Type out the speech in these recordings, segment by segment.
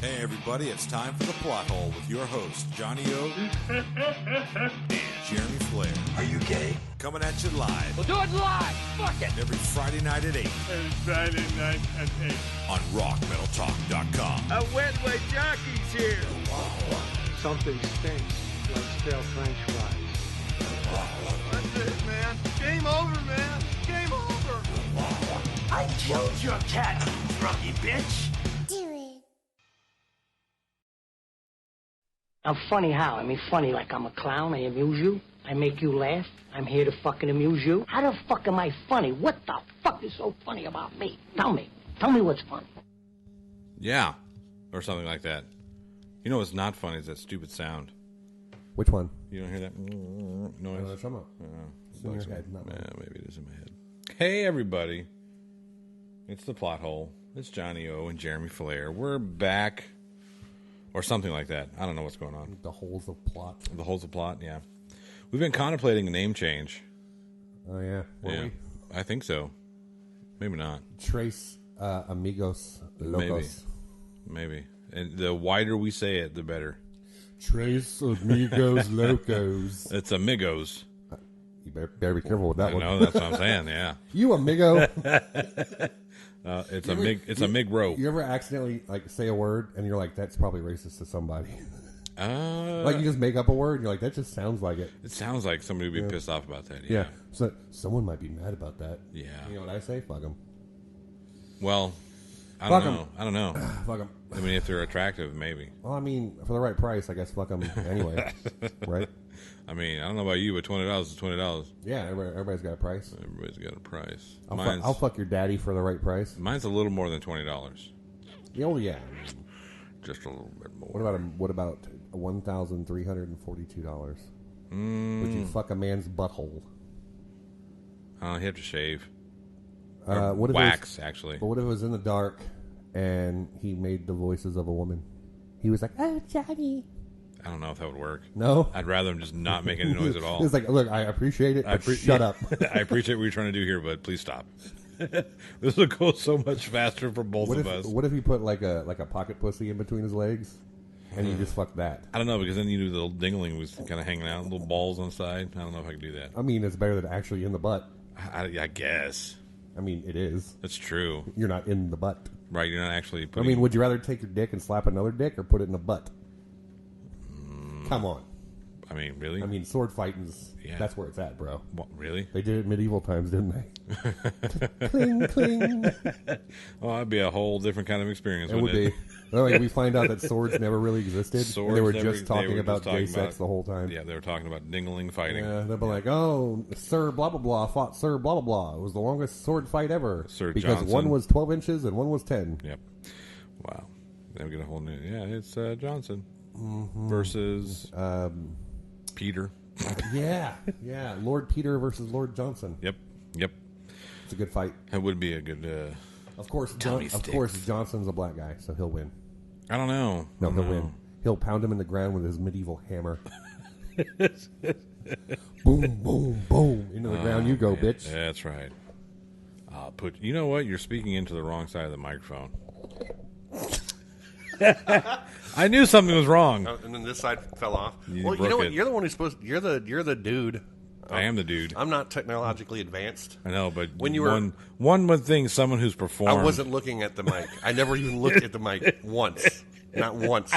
Hey everybody, it's time for The Plot Hole with your hosts, Johnny O and Jeremy Flair. Are you gay? Coming at you live. We'll do it live! Fuck it! Every Friday night at 8. Every Friday night at 8. On rockmetaltalk.com. I went my jockey's here. Something stinks like stale French fries. That's it, man. Game over, man. Game over. I killed your cat, you drunky bitch. I'm funny how? I mean, funny like I'm a clown. I amuse you. I make you laugh. I'm here to fucking amuse you. How the fuck am I funny? What the fuck is so funny about me? Tell me. Tell me what's funny. Yeah. Or something like that. You know what's not funny is that stupid sound. Which one? You don't hear that noise? It's in your head, not mine. Maybe it is in my head. Hey, everybody. It's The Plot Hole. It's Johnny O and Jeremy Flair. We're back. Or something like that. I don't know what's going on. The holes of plot. The holes of plot, yeah. We've been contemplating a name change. Oh, yeah. Were Yeah. we? I think so. Maybe not. Trace Amigos Locos. Maybe. And the wider we say it, the better. Trace Amigos Locos. It's Amigos. You better be careful with that I one. know, that's what I'm saying, yeah. You amigo. It's a Mig Row. You ever accidentally like say a word and you're like, that's probably racist to somebody? Like you just make up a word and you're like, that just sounds like it. It sounds like somebody would be pissed off about that. Yeah. So someone might be mad about that. Yeah. You know what I say? Fuck them. Well, I Fuck don't 'em. know. I don't know. Fuck them. I mean, if they're attractive, maybe. Well, I mean, for the right price, I guess fuck them anyway. Right? I mean, I don't know about you, but $20 is $20. Yeah, everybody's got a price. Everybody's got a price. I'll fuck your daddy for the right price. Mine's a little more than $20. Oh yeah. Just a little bit more. What about $1,342? Would you fuck a man's butthole? I don't have to shave. What if wax, actually. But what if it was in the dark and he made the voices of a woman? He was like, "Oh, Johnny." I don't know if that would work. No? I'd rather him just not make any noise at all. It's like, look, I appreciate it, but shut up. I appreciate what you're trying to do here, but please stop. This will go so much faster for both of us. What if he put like a pocket pussy in between his legs, and you just fuck that? I don't know, because then you do the little dingling was kind of hanging out, little balls on the side. I don't know if I can do that. I mean, it's better than actually in the butt. I guess. I mean, it is. That's true. You're not in the butt. Right, you're not actually I putting... mean, would you rather take your dick and slap another dick or put it in the butt? Come on. I mean, really? I mean, sword fighting's, Yeah. that's where it's at, bro. What, really? They did it in medieval times, didn't they? Cling, cling. Well, that'd be a whole different kind of experience, It would wouldn't be. Well, like, we find out that swords never really existed. And Swords they were never- just talking they were about just talking gay sex about- the whole time. Yeah, they were talking about dingling fighting. Yeah, they'll be like, oh, Sir blah, blah, blah fought Sir blah, blah, blah. It was the longest sword fight ever. Sir because Johnson. one was 12 inches and one was 10. Yep. Wow. Then we get a whole new... Yeah, it's Johnson versus Peter. Yeah, yeah. Lord Peter versus Lord Johnson. Yep. It's a good fight. That would be a good... Of course, Tummy of course, Johnson's a black guy, so he'll win. I don't know. No, he'll win. He'll pound him in the ground with his medieval hammer. Boom, boom, boom. Into the ground you go, bitch. That's right. I'll put... You know what? You're speaking into the wrong side of the microphone. I knew something was wrong. And then this side fell off. You Well, you broke know what? it. You're the one who's supposed. You're the dude. I am the dude. I'm not technologically advanced. I know, but When you were- one would think someone who's performed... I wasn't looking at the mic. I never even looked at the mic once. Not once.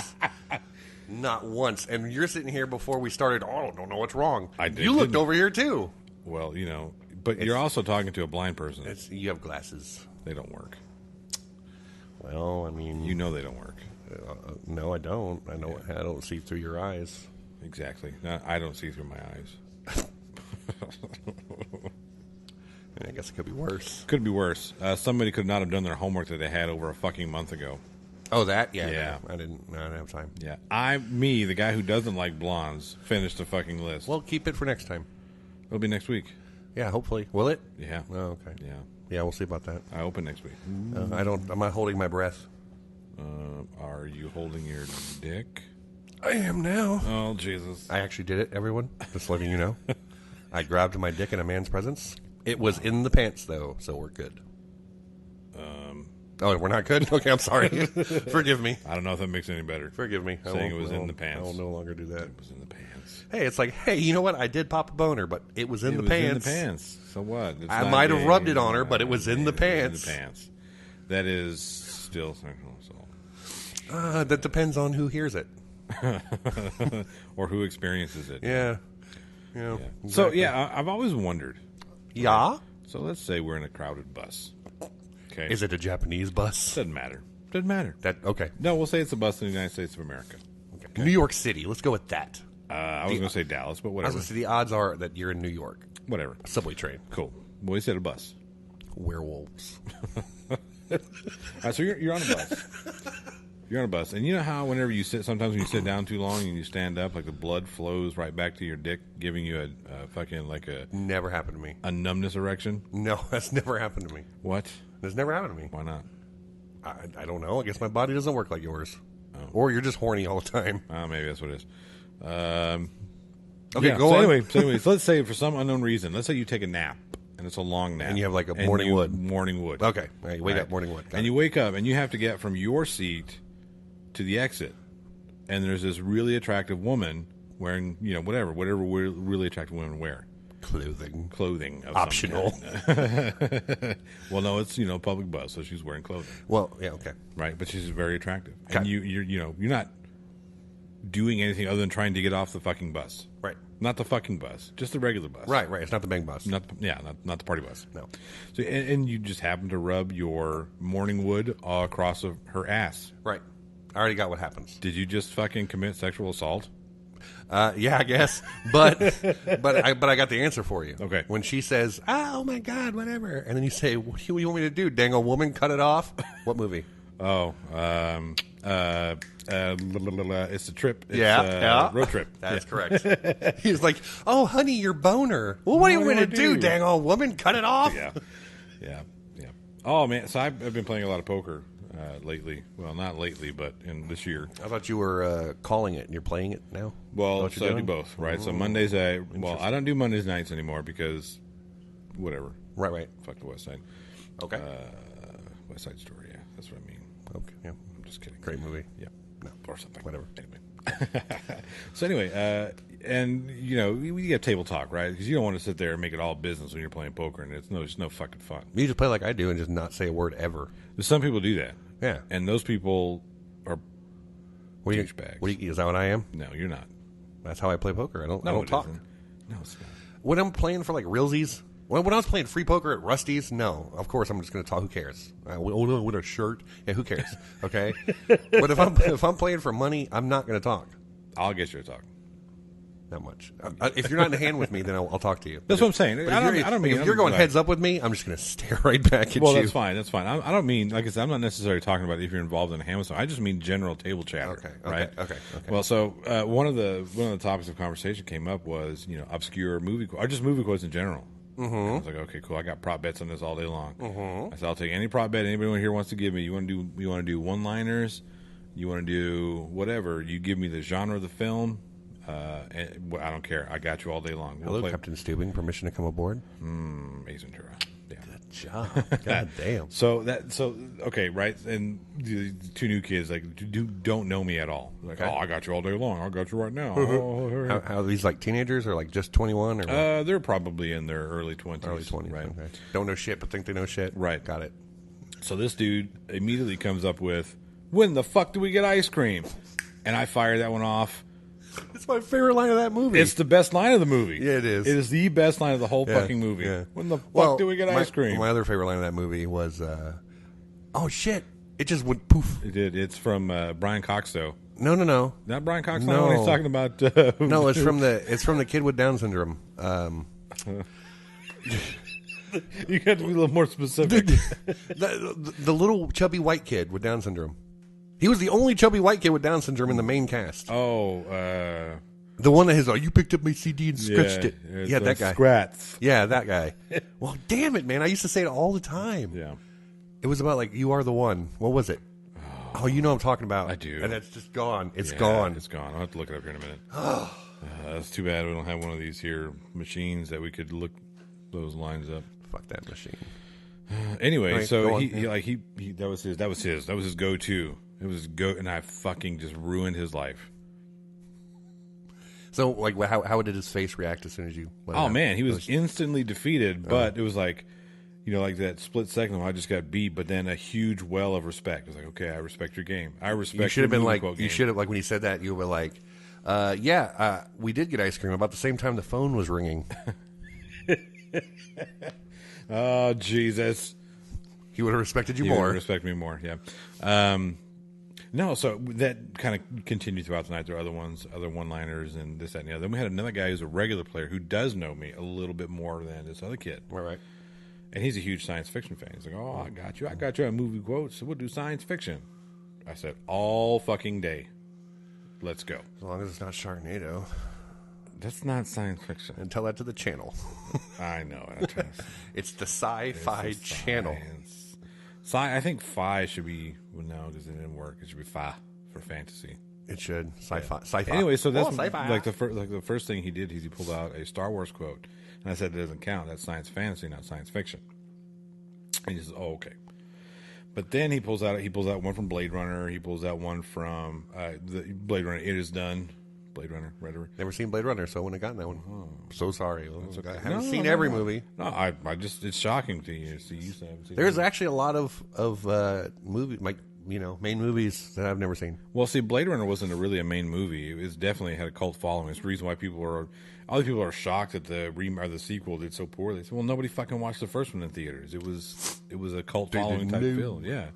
Not once. And you're sitting here before we started. Oh, I don't know what's wrong. I did, You looked didn't I? over here too. Well, you know, but you're also talking to a blind person. You have glasses. They don't work. Well, I mean, You know they don't work. no, I don't. I know. I don't see through your eyes. Exactly. No, I don't see through my eyes. I guess it could be worse. Could be worse. Somebody could not have done their homework that they had over a fucking month ago. Oh, that? Yeah. Yeah. I didn't have time. Yeah. Me, the guy who doesn't like blondes, finished the fucking list. Well, keep it for next time. It'll be next week. Yeah, hopefully. Will it? Yeah. Oh, okay. Yeah. Yeah, we'll see about that. I open next week. I'm not holding my breath. Are you holding your dick? I am now. Oh, Jesus. I actually did it, everyone. Just letting you know. I grabbed my dick in a man's presence. It was in the pants, though, so we're good. Oh, we're not good? Okay, I'm sorry. Forgive me. I don't know if that makes it any better. Forgive me. Saying it was in the pants. I will no longer do that. It was in the pants. Hey, it's like, hey, you know what? I did pop a boner, but it was in the pants. In the pants. So what? It's I not might have gay. rubbed it on her, but it was in the pants. In the pants. That is still sexual assault. That depends on who hears it. Or who experiences it. Yeah. Yeah. Exactly. So, yeah, I've always wondered. Yeah? So let's say we're in a crowded bus. Okay. Is it a Japanese bus? Doesn't matter. Doesn't matter. Okay. No, we'll say it's a bus in the United States of America. Okay. New York City. Let's go with that. I was going to say Dallas, but I was whatever. going to say the odds are that you're in New York. Whatever. Subway train. Cool. Well, we said a bus. Werewolves. All right, so you're on a bus. You're on a bus, and you know how whenever you sit, sometimes when you sit down too long and you stand up, like the blood flows right back to your dick, giving you a fucking like a Never happened to me. a numbness erection. No, that's never happened to me. What? That's never happened to me. Why not? I don't know. I guess my body doesn't work like yours. Or you're just horny all the time. Maybe that's what it is. Okay, yeah, go so on. Anyway, so let's say for some unknown reason, let's say you take a nap, and it's a long nap. And you have like a and morning wood. Morning wood. Okay. All right, you wake up, morning wood. Got And it. you wake up, and you have to get from your seat to the exit. And there's this really attractive woman wearing, whatever really attractive women wear. Clothing. Of Optional. some kind. Well, no, it's, public bus, so she's wearing clothing. Well, yeah, okay. Right, but she's very attractive. Okay. And you're not doing anything other than trying to get off the fucking bus. Right. Not the fucking bus, just the regular bus. Right. It's not the bang bus. Not the party bus. No. So and you just happen to rub your morning wood across of her ass. Right. I already got what happens. Did you just fucking commit sexual assault? Yeah, I guess. But I got the answer for you. Okay. When she says, "Oh my God, whatever," and then you say, "What do you want me to do? Dang old woman, cut it off." What movie? Oh, it's a trip. It's, Yeah. Road Trip. That's correct. He's like, "Oh, honey, your boner. Well, what do you want me to do? Dang old woman, cut it off." Yeah. Oh man, so I've been playing a lot of poker lately. Well, not lately, but in this year. I thought you were calling it and you're playing it now. Well, so I do both, right? So Mondays, I don't do Mondays nights anymore because whatever. Right. Fuck the West Side. Okay. West Side Story. Yeah, that's what I mean. Okay. Yeah. I'm just kidding. Great movie. Yeah. No, or something. Whatever. Anyway. So anyway, and we get table talk, right? Because you don't want to sit there and make it all business when you're playing poker, and it's no fucking fun. You just play like I do and just not say a word ever. Some people do that. Yeah. And those people are douchebags. Is that what I am? No, you're not. That's how I play poker. I don't it talk. isn't. No, it's not. When I'm playing for like realsies, when I was playing free poker at Rusty's, no, of course I'm just going to talk. Who cares? With a shirt, yeah, who cares? Okay, but if I'm playing for money, I'm not going to talk. I'll get you to talk. Not much. If you're not in the hand with me, then I'll talk to you. That's what I'm saying. But if you're going heads up with me, I'm just going to stare right back at you. Well, that's fine. That's fine. I don't mean, like I said, I'm not necessarily talking about if you're involved in a hand with someone. I just mean general table chatter. Right? Okay. Well, so one of the topics of conversation came up was obscure movie quotes, or just movie quotes in general. Mm-hmm. I was like, okay, cool. I got prop bets on this all day long. Mm-hmm. I said, I'll take any prop bet anybody here wants to give me. You want to do one-liners? You want to do whatever? You give me the genre of the film. And I don't care. I got you all day long. Hello, Captain Steubing. Permission to come aboard? Ace Ventura. Yeah. Good job. God damn. So okay, right? And the two new kids don't know me at all. Like, Okay. oh, I got you all day long. I got you right now. How are these like teenagers or like just 21 or what? They're probably in their early 20s. Early 20s, right? Okay. Don't know shit, but think they know shit. Right. Got it. So this dude immediately comes up with, "When the fuck do we get ice cream?" And I fire that one off. It's my favorite line of that movie. It's the best line of the movie. Yeah, it is. It is the best line of the whole Yeah, fucking movie. yeah. When the fuck do we get ice cream? My other favorite line of that movie was, oh shit, it just went poof. It did. It's from Brian Cox, though. No. Not Brian Cox. No. When he's talking about. No, it's from the kid with Down syndrome. You got to be a little more specific. the little chubby white kid with Down syndrome. He was the only chubby white kid with Down syndrome in the main cast. Oh, the one that has, you picked up my CD and scratched it. Yeah, that guy. Scratz. Yeah, that guy. Well, damn it, man. I used to say it all the time. Yeah. It was about, you are the one. What was it? Oh, you know what I'm talking about. I do. And it's just gone. It's Yeah, gone. It's gone. I'll have to look it up here in a minute. That's too bad we don't have one of these here machines that we could look those lines up. Fuck that machine. Anyway, Right, so go on. he that was his go-to. It was and I fucking just ruined his life. So, like, how did his face react as soon as you? let it Oh out? man, he was instantly defeated, but it was like, like that split second when I just got beat, but then a huge well of respect. It was like, okay, I respect your game. I respect. You should have your been movie like, quote you game. should have, like, when he said that, you were like, we did get ice cream about the same time the phone was ringing. Oh Jesus. He would have respected you He more. would respect me more, yeah. No, so that kind of continued throughout the night. There were other ones, other one-liners, and this, that, and the other. Then we had another guy who's a regular player who does know me a little bit more than this other kid. All right. And he's a huge science fiction fan. He's like, oh, I got you a movie quote, so we'll do science fiction. I said, all fucking day. Let's go. As long as it's not Sharknado. That's not science fiction. And tell that to the channel. I know. I'm trying to It's the Sci-Fi Channel. I think Phi should be, well, no, because it didn't work. It should be Phi for fantasy. It should. Sci-Fi. Sci-fi. Anyway, so that's sci-fi. like the first thing he did is he pulled out a Star Wars quote, and I said it doesn't count. That's science fantasy, not science fiction. And he says, "Oh, okay." But then he pulls out one from Blade Runner. He pulls out one from the Blade Runner. It Is Done. Blade Runner. Never seen Blade Runner, so I wouldn't have gotten that one. I'm so sorry. okay. I haven't No, seen no, every no. movie. No, I just it's shocking to you. So you haven't seen There's it. actually a lot of movie, like, main movies that I've never seen. Well, see, Blade Runner wasn't really a main movie. It was definitely had a cult following. It's the reason why other people are shocked that the sequel did so poorly. They said, well, nobody fucking watched the first one in theaters. It was a cult following type film. Yeah.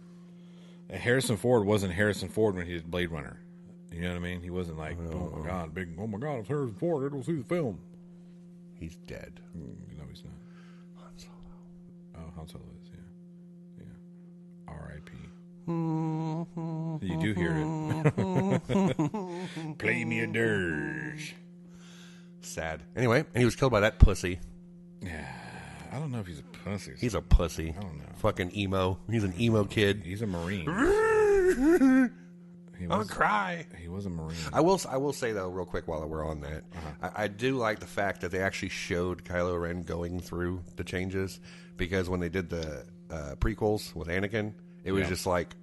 And Harrison Ford wasn't Harrison Ford when he did Blade Runner. You know what I mean? He wasn't like, oh my god, it's Harrison Ford. I don't see the film. He's dead. No, he's not. Han Solo. Oh, Han Solo is, yeah. R.I.P. You do hear it. Play me a dirge. Sad. Anyway, and he was killed by that pussy. Yeah, I don't know if he's a pussy. He's a pussy. I don't know. Fucking emo. He's an emo kid. He's a Marine. I'll cry. He was a Marine. I will say though, real quick, while we're on that, I do like the fact that they actually showed Kylo Ren going through the changes, because when they did the prequels with Anakin, it was just like,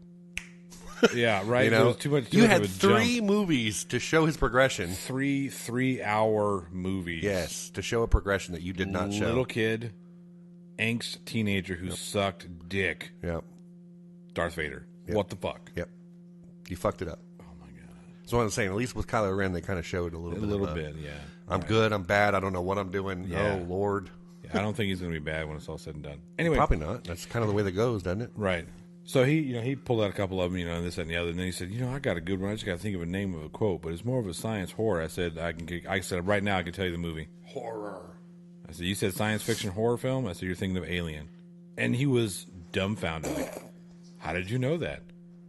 yeah, right. you There know, was too much. you much had of a 3 jump. movies to show his progression. 3-hour movies. Yes, to show a progression that you did not show. Little kid, angst teenager who sucked dick. Yep. Darth Vader. Yep. What the fuck? Yep. You fucked it up. Oh my god. So what I'm saying, at least with Kylo Ren, they kind of showed a little bit. Yeah. I'm good. I'm bad. I don't know what I'm doing. Yeah. Oh Lord. Yeah, I don't think he's going to be bad when it's all said and done. Anyway, Probably not. That's kind of the way that goes, doesn't it? right. So he pulled out a couple of them, and this that, and the other, and then he said, I got a good one. I just got to think of a name of a quote, but it's more of a science horror. I said right now I can tell you the movie. Horror. I said, you said science fiction horror film? I said, you're thinking of Alien. And he was dumbfounded. Like, how did you know that?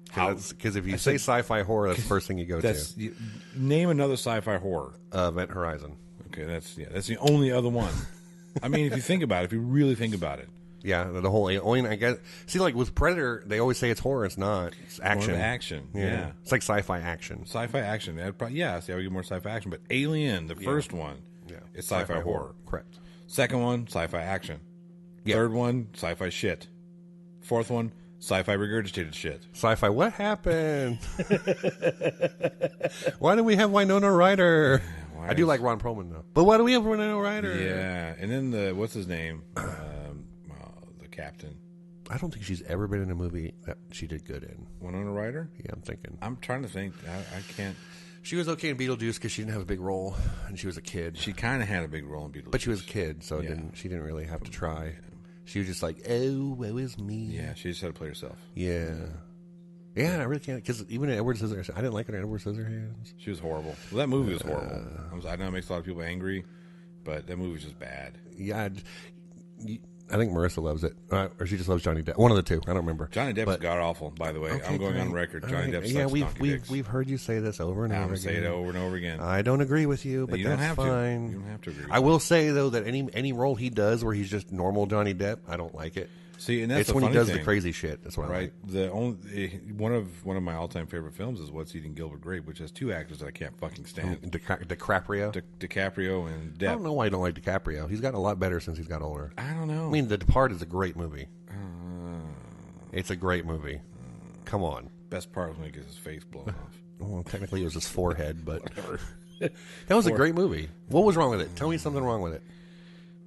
Because if you say sci-fi horror, that's the first thing you go to. Name another sci-fi horror. Event Horizon. Okay, that's the only other one. I mean, if you really think about it. Yeah, the whole alien. I guess. See, like with Predator, they always say it's horror. It's not. It's action. More of action. Yeah. It's like sci-fi action. Sci-fi action. See, I would get more sci-fi action. But Alien, the first one, is sci-fi horror. Correct. Second one, sci-fi action. Yeah. Third one, sci-fi shit. Fourth one, sci-fi regurgitated shit. Sci-fi. What happened? Why do we have Winona Ryder? I do like Ron Perlman though. But why do we have Winona Ryder? Yeah, and then what's his name? The captain. I don't think she's ever been in a movie that she did good in. Winona Ryder? Yeah, I'm thinking. I'm trying to think. I can't. She was okay in Beetlejuice because she didn't have a big role and she was a kid. She kind of had a big role in Beetlejuice. But she was a kid, so she didn't really have to try. She was just like, oh, woe is me. Yeah, she just had to play herself. Yeah. Yeah, I really can't, because even in Edward Scissorhands, I didn't like her in Edward Scissorhands. She was horrible. Well, that movie was horrible. I know it makes a lot of people angry, but that movie was just bad. Yeah, I think Marissa loves it, or she just loves Johnny Depp. One of the two, I don't remember. Johnny Depp is god awful. By the way, Okay, I'm going great. on record. All Johnny right. Depp sucks Yeah, dicks. we've heard you say this over and I'm over gonna again. say it over and over again. I don't agree with you, but You that's don't have fine. to. You don't have to agree. I will say though that any role he does where he's just normal Johnny Depp, I don't like it. See, and that's It's the when he funny does thing, the crazy shit. That's what I right? like. The only one of my all time favorite films is What's Eating Gilbert Grape, which has two actors that I can't fucking stand: DiCaprio. DiCaprio and Depp. I don't know why you don't like DiCaprio. He's gotten a lot better since he's got older. I don't know. I mean, The Departed is a great movie. It's a great movie. Come on. Best part was when he gets his face blown off. Well, technically, it was his forehead, but that was a great movie. What was wrong with it? Tell me something wrong with it.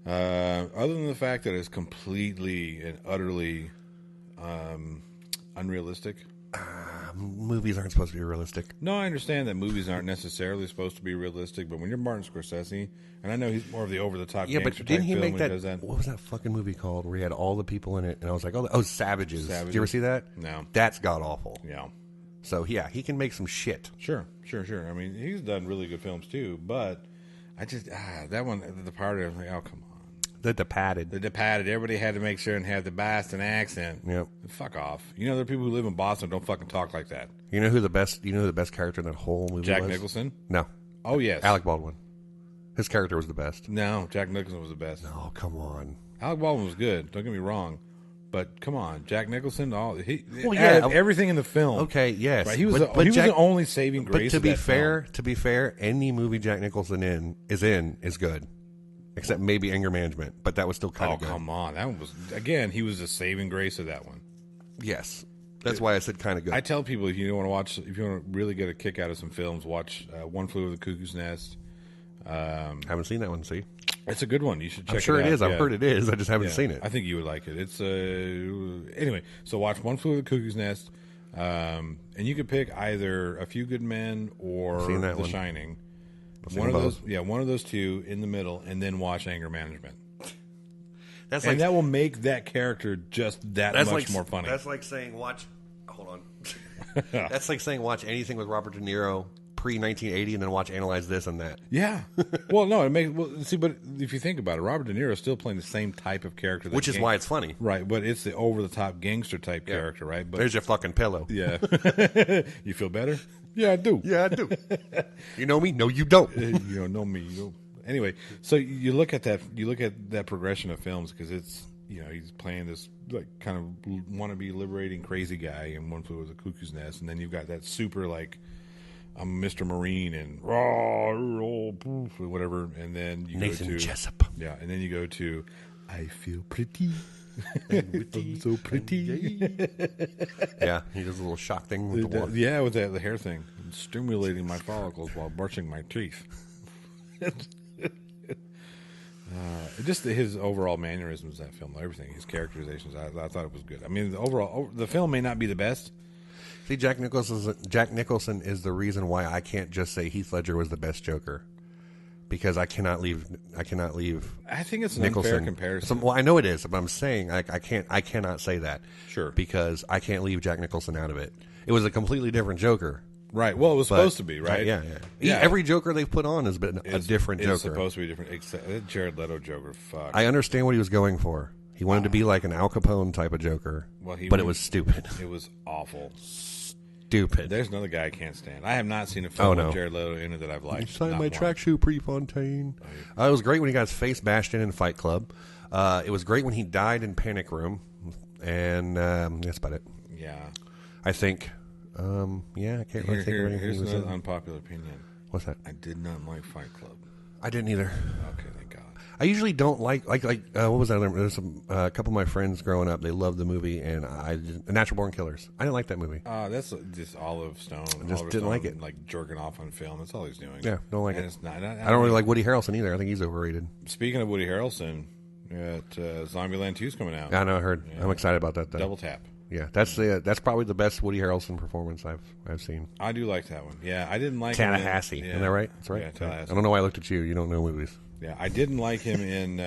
Other than the fact that it's completely and utterly unrealistic. Movies aren't supposed to be realistic. No, I understand that movies aren't necessarily supposed to be realistic, but when you're Martin Scorsese, and I know he's more of the over-the-top Yeah, but gangster didn't type he film make when that, does that? What was that fucking movie called where he had all the people in it? And I was like, oh, Savages. Did you ever see that? No. That's god-awful. Yeah. So, yeah, he can make some shit. Sure. I mean, he's done really good films, too, but I just, that one, the part of it, like, oh, come on. The Departed. The Departed. Everybody had to make sure and have the Boston accent. Yep. Fuck off. You know, there are people who live in Boston don't fucking talk like that. You know who the best character in that whole movie Jack was? Nicholson? No. Oh, yes. Alec Baldwin. His character was the best. No, Jack Nicholson was the best. Oh, come on. Alec Baldwin was good. Don't get me wrong. But come on, Jack Nicholson, everything in the film. Okay, yes. Right, he was the only saving grace. But to be fair, any movie Jack Nicholson is good. Except maybe Anger Management, but that was still kind of good. Oh, come on. That one was, again, he was the saving grace of that one. Yes. That's why I said kind of good. I tell people if you want to really get a kick out of some films, watch One Flew Over the Cuckoo's Nest. Haven't seen that one, see? It's a good one. You should check it out. I'm sure it is. Yeah. I've heard it is. I just haven't seen it. I think you would like it. It's anyway, so watch One Flew Over the Cuckoo's Nest. And you could pick either A Few Good Men or The Shining. One of those two in the middle, and then watch Anger Management. That will make that character just that much more funny. That's like saying watch. Hold on. That's like saying watch anything with Robert De Niro pre-1980 and then watch Analyze This and That. Yeah. Well, no, it makes but if you think about it, Robert De Niro is still playing the same type of character, which is why it's funny, right? But it's the over-the-top gangster type character, right? But there's your fucking pillow. Yeah. You feel better? Yeah, I do. Yeah, I do. You know me? No, you don't. You don't know me. You don't. Anyway, so you look at that. You look at that progression of films because it's he's playing this like kind of wannabe liberating crazy guy in One Flew Over the Cuckoo's Nest, and then you've got that super like I'm Mr. Marine and whatever, and then you Nathan go to Jessup. Yeah, and then you go to I feel pretty. I'm so pretty. Yeah, he does a little shock thing with the water. Yeah, with the hair thing, stimulating my follicles while brushing my teeth. Just his overall mannerisms, that film, everything, his characterizations, I thought it was good. I mean, the film may not be the best. See, Jack Nicholson is the reason why I can't just say Heath Ledger was the best Joker, because I cannot leave. I think it's an Nicholson. unfair comparison. Well, I know it is, but I'm saying I cannot say that. Sure, because I can't leave Jack Nicholson out of it. It was a completely different Joker. Right. Well, it was supposed to be, right? Yeah. Every Joker they've put on has been a different Joker. It's supposed to be different. Except Jared Leto Joker. Fuck. I understand what he was going for. He wanted to be like an Al Capone type of Joker, but it was stupid. It was awful. Stupid. There's another guy I can't stand. I have not seen a film with Jared Leto in it that I've liked. You signed my tracksuit, Prefontaine. It was great when he got his face bashed in Fight Club. It was great when he died in Panic Room, and that's about it. Yeah. I think. I can't really think of anything. Here's an unpopular opinion. What's that? I did not like Fight Club. I didn't either. Okay, thank God. I usually don't like what was that? There's a couple of my friends growing up. They loved the movie, and Natural Born Killers. I didn't like that movie. That's just Olive Stone. I just didn't like it. Like jerking off on film. That's all he's doing. Yeah, don't like it. It's not, I don't really like Woody Harrelson either. I think he's overrated. Speaking of Woody Harrelson, Zombieland 2 is coming out. Yeah, I know. I heard. Yeah. I'm excited about that. Though. Double tap. Yeah, that's probably the best Woody Harrelson performance I've seen. I do like that one. Yeah, I didn't like Tallahassee. him Isn't that right? That's right. Yeah, Tallahassee. I don't know why I looked at you. You don't know movies. Yeah, I didn't like him in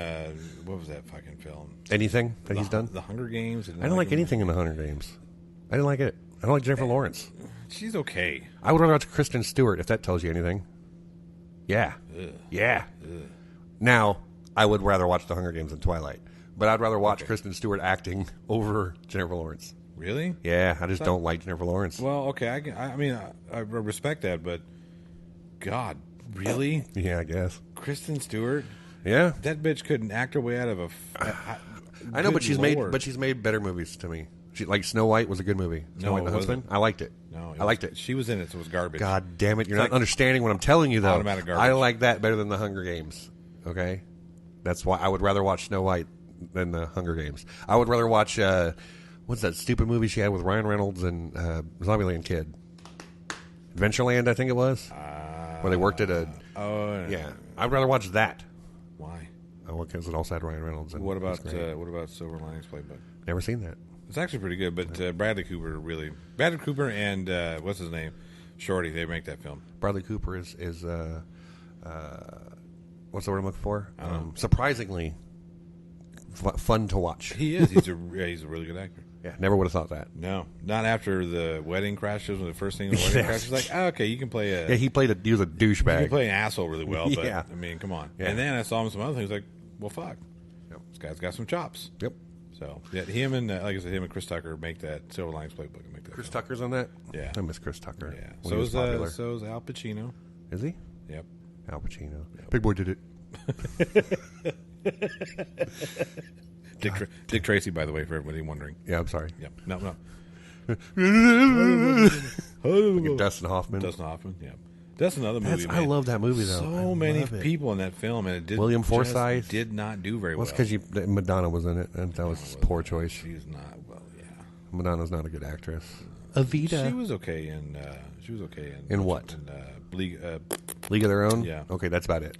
what was that fucking film? Anything that he's done? The Hunger Games. I don't like anything in the Hunger Games. I didn't like it. I don't like Jennifer Lawrence. She's okay. I would rather watch Kristen Stewart if that tells you anything. Yeah. Ugh. Yeah. Ugh. Now, I would rather watch The Hunger Games than Twilight, but I'd rather watch Kristen Stewart acting over Jennifer Lawrence. Really? Yeah, I just don't like Jennifer Lawrence. Well, okay, I mean, I respect that, but God, really? Yeah, I guess. Kristen Stewart? Yeah, that bitch couldn't act her way out of a. I know, but she's made better movies to me. Like Snow White was a good movie. Snow White and the Husband. I liked it. No, I liked it. She was in it, so it was garbage. God damn it! You're not understanding what I'm telling you, though. Automatic garbage. I like that better than the Hunger Games. Okay, that's why I would rather watch Snow White than the Hunger Games. I would rather watch What's that stupid movie she had with Ryan Reynolds and Zombieland Kid? Adventureland, I think it was. Where they worked at a... Oh, yeah. I'd rather watch that. Why? Oh, because it also had Ryan Reynolds. And What about Silver Linings Playbook? Never seen that. It's actually pretty good, but Bradley Cooper and what's his name, Shorty, they make that film. Bradley Cooper is what's the word I'm looking for? Surprisingly fun to watch. He is. He's a really good actor. Yeah, never would have thought that. No, not after the wedding crashes. When the first thing the wedding crashes, like, oh, okay, you can play a. Yeah, he was a You douchebag. can play an asshole really well, but Yeah. I mean, come on. Yeah. And then I saw him in some other things. Like, well, fuck, Yep. this guy's got some chops. Yep. So yeah, him and like I said, him and Chris Tucker make that Silver Linings Playbook. And make that Chris film. Tucker's on that? Yeah. I miss Chris Tucker. Yeah. when he was popular. So is Al Pacino. Is he? Yep. Al Pacino. Big Boy did it. Dick Tracy, by the way, for everybody wondering. Yeah, I'm sorry. Yep. No. Like Dustin Hoffman. Dustin Hoffman. Yeah. That's another movie. I man. love that movie, though. So many people in that film, and it did. William just Forsythe. did not do very Well, well. it's because Madonna was in it, and that was a poor choice. She's not. Well, yeah. Madonna's not a good actress. Evita. She was okay in. In what? In League. League of Their Own? Yeah. Okay, that's about it.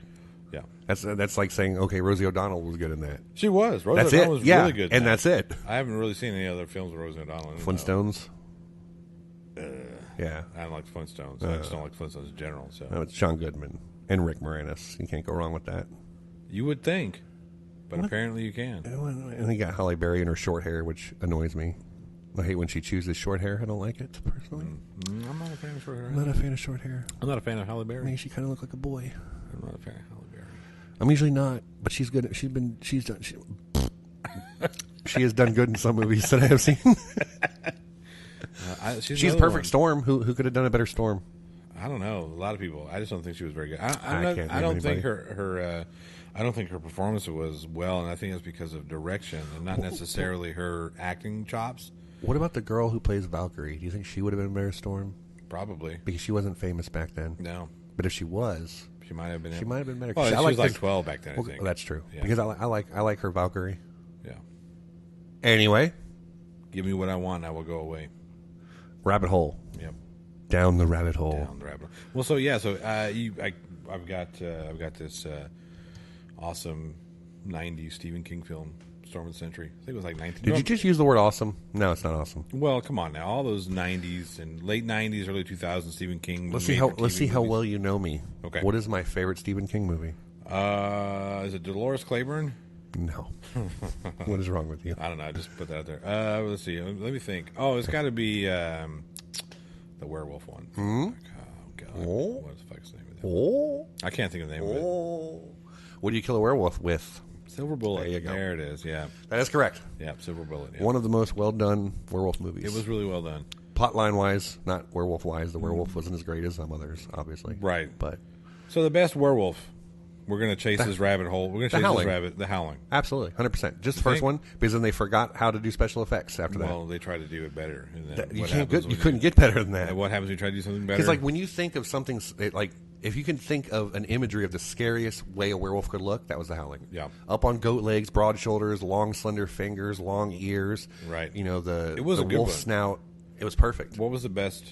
Yeah. That's like saying, okay, Rosie O'Donnell was good in that. She was. Rosie That's O'Donnell it. was Yeah, really good. in and that. that's it. I haven't really seen any other films with Rosie O'Donnell. in it, Flintstones? though. Yeah. I don't like Flintstones. I just don't like Flintstones in general. So No, it's John Goodman and Rick Moranis. You can't go wrong with that. you would think, but apparently you can. And you got Halle Berry and her short hair, which annoys me. I hate when she chooses short hair. I don't like it, personally. I'm not a fan of short hair. I'm not a fan of short hair. I'm not a fan of Halle I Berry. mean, she kind of looked like a boy. I'm not a fan of Halle Berry. I'm usually not, but she's good. She has done good in some movies that I have seen. She's another perfect one. Storm. Who could have done a better Storm? I don't know. A lot of people. I just don't think she was very good. I can't I don't name think anybody. I don't think her performance was well, and I think it's because of direction and not necessarily her acting chops. What about the girl who plays Valkyrie? Do you think she would have been a better Storm? Probably. Because she wasn't famous back then. No. But if she was, She might have been. she might have been better. Well, she I was like this- 12 back then. I Well, think. that's true. Yeah. Because I like her Valkyrie. Yeah. Anyway, Give me what I want, and I will go away. rabbit hole. Yep. Down the rabbit hole. Down the rabbit hole. Well, so yeah, so I've got this awesome '90s Stephen King film, Storm of the Century. I think it was like 19. Did you just use the word awesome? No, it's not awesome. Well, come on now. All those '90s and late '90s, early 2000s Stephen King. Let's see how well you know me. Okay. What is my favorite Stephen King movie? Is it Dolores Claiborne? No. What is wrong with you? I don't know. I just put that out there. Let's see. Let me think. Oh, it's got to be the werewolf one. Oh God. Oh. What the fuck's the name of that? Oh. I can't think of the name of it. Oh. What do you kill a werewolf with? Silver Bullet. There you go. There it is. Yeah. That is correct. Yeah. Silver Bullet. Yeah. One of the most well done werewolf movies. It was really well done. Plotline wise, not werewolf wise. The werewolf wasn't as great as some others, obviously. Right. But So the best werewolf. We're going to chase this rabbit hole. We're going to chase Howling. this rabbit. The Howling. absolutely, 100%. Just the first think? one, because then they forgot how to do special effects after that. Well, they tried to do it better. And then You what can't happens you when couldn't get better than that. And what happens when you try to do something better? Because like when you think of something like if you can think of an imagery of the scariest way a werewolf could look, that was the Howling. Yeah. Up on goat legs, broad shoulders, long slender fingers, long ears. Right. You know It was the a good wolf one. snout. It was perfect. What was the best?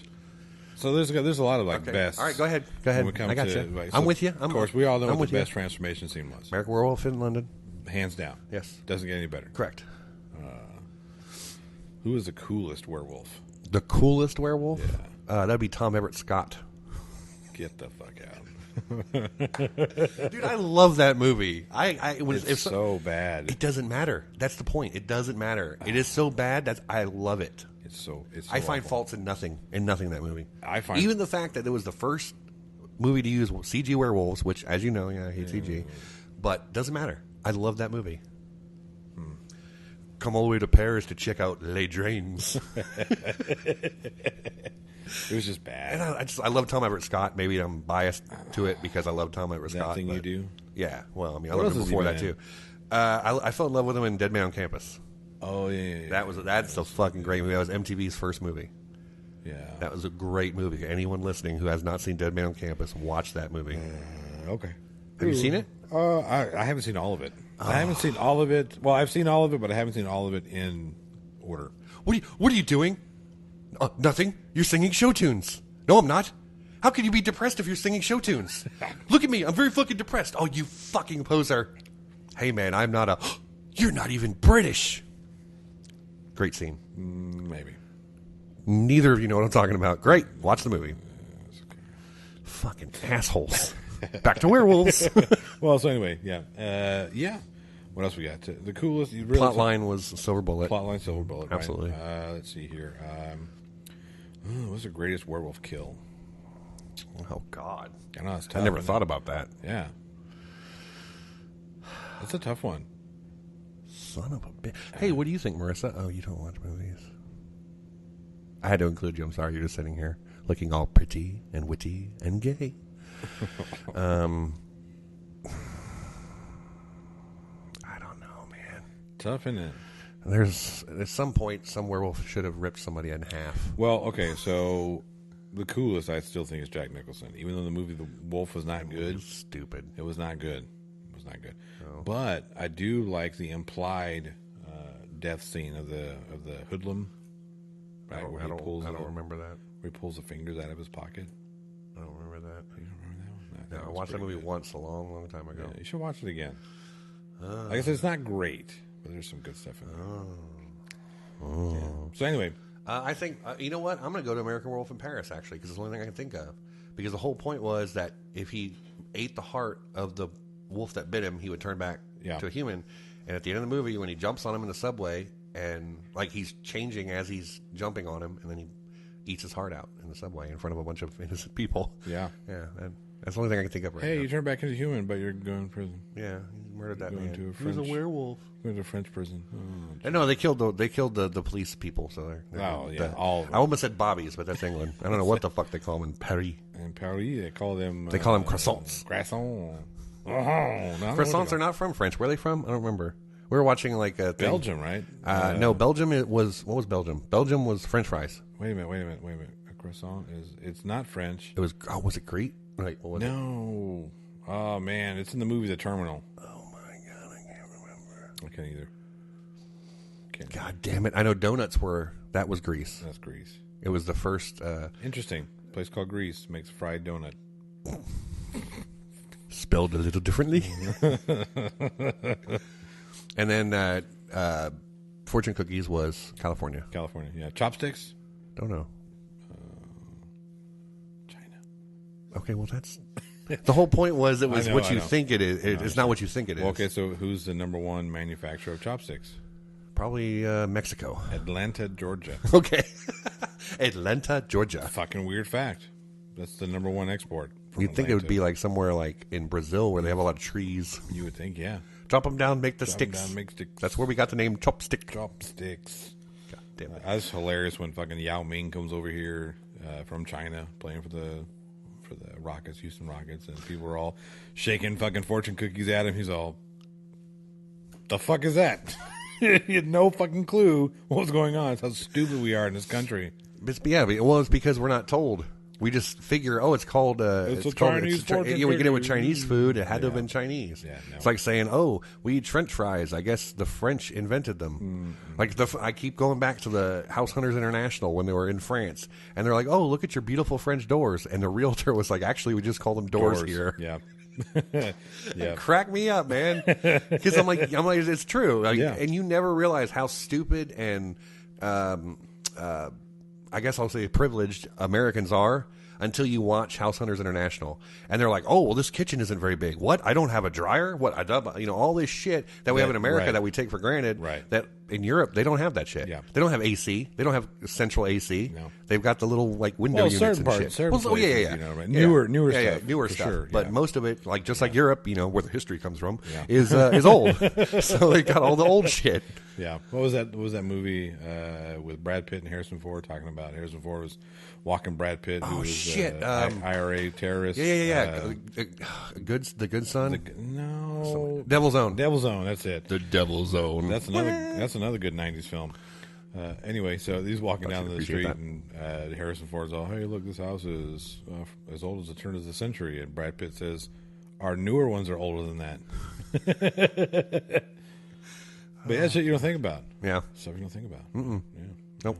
So there's a lot of like Okay. best. All right, go ahead. Go ahead. When it comes I got to, you. like, I'm with you. Of course, we all know I'm what with the you. best transformation scene was. American Werewolf in London. Hands down. Yes. Doesn't get any better. Correct. Who is the coolest werewolf? The coolest werewolf? Yeah. That'd be Tom Everett Scott. Get the fuck out. Dude, I love that movie. It's so bad. It doesn't matter. That's the point. It doesn't matter. It is so bad that I love it. It's so I find awful. faults in nothing in that movie. I find- even the fact that it was the first movie to use CG werewolves, which, as you know, I hate CG, but doesn't matter. I love that movie. Come all the way to Paris to check out Les Drains. It was just bad. And I love Tom Everett Scott. Maybe I'm biased to it because I love Tom Everett That Scott. thing you but- do? Yeah. Well, I mean, I What loved else him has he before that been too. I fell in love with him in Dead Man on Campus. Oh yeah. That's a fucking great movie. That was MTV's first movie. Yeah. That was a great movie. Anyone listening who has not seen Dead Man on Campus, watch that movie. Okay. Have you seen it? I haven't seen all of it. I haven't seen all of it. Well, I've seen all of it, but I haven't seen all of it in order. What are you doing? Nothing. You're singing show tunes. No, I'm not. How can you be depressed if you're singing show tunes? Look at me. I'm very fucking depressed. Oh, you fucking poser. Hey, man, I'm not a... You're not even British. Great scene. Maybe. Neither of you know what I'm talking about. Great. Watch the movie. Fucking assholes. Back to werewolves. Well, so anyway, yeah. What else we got? The coolest... Plotline was Silver Bullet. Plotline, Silver Bullet, right? Absolutely. Let's see here. What's the greatest werewolf kill? Oh, God. I know, it's tough. I never thought about that. Yeah. That's a tough one. Son of a bitch. Hey, what do you think, Marissa? Oh, you don't watch movies. I had to include you. I'm sorry. You're just sitting here looking all pretty and witty and gay. I don't know, man. Tough, isn't it? There's at some point, some werewolf should have ripped somebody in half. Well, okay, so the coolest I still think is Jack Nicholson. Even though the movie The Wolf was not good. Stupid. It was not good. It was not good. No. But I do like the implied death scene of the hoodlum. Right, I don't remember that. Where he pulls the fingers out of his pocket. I don't remember that. You don't remember that one? No, I watched that movie once a long time ago. Yeah, you should watch it again. Like I said, it's not great, but there's some good stuff in there. Yeah. So anyway, I think you know what? I'm going to go to American Werewolf in Paris actually, because it's the only thing I can think of. Because the whole point was that if he ate the heart of the wolf that bit him, he would turn back to a human. And at the end of the movie, when he jumps on him in the subway, and like he's changing as he's jumping on him, and then he eats his heart out in the subway in front of a bunch of innocent people. Yeah. And that's the only thing I can think of right now. Hey, you turn back into human, but you're going to prison. Yeah, he murdered that going man. To a he was a werewolf. Going to a French prison. Oh, no, they killed the police people. So they're all of them. I almost said Bobbies, but that's England. I don't know what the fuck they call them in Paris. In Paris, they call them croissants. Croissants. No, croissants are not from French. Where are they from? I don't remember. We were watching like a thing. Belgium, right? No, Belgium. What was Belgium? Belgium was French fries. Wait a minute. A croissant it's not French. It was. Oh, was it Greek? Right. What was it? Oh man, it's in the movie The Terminal. Oh my god, I can't remember. I can't either. God damn it! I know donuts were. That was Greece. That's Greece. It was the first. Interesting place called Greece makes fried donut. Spelled a little differently. And then fortune cookies was California. California, yeah. Chopsticks? Don't know. China. Okay, well that's the whole point. Was it was what you think it is. It's not what you think it is. Well, okay, so who's the number one manufacturer of chopsticks? Probably Mexico. Atlanta, Georgia. Okay. Atlanta, Georgia. Fucking weird fact. That's the number one export. You'd think it would be like somewhere like in Brazil where they have a lot of trees. You would think, yeah. Drop them down, make the sticks. That's where we got the name Chopstick. Chopsticks. God damn it. That's hilarious when fucking Yao Ming comes over here from China playing for the Rockets, Houston Rockets, and people are all shaking fucking fortune cookies at him. He's all, the fuck is that? He had no fucking clue what was going on. It's how stupid we are in this country. Yeah, well, it's because we're not told. We just figure, it's called. It's Chinese. We get it with Chinese food. It had to have been Chinese. Yeah, no. It's like saying, we eat French fries. I guess the French invented them. Like I keep going back to the House Hunters International when they were in France, and they're like, look at your beautiful French doors, and the realtor was like, actually, we just call them doors here. Yeah. Yeah. Crack me up, man. Because I'm like, it's true. And you never realize how stupid and I guess I'll say privileged Americans are until you watch House Hunters International. And they're like, this kitchen isn't very big. What? I don't have a dryer? What? All this shit that we have in America that we take for granted. Right. That in Europe, they don't have that shit. Yeah. They don't have AC. They don't have central AC. No. They've got the little window units and shit. Certain places, newer stuff. Newer stuff. Sure, but most of it, like Europe, where the history comes from, is old. So they got all the old shit. Yeah. What was that movie with Brad Pitt and Harrison Ford talking about? Harrison Ford was walking Brad Pitt, who was IRA terrorist. Yeah. The Good Son. Devil's Own. Devil's Own. That's it. The Devil's Own. That's another good '90s film. Anyway, so he's walking down the street, and Harrison Ford's all, "Hey, look, this house is as old as the turn of the century." And Brad Pitt says, "Our newer ones are older than that." But that's shit you don't think about. Yeah. Stuff you don't think about. Mm-mm. Yeah. Nope.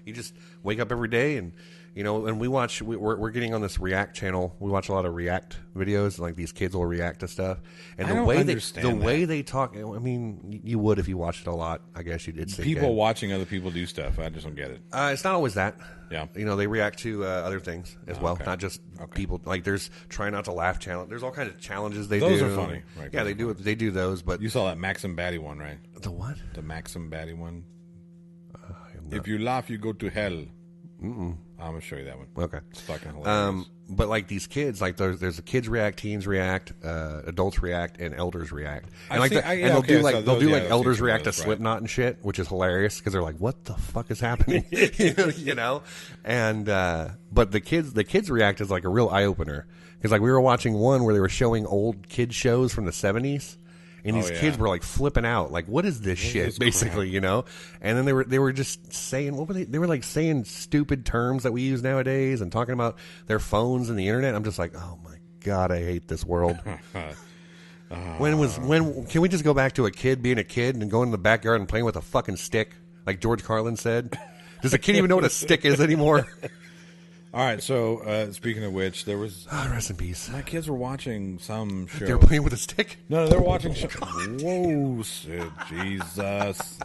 You just wake up every day and, and we're getting on this React channel. We watch a lot of React videos, like these kids will react to stuff. And the way they talk, I mean, you would if you watched it a lot. I guess you did. People watching other people do stuff. I just don't get it. It's not always that. Yeah. They react to other things as well, okay. not just people. Like there's try not to laugh challenge. There's all kinds of challenges they those do. Those are funny. Right, yeah, they do. They do those. But you saw that Maxim Batty one, right? The what? The Maxim Batty one. If you laugh, you go to hell. I'm gonna show you that one. Okay, it's fucking hilarious. But like these kids, like there's a kids react, teens react, adults react, and elders react. And they'll do elders react to Slipknot and shit, which is hilarious because they're like, "What the fuck is happening?" And but the kids react is like a real eye opener because like we were watching one where they were showing old kid shows from the 70s. And these kids were like flipping out, like, "What is this shit?" Basically, And then they were just saying, what were they? They were like saying stupid terms that we use nowadays and talking about their phones and the internet. I'm just like, oh my god, I hate this world. When can we just go back to a kid being a kid and going in the backyard and playing with a fucking stick, like George Carlin said? Does a kid even know what a stick is anymore? All right, so speaking of which, there was... rest in peace. My kids were watching some show. They were playing with a stick? No, they were watching... Whoa, Jesus.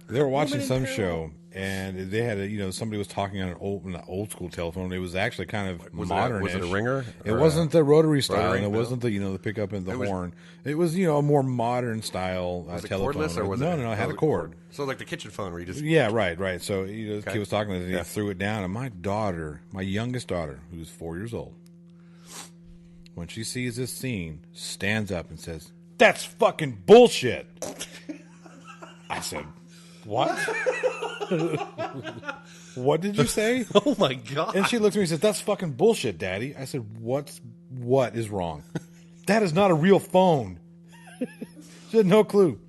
They were watching some show, and they had somebody was talking on an old school telephone. It was actually kind of modern. Was it a ringer? It wasn't the rotary style, and it wasn't the pickup and the horn. It was a more modern style telephone. Was it cordless, or was no, it had a cord. So like the kitchen phone where you just... Yeah, right. So the kid was talking to us, and he threw it down, and my youngest daughter, who's 4 years old, when she sees this scene, stands up and says, "That's fucking bullshit." I said, "What?" "What did you say?" Oh my god! And she looked at me and said, "That's fucking bullshit, Daddy." I said, "What is wrong?" "That is not a real phone." She had no clue.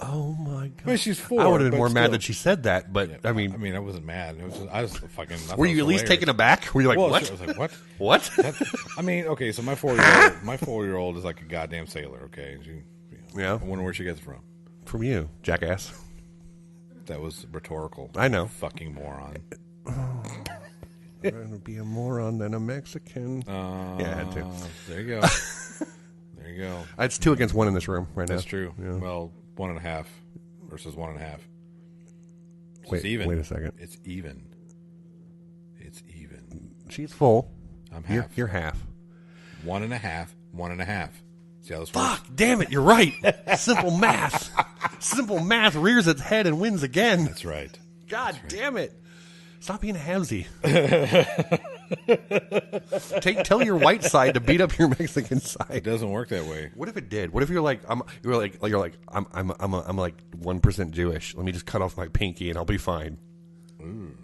Oh my god! I mean, she's 4. I would have been more mad that she said that, but I mean, I wasn't mad. I was fucking. Were you at least taken aback? Were you like, what? I was like, what? What? Okay, so my 4-year-old is like a goddamn sailor. Okay, yeah. I wonder where she gets it from. From you, jackass. That was rhetorical. I know. Fucking moron. I'm going to be a moron than a Mexican. Yeah, I had to. There you go. There you go. It's 2 against 1 in this room right now. That's true. Yeah. Well, 1.5 versus 1.5. Wait a second. It's even. It's even. She's full. I'm half. You're half. 1.5. 1.5. See how this Fuck, works? damn it, you're right. Simple math. Simple math rears its head and wins again. That's right. God damn it. Stop being a halvesy. Tell your white side to beat up your Mexican side. It doesn't work that way. What if it did? What if you're like I'm like 1% Jewish. Let me just cut off my pinky and I'll be fine. Ooh.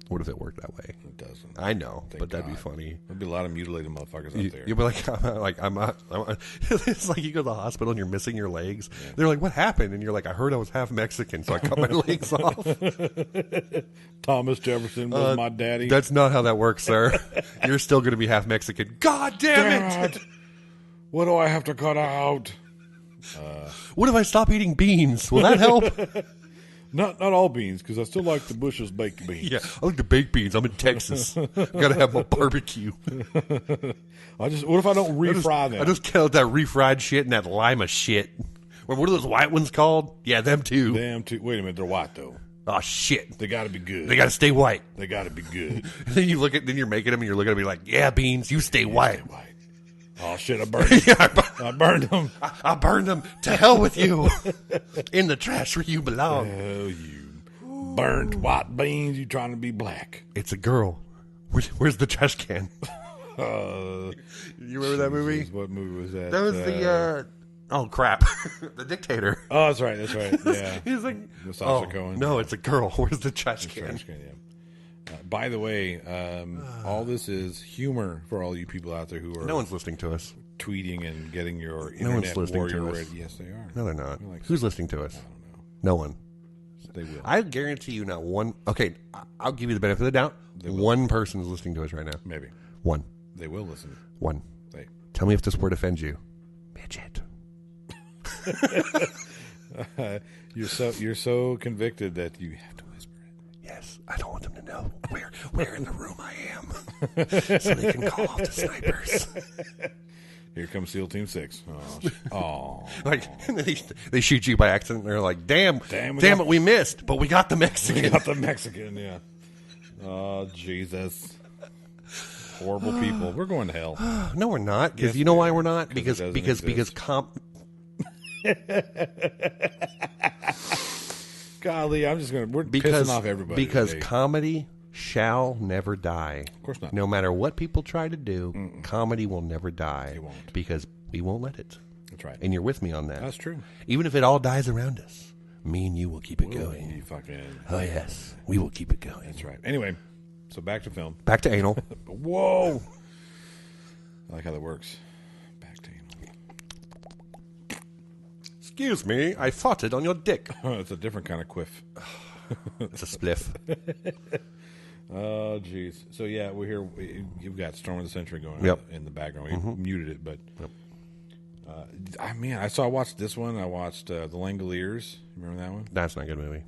What if it worked that way? It doesn't. I know, Thank but that'd God. be funny. There'd be a lot of mutilated motherfuckers out there. You'll be like, it's like you go to the hospital and you're missing your legs. Yeah. They're like, "What happened?" And you're like, "I heard I was half Mexican, so I cut my legs off." Thomas Jefferson was my daddy. That's not how that works, sir. You're still going to be half Mexican. God damn it! What do I have to cut out? What if I stop eating beans? Will that help? Not all beans, because I still like the Bush's baked beans. Yeah, I like the baked beans. I'm in Texas. Gotta have my barbecue. What if I don't refry them? I just count that refried shit and that lima shit. What are those white ones called? Yeah, them too. Wait a minute, they're white though. Oh shit. They gotta be good. They gotta stay white. They gotta be good. Then you're making them and you're looking at me like, "Yeah, beans, you stay white." Stay white. Oh shit, I burned them. Yeah, I burned them. I burned them. To hell with you. In the trash where you belong. Oh, you burnt white beans. You trying to be black. It's a girl. Where's the trash can? You remember that movie? What movie was that? That was the oh crap. The Dictator. Oh, that's right. Yeah. He's like, Sasha Cohen. No, it's a girl. Where's the trash can? Yeah. By the way, all this is humor for all you people out there who are... No one's listening to us. Tweeting and getting your no internet one's listening warrior to us. ready. Yes, they are. No, they're not. Who's listening to us? I don't know. No one. They will. I guarantee you not one... Okay, I'll give you the benefit of the doubt. One person is listening to us right now. Maybe. One. They will listen. One. They. Tell me if this word offends you. Midget. You're so convicted that you have to whisper it. I don't want them to know where in the room I am, so they can call off the snipers. Here comes SEAL Team 6. Oh, like they shoot you by accident. And they're like, "Damn it, we missed, but we got the Mexican." We got the Mexican. Yeah. Oh Jesus. Horrible people. We're going to hell. No, we're not. Because Yes, you know we why are. we're not? 'Cause it Because doesn't because Golly, I'm just going to... We're because pissing off everybody because today. comedy shall never die. Of course not. No matter what people try to do, comedy will never die. It won't. Because we won't let it. That's right. And you're with me on that. That's true. Even if it all dies around us, me and you will keep it going. You fucking... Oh, yes. We will keep it going. That's right. Anyway, so back to film. Back to anal. Whoa! I like how that works. Back to anal. Excuse me, I farted on your dick. It's a different kind of quiff. It's a spliff. Oh, jeez. So, yeah, we're here. You've got Storm of the Century going Yep. on in the background. We muted it, but... I watched this one. I watched The Langoliers. Remember that one? That's not a good movie.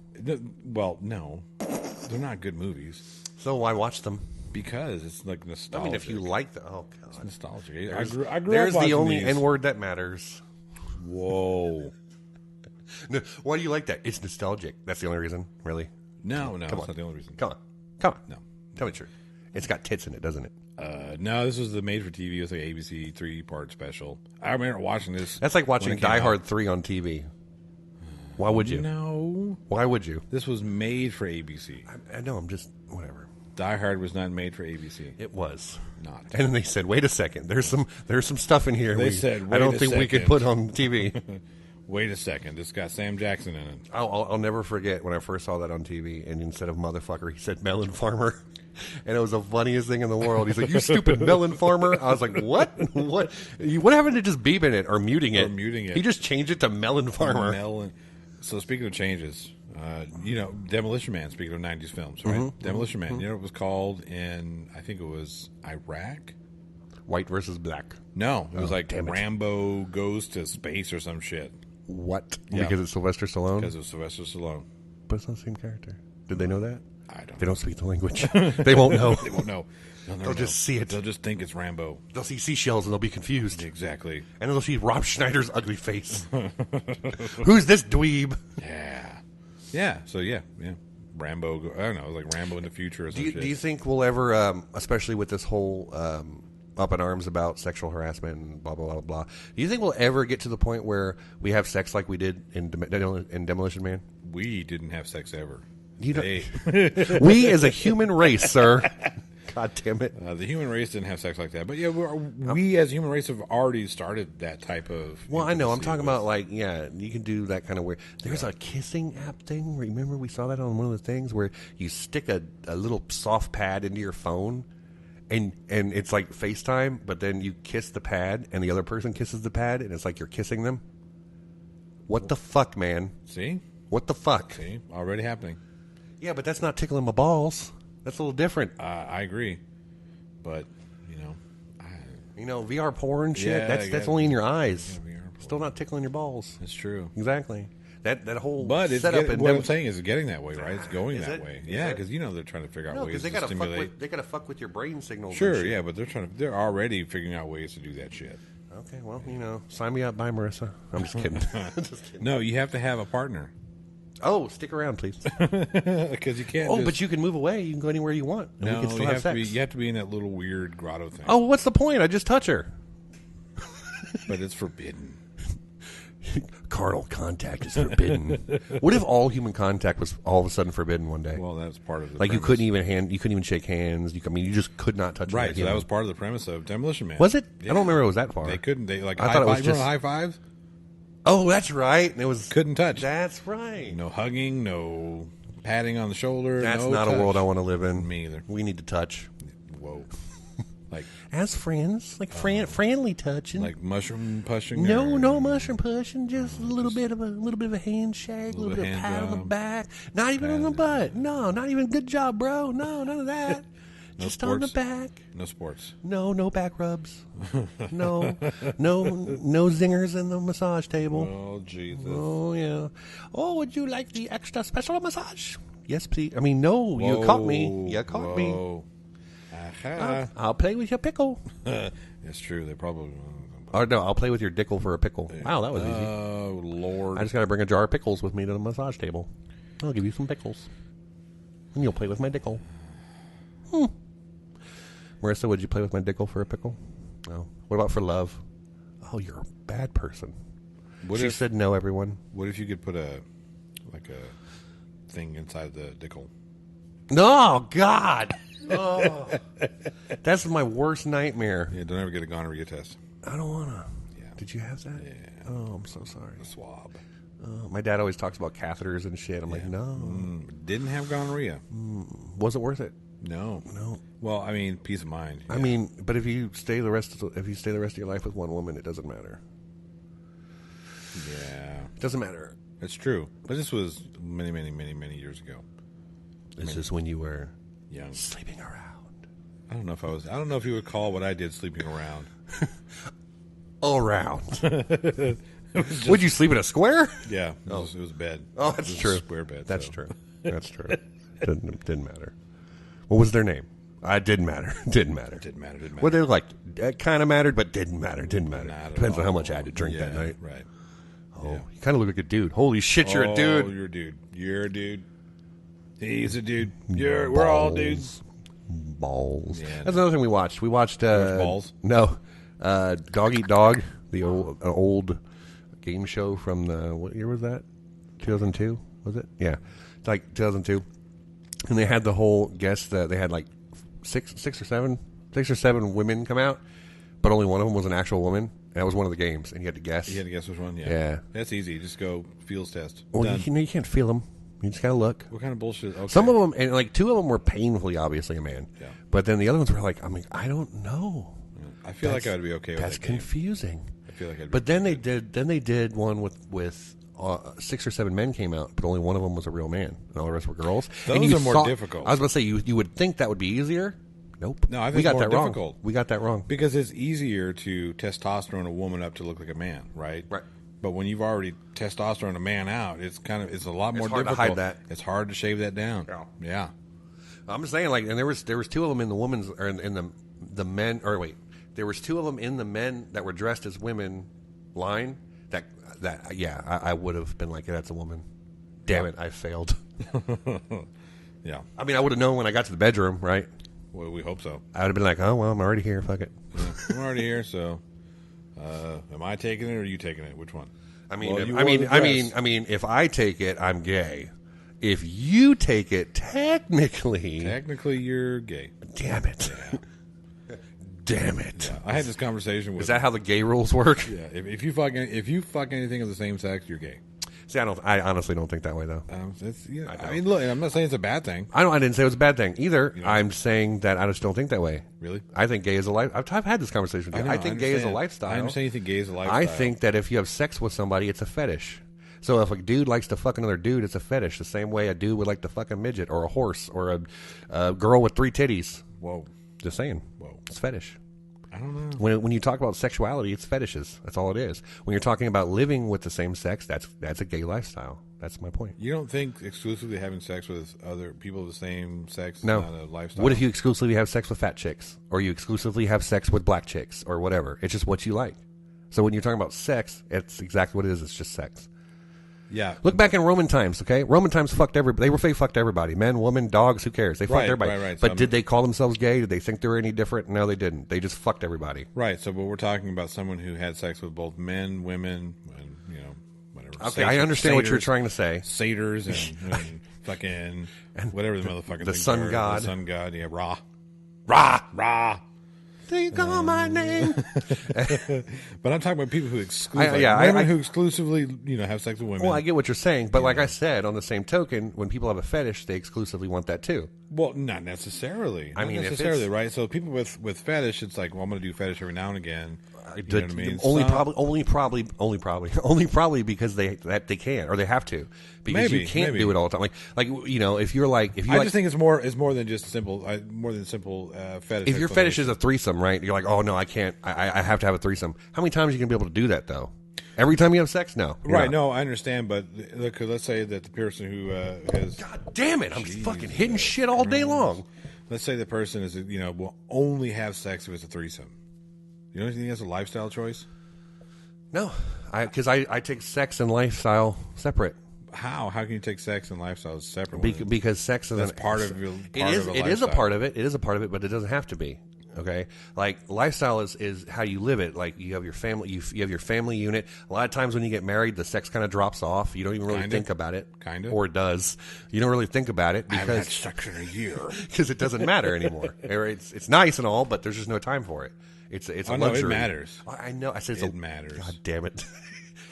Well, no. They're not good movies. So why watch them? Because it's like I nostalgic. mean, if you like the... Oh, It's God. nostalgic. I grew up There's the watching only these. N-word that matters. Whoa. No, why do you like that? It's nostalgic. That's the only reason, really? No, that's Come on. not the only reason. Come on. No. Tell me the truth. It's got tits in it, doesn't it? No, this was the made-for-TV. It was like ABC 3-part special. I remember watching this. That's like watching when it came Die out. Hard 3 on TV. Why would you? No. Why would you? This was made for ABC. I know, I'm just... Whatever. Die Hard was not made for ABC. It was. Not. And then they said, wait a second. There's some stuff in here. They said, I "Wait don't a think we could second." put on TV. Wait a second. This got Sam Jackson in it. I'll never forget when I first saw that on TV, and instead of motherfucker, he said melon farmer. And it was the funniest thing in the world. He's like, "You stupid melon farmer." I was like, "What? What happened to just beeping it or muting it? Or muting it. He just changed it to melon farmer." So speaking of changes, Demolition Man, speaking of 90s films, right? Demolition Man, you know what it was called in, I think it was Iraq? White versus black. No, it was like damn it. Rambo goes to space or some shit. What? Yeah. Because it's Sylvester Stallone? Because it was Sylvester Stallone. But it's not the same character. Did they know that? I don't They don't speak the language. They won't know. They won't know. They'll just see it. They'll just think it's Rambo. They'll see seashells and they'll be confused. Exactly. And they'll see Rob Schneider's ugly face. Who's this dweeb? Yeah. Yeah. So, yeah. Rambo. I don't know. It was like Rambo in the future or some shit. Do you think we'll ever, especially with this whole up in arms about sexual harassment and blah, blah, blah, blah, do you think we'll ever get to the point where we have sex like we did in Demolition Man? We didn't have sex ever. You know, They- we as a human race, sir. God damn it. the human race didn't have sex like that. But, yeah, we as a human race have already started that type of... Well, I know. I'm intimacy talking with- about, like, yeah, you can do that kind of weird. There's a kissing app thing. Remember we saw that on one of the things where you stick a little soft pad into your phone and it's like FaceTime, but then you kiss the pad and the other person kisses the pad and it's like you're kissing them. What the fuck, man? See? What the fuck? See? Already happening. Yeah, but that's not tickling my balls. That's a little different. I agree. But, VR porn shit, Yeah, that's only in your eyes. Yeah, VR porn. Still not tickling your balls. it's true. Exactly. That whole But it's setup what I'm saying is it's getting that way, right? It's going Is that it? way. Is Yeah, it? because they're trying to figure out No, ways because they to gotta fuck stimulate. with fuck with your brain signals. Sure, and shit. yeah, but they're already figuring out ways to do that shit. Okay, well, sign me up. Bye, Marissa. I'm just kidding. Just kidding. No, you have to have a partner Oh, stick around, please. because you can't. Oh, just, but you can move away. You can go anywhere you want. And no, we can still you have have sex. to be. You have to be in that little weird grotto thing. Oh, what's the point? I just touch her. But it's forbidden. Carnal contact is forbidden. What if all human contact was all of a sudden forbidden one day? Well, that's part of the like premise. you couldn't even shake hands. You just could not touch. Right, another so that human. was part of the premise of Demolition Man. Was it? Yeah. I don't remember it was that far. They couldn't. They like. I High thought it was five, remember just- high fives. Oh, that's right. And it was Couldn't touch. That's right. No hugging. No patting on the shoulder. That's no not touch. a world I want to live in. Me either. We need to touch. Whoa. Like As friends, like friendly touching. like mushroom pushing. no, or- no mushroom pushing, just a little bit of a handshake, a little bit of hand pat on the job. back. Not even on the butt. No, not even good job, bro. No, none of that. No Just on the sports? back. No sports. No back rubs. no zingers in the massage table. Oh Jesus. Oh yeah. Oh, would you like the extra special massage? Yes, please. I mean, no. Whoa, you caught me. You caught me. whoa. Aha. I'll play with your pickle. It's true. They probably. Or no, I'll play with your dickle for a pickle. Wow, that was easy. Oh Lord! I just got to bring a jar of pickles with me to the massage table. I'll give you some pickles, and you'll play with my dickle. Marissa, would you play with my dickle for a pickle? No. What about for love? Oh, you're a bad person. She said no. Everyone. What if you could put a thing inside the dickle? No, God. Oh, that's my worst nightmare. Yeah, don't ever get a gonorrhea test. I don't want to. Yeah. Did you have that? Yeah. Oh, I'm so sorry. A swab. My dad always talks about catheters and shit. I'm like, no. Didn't have gonorrhea. Was it worth it? No. No. Well, I mean, peace of mind. I mean, but if you stay the rest of your life with one woman, it doesn't matter. Yeah. It doesn't matter. It's true. But this was many, many, many, many years ago. This is when you were Young. sleeping around. I don't know if you would call what I did sleeping around. Around. Would you sleep in a square? Yeah. It was a bed. Oh, that's It was true. A square bed. That's so. true. That's true. Didn't matter. What was their name? It didn't matter. Didn't matter. Didn't matter. What they look like? It kind of mattered, but didn't matter. Didn't matter. Not at Depends on how all. much I had to drink that night. Right. Oh, you kind of look like a dude. Holy shit, you're a dude. Oh, you're a dude. You're a dude. He's a dude. We're all dudes. Balls. Yeah. That's another thing we watched. We watched Balls? No, Dog Eat Dog, the old game show from what year was that? 2002 was it? Yeah, it's like 2002. And they had the whole guest that they had like six or seven women come out, but only one of them was an actual woman. And that was one of the games, and you had to guess. You had to guess which one? Yeah. That's easy. Just go feels test. Well, Done. you can't feel them. You just gotta look. What kind of bullshit? Okay. Some of them, and like two of them were painfully obviously a man. Yeah. But then the other ones were like, I mean, I don't know. I feel like I would be okay with That's that game. confusing. I feel like I'd be But then they did one with 6 or 7 men came out, but only one of them was a real man, and all the rest were girls. Those and you are more thought- difficult. I was going to say you would think that would be easier. Nope. No, I think we got it's more that difficult. wrong. We got that wrong. Because it's easier to testosterone a woman up to look like a man, right? Right. But when you've already testosterone a man out, it's a lot more hard to difficult. hide that. It's hard to shave that down. Yeah. I'm just saying, like, and there was 2 of them in the women's or in the men. Or wait, there was 2 of them in the men that were dressed as women line. I would have been like, yeah, that's a woman. Damn it, I failed. Yeah. I mean, I would have known when I got to the bedroom, right? Well, we hope so. I would have been like, oh well, I'm already here. Fuck it. Yeah. I'm already here, so am I taking it or are you taking it? Which one? I mean, Well, if, you I wore mean, the I dress. mean, I mean, if I take it, I'm gay. If you take it, technically, Technically, you're gay. damn it, damn it. I had this conversation with. Is that how the gay rules work? Yeah. If you fuck anything of the same sex, you're gay. See, I honestly don't think that way though. I mean, look, I'm not saying it's a bad thing. I didn't say it was a bad thing either. You know? I'm saying that I just don't think that way. Really? I think gay is a life. I've had this conversation with you. I think gay is a understand. lifestyle. I understand you think gay is a lifestyle. I think that if you have sex with somebody, it's a fetish. So if a dude likes to fuck another dude, it's a fetish. The same way a dude would like to fuck a midget or a horse or a girl with 3 titties. Whoa. Just saying. Whoa. It's fetish. I don't know. When you talk about sexuality, it's fetishes. That's all it is. When you're talking about living with the same sex, that's a gay lifestyle. That's my point. You don't think exclusively having sex with other people of the same sex is No. not a lifestyle? What if you exclusively have sex with fat chicks, or you exclusively have sex with black chicks, or whatever? It's just what you like. So when you're talking about sex, it's exactly what it is. It's just sex. Yeah. Look back in Roman times, okay? Roman times fucked everybody. They fucked everybody. Men, women, dogs, who cares? They fucked Right, everybody. right. But did they call themselves gay? Did they think they were any different? No, they didn't. They just fucked everybody. Right. So, but we're talking about someone who had sex with both men, women, and whatever. Okay, I understand what you're trying to say. Satyrs and fucking whatever the motherfucking the things sun are. god. The sun god. Yeah. Ra. Rah! Do you call my name? But I'm talking about people who exclusively, who exclusively, have sex with women. Well, I get what you're saying, but like I said, on the same token, when people have a fetish, they exclusively want that too. Well, not necessarily. I mean, not if necessarily, it's- right? So people with fetish, it's like, well, I'm going to do fetish every now and again. You know what I mean? Only probably because they can or they have to, because you can't do it all the time. Like if you're like I just think it's more than just simple fetish. If your fetish is a threesome, right? You're like, oh no, I can't. I have to have a threesome. How many times are you gonna be able to do that though? Every time you have sex, no. You're Right, not. no, I understand, but look, let's say that the person who has... God damn it, I'm fucking hitting shit all day long. Let's say the person is, will only have sex if it's a threesome. You don't think that's a lifestyle choice? No, because I take sex and lifestyle separate. How? How can you take sex and lifestyle separate? Because sex is part of your. It is a part of it. It is a part of it, but it doesn't have to be. Okay, like lifestyle is how you live it. Like you have your family, you have your family unit. A lot of times when you get married, the sex kind of drops off. You don't even really think about it, or it does. You don't really think about it because I haven't had sex in a year because it doesn't matter anymore. It's nice and all, but there's just no time for it. It's a luxury. No, it matters. I know. I said it matters. God damn it!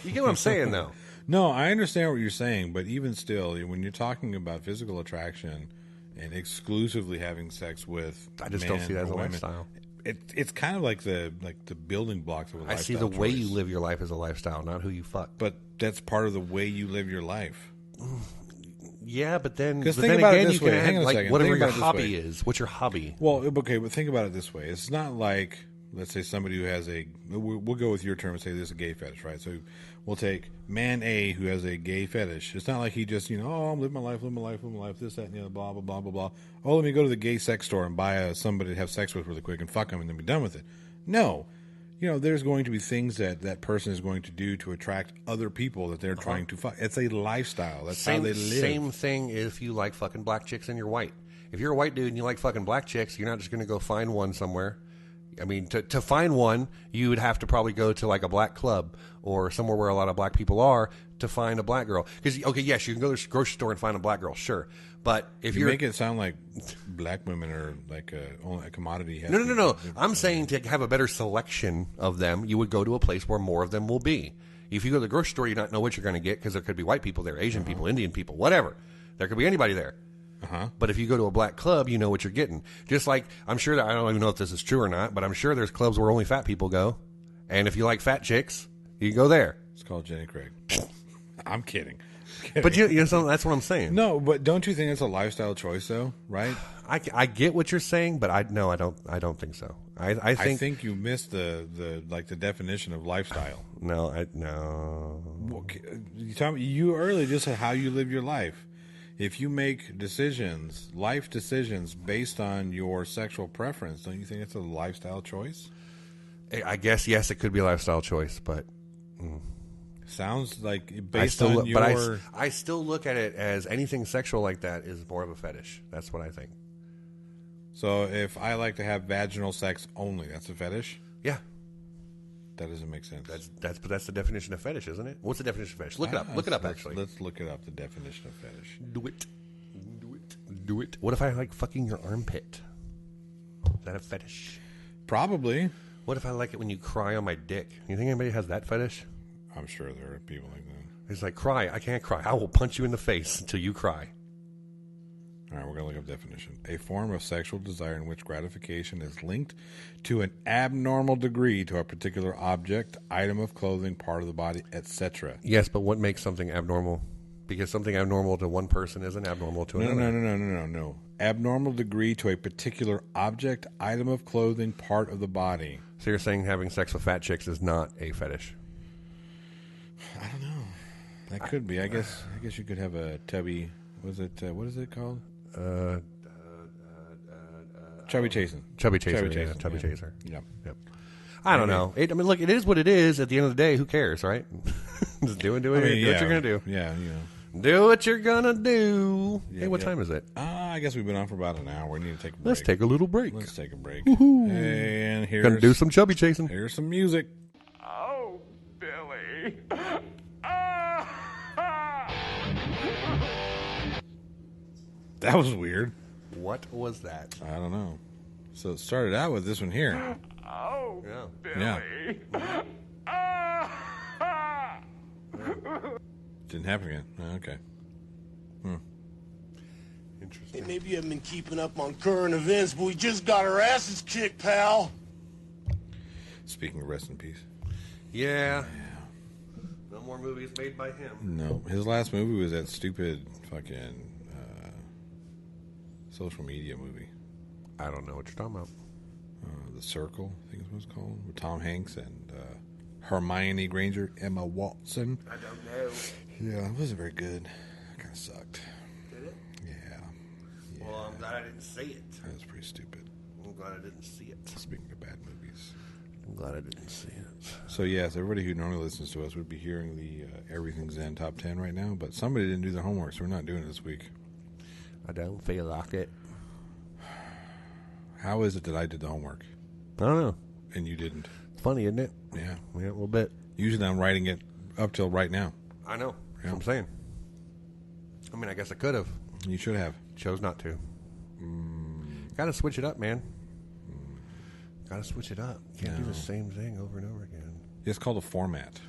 You get what I'm saying, though. No, I understand what you're saying, but even still, when you're talking about physical attraction and exclusively having sex with, I just don't see that as a lifestyle. It's kind of like the building blocks of a lifestyle. I see the way you live your life as a lifestyle, not who you fuck. But that's part of the way you live your life. Yeah, but then think about again, it this you can way. Hang on a like second. whatever Think your about it this hobby way. is. What's your hobby? Well, okay, but think about it this way. It's not like, let's say somebody who has we'll go with your term and say this is a gay fetish, right? So we'll take man A who has a gay fetish. It's not like he just, I'm living my life, this, that, and the other, blah, blah, blah, blah, blah. Oh, let me go to the gay sex store and buy somebody to have sex with really quick and fuck them and then be done with it. No. There's going to be things that person is going to do to attract other people that they're trying to fuck. It's a lifestyle. That's how they live. Same thing if you like fucking black chicks and you're white. If you're a white dude and you like fucking black chicks, you're not just going to go find one somewhere. I mean, to find one, you would have to probably go to like a black club or somewhere where a lot of black people are to find a black girl. Because, okay, yes, you can go to the grocery store and find a black girl, sure. But if you make it sound like black women are like only a commodity. No. I'm saying to have a better selection of them, you would go to a place where more of them will be. If you go to the grocery store, you don't know what you're going to get because there could be white people there, Asian people, Indian people, whatever. There could be anybody there. But if you go to a black club, you know what you're getting. Just like, I'm sure that, I don't even know if this is true or not, but I'm sure there's clubs where only fat people go. And if you like fat chicks, you can go there. It's called Jenny Craig. I'm kidding. But that's what I'm saying. No, but don't you think it's a lifestyle choice, though? Right? I get what you're saying, but I don't think so. I think you missed the definition of lifestyle. No. You earlier just said how you live your life. If you make life decisions based on your sexual preference, don't you think it's a lifestyle choice? I guess yes, it could be a lifestyle choice, but sounds like based on your. But I still look at it as anything sexual like that is more of a fetish. That's what I think. So if I like to have vaginal sex only, that's a fetish? Yeah. That doesn't make sense. That's the definition of fetish, isn't it? What's the definition of fetish? Look it up. Look it up, actually. Let's look it up, the definition of fetish. Do it. What if I like fucking your armpit? Is that a fetish? Probably. What if I like it when you cry on my dick? You think anybody has that fetish? I'm sure there are people like that. It's like, cry. I can't cry. I will punch you in the face until you cry. All right, we're going to look up definition. A form of sexual desire in which gratification is linked to an abnormal degree to a particular object, item of clothing, part of the body, etc. Yes, but what makes something abnormal? Because something abnormal to one person isn't abnormal to another. No. Abnormal degree to a particular object, item of clothing, part of the body. So you're saying having sex with fat chicks is not a fetish? I don't know. That could be. I guess you could have a tubby. What is it called? Chubby chasing. Chubby chaser. Yep. I don't know. Look, it is what it is. At the end of the day, who cares, right? Just do what you're gonna do. Yeah, do what you're gonna do. Yeah, hey, what time is it? I guess we've been on for about an hour. We need to take a break. Let's take a little break. Let's take a break. Woo-hoo. And here's gonna do some chubby chasing. Here's some music. Oh, Billy. That was weird. What was that? I don't know. So it started out with this one here. Oh, yeah. Billy. Didn't happen again. Okay. Interesting. Hey, maybe you haven't been keeping up on current events, but we just got our asses kicked, pal. Speaking of rest in peace. Yeah. No more movies made by him. No. His last movie was that stupid fucking social media movie. I don't know what you're talking about. The Circle, I think is what it's called. With Tom Hanks and Hermione Granger, Emma Watson. I don't know. Yeah, it wasn't very good. Kind of sucked. Did it? Yeah. Well, I'm glad I didn't see it. That was pretty stupid. I'm glad I didn't see it. Speaking of bad movies. I'm glad I didn't see it. So, yes, everybody who normally listens to us would be hearing the Everything's Zen Top 10 right now, but somebody didn't do their homework, so we're not doing it this week. I don't feel like it. How is it that I did the homework I don't know. and you didn't? It's funny, isn't it? Yeah. Yeah, a little bit. Usually I'm writing it up till right now. I know. That's Yeah. what I'm saying. I mean, I guess I could have. You should have. Chose not to. Gotta switch it up, man. Gotta switch it up. Can't do the same thing over and over again. It's called a format.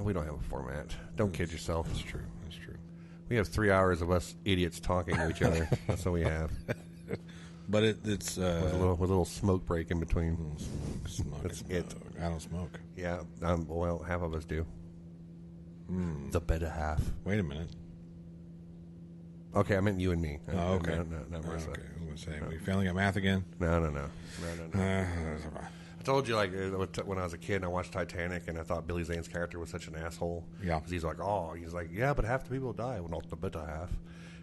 We don't have a format. Don't kid yourself. That's true. That's true. We have 3 hours of us idiots talking to each other. That's what we have. But it's With a little smoke break in between. smoke. That's it. I don't smoke. Yeah, well, half of us do. The better half. Wait a minute. Okay, I meant you and me. Oh, okay. Not Marissa. Okay. I was going to say, we failing at math again? No. I told you, like, when I was a kid and I watched Titanic and I thought Billy Zane's character was such an asshole. Yeah. Because he's like, yeah, but half the people die. Well, not the better half.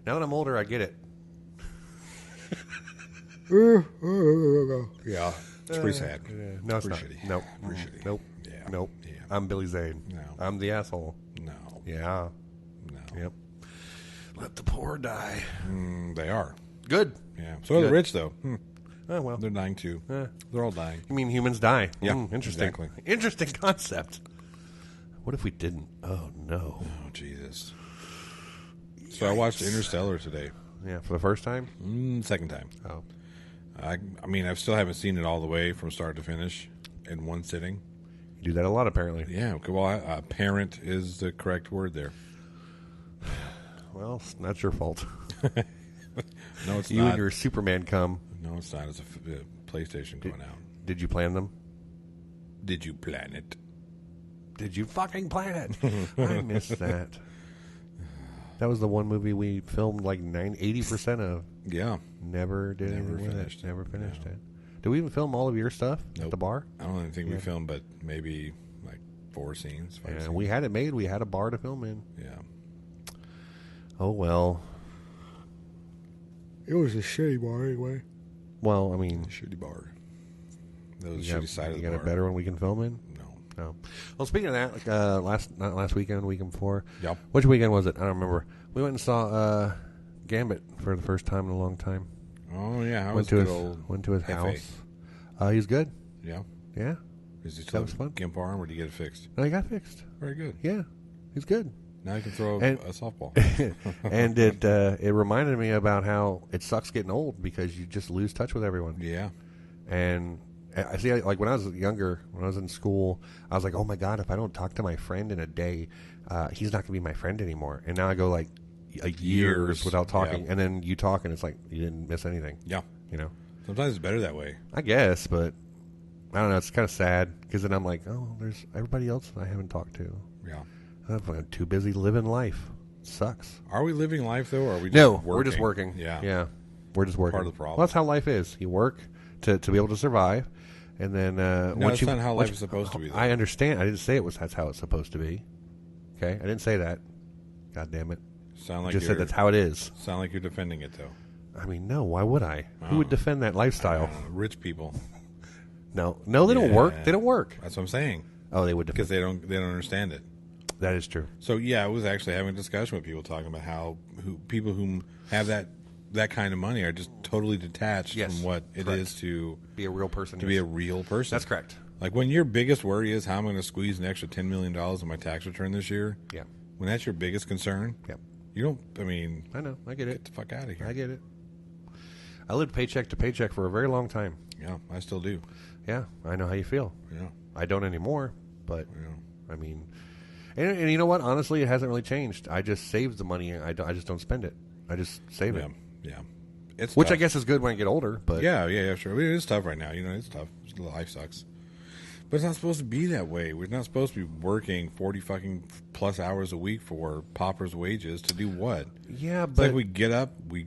Now that I'm older, I get it. Yeah. It's pretty sad. No, it's pretty not. shitty. Nope. Pretty shitty. Nope. Yeah. Nope. Yeah. I'm Billy Zane. No. I'm the asshole. No. Yeah. No. Yep. Let the poor die. They are. Good. Yeah. So are the Good. rich, though. Oh, well. They're dying, too. They're all dying. You mean humans die? Yeah, Interesting. exactly. Interesting concept. What if we didn't? Oh, no. Oh, Jesus. So I watched Interstellar today. Yeah, for the first time? Second time. Oh. I mean, I still haven't seen it all the way from start to finish in one sitting. You do that a lot, apparently. Yeah. Okay, well, apparent is the correct word there. Well, it's not your fault. No, it's You not. and your Superman come. No, it's not. It's a PlayStation going out. Did you plan them? Did you plan it? Did you fucking plan it? I missed that. That was the one movie we filmed like 80% of. Yeah. Never did Never anything with finished it. it. Never finished No. it. Did we even film all of your stuff at Nope. the bar? I don't even think we filmed, but maybe like 4 scenes, 5 Yeah, scenes. we had it made. We had a bar to film in. Yeah. Oh, well. It was a shitty bar anyway. Well, I mean, Shitty bar. That was the you shitty side of the got bar. a better one we can film in? No. No. Well, speaking of that, like, not last weekend, weekend before. Yep. Which weekend was it? I don't remember. We went and saw Gambit for the first time in a long time. Oh, yeah. How Went was to good his old house. Hefe? He's good. Yeah. Yeah. Is he still was fun. gimp arm or did he get it fixed? No, he got fixed. Very good. Yeah. He's good. Now he can throw And- a softball. And it reminded me about how it sucks getting old because you just lose touch with everyone. Yeah. And I see, like when I was younger, when I was in school, I was like, oh my God, if I don't talk to my friend in a day, he's not going to be my friend anymore. And now I go like years Years. without talking. Yeah. And then you talk and it's like you didn't miss anything. Yeah. You know? Sometimes it's better that way. I guess, but I don't know. It's kind of sad because then I'm like, oh, there's everybody else I haven't talked to. Yeah. I'm too busy living life. It sucks. Are we living life, though, or are we just No, working? we're just working. Yeah. Yeah. We're just working. Part of the problem. Well, that's how life is. You work to be able to survive. And then No, once that's you, not how once life is supposed to be, though. I understand. I didn't say that's how it's supposed to be. Okay? I didn't say that. God damn it. Sound I like just said you're- that's how it is. Sound like you're defending it, though. I mean, no, why would I? Who would defend that lifestyle? Rich people. No, they don't work. They don't work. That's what I'm saying. Oh, they would defend. Because they don't understand it. That is true. So yeah, I was actually having a discussion with people talking about how people who have that kind of money are just totally detached Yes, from what it correct. is to Be a real person. be a real person. That's correct. Like when your biggest worry is how I'm going to squeeze an extra $10 million in my tax return this year. Yeah. When that's your biggest concern. Yep. You don't. I mean, I know. I get it. get the fuck out of here. I get it. I lived paycheck to paycheck for a very long time. Yeah, I still do. Yeah, I know how you feel. Yeah. I don't anymore, but Yeah. I mean, and you know what? Honestly, it hasn't really changed. I just save the money. I just don't spend it. I just save Yeah. it, Yeah. It's which I tough. guess is good when I get older. But Yeah, sure. I mean, it's tough right now. You know, it's tough. Life sucks. But it's not supposed to be that way. We're not supposed to be working 40 fucking plus hours a week for paupers' wages to do what? yeah, It's but like we get up, we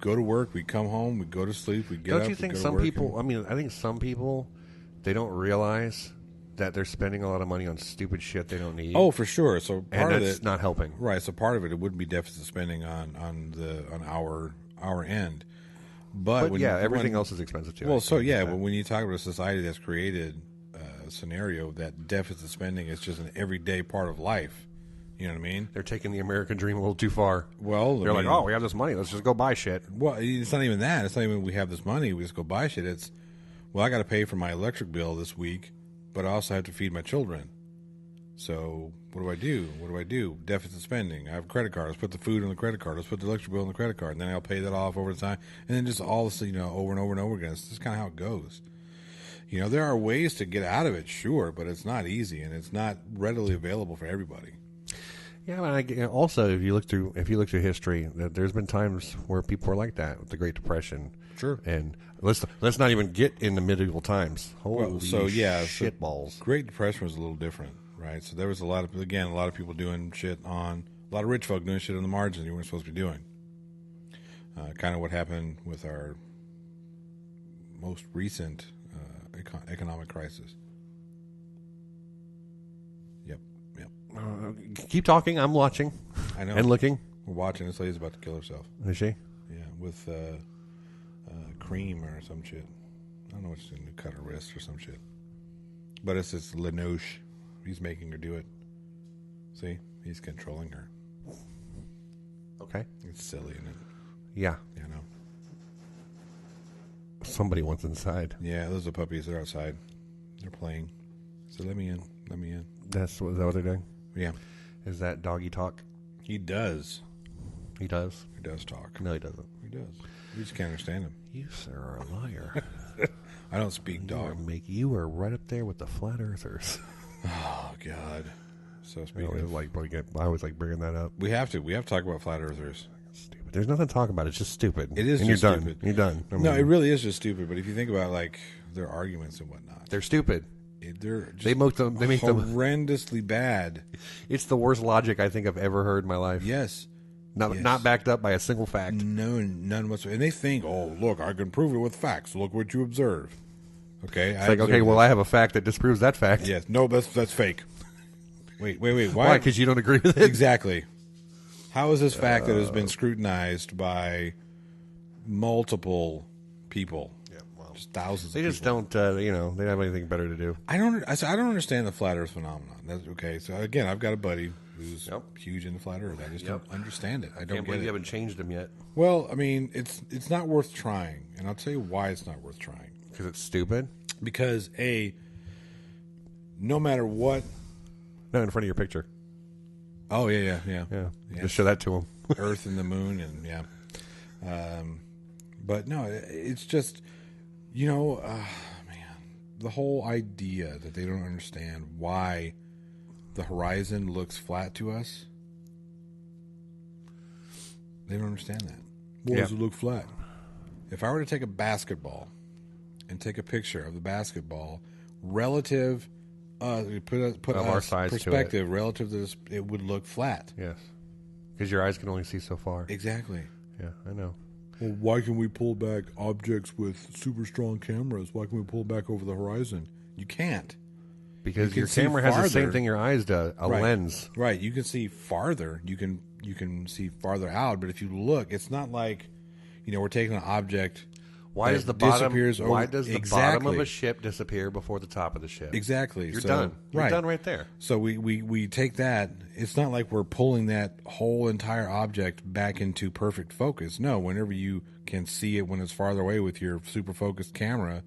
go to work, we come home, we go to sleep, we get up. don't you we think go to some work, people? and- I mean, I think some people they don't realize that they're spending a lot of money on stupid shit they don't need. Oh, for sure. So part and of that's it not helping. Right. So part of it wouldn't be deficit spending on our end. But everything else is expensive too. Well, but when you talk about a society that's created a scenario that deficit spending is just an everyday part of life, you know what I mean? They're taking the American dream a little too far. Well, they're like, oh, we have this money, let's just go buy shit. Well, it's not even that. It's not even we have this money, we just go buy shit. It's, well, I got to pay for my electric bill this week, but I also have to feed my children. So what do? What do I do? Deficit spending. I have a credit card. Let's put the food on the credit card. Let's put the electric bill on the credit card. And then I'll pay that off over time. And then just all this, over and over and over again. It's just kind of how it goes. There are ways to get out of it, sure, but it's not easy, and it's not readily available for everybody. Yeah, but also if you look through history, there's been times where people were like that with the Great Depression. Sure. And let's not even get into medieval times. Holy shit balls. Great Depression was a little different. Right, so there was a lot of people doing shit a lot of rich folk doing shit on the margins you weren't supposed to be doing. Kind of what happened with our most recent economic crisis. Yep. Keep talking. I'm watching. I know. And looking. We're watching. This lady's about to kill herself. Is she? Yeah, with cream or some shit. I don't know what she's going to cut her wrist or some shit. But it's this Lanoche. He's making her do it. See? He's controlling her. Okay. It's silly, isn't it? Yeah. You know. Somebody wants inside. Yeah, those are puppies. They're outside. They're playing. So let me in. Let me in. Is that what they're doing? Yeah. Is that doggy talk? He does. He does? He does talk. No, he doesn't. He does. We just can't understand him. You, sir, are a liar. I don't speak dog. You are right up there with the flat earthers. Oh, God. So speaking I always like bringing that up. We have to talk about flat earthers. Stupid. There's nothing to talk about. It's just stupid. It is and just you're stupid. Done. You're done. No, it really is just stupid. But if you think about their arguments and whatnot, they're stupid. They're just they make them horrendously bad. It's the worst logic I think I've ever heard in my life. Yes. Not backed up by a single fact. No, none whatsoever. And they think, oh, look, I can prove it with facts. Look what you observe. Okay. It's I have a fact that disproves that fact. Yes. No, that's fake. Wait. Why? Because you don't agree with it? Exactly. How is this fact that has been scrutinized by multiple people? Yeah, well, just thousands. They just don't. They don't have anything better to do. I don't understand the flat Earth phenomenon. That's okay. So again, I've got a buddy who's huge in the flat Earth. I just don't understand it. I don't can't believe you haven't changed him yet. Well, I mean, it's not worth trying, and I'll tell you why it's not worth trying. Because it's stupid. Because no matter what. No, in front of your picture. Oh yeah. Just show that to him. Earth and the moon, and but no, it's just man, the whole idea that they don't understand why the horizon looks flat to us. They don't understand that. Why does it look flat? If I were to take a basketball and take a picture of the basketball relative. Put our size perspective relative to this, it would look flat. Yes, because your eyes can only see so far. Exactly. Yeah, I know. Well, why can we pull back objects with super strong cameras? Why can we pull back over the horizon? You can't. Because your camera has the same thing your eyes do, a lens. Right. You can see farther. You can see farther out. But if you look, it's not like we're taking an object. Why does the bottom of a ship disappear before the top of the ship? Exactly. You're done. You're done right there. So we take that. It's not like we're pulling that whole entire object back into perfect focus. No, whenever you can see it when it's farther away with your super focused camera,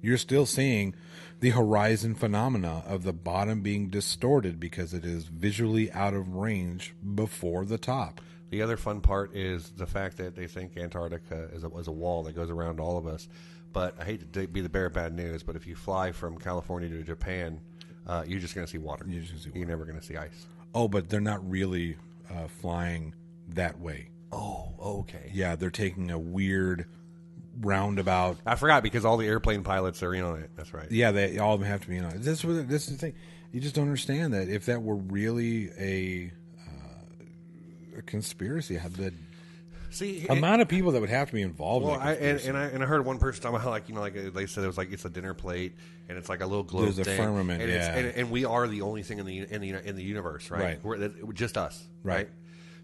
you're still seeing the horizon phenomena of the bottom being distorted because it is visually out of range before the top. The other fun part is the fact that they think Antarctica is a wall that goes around all of us. But I hate to be the bearer of bad news, but if you fly from California to Japan, you're just going to see water. You're never going to see ice. Oh, but they're not really flying that way. Oh, okay. Yeah, they're taking a weird roundabout. I forgot because all the airplane pilots are in on it. That's right. Yeah, all of them have to be in on it. This is the thing. You just don't understand that if that were really a conspiracy, See, amount of people that would have to be involved. Well, in that conspiracy. I heard one person talking about like they said it was like it's a dinner plate and it's like a little globe There's a thing, firmament, and yeah. and we are the only thing in the universe, right? Right. We're just us, Right.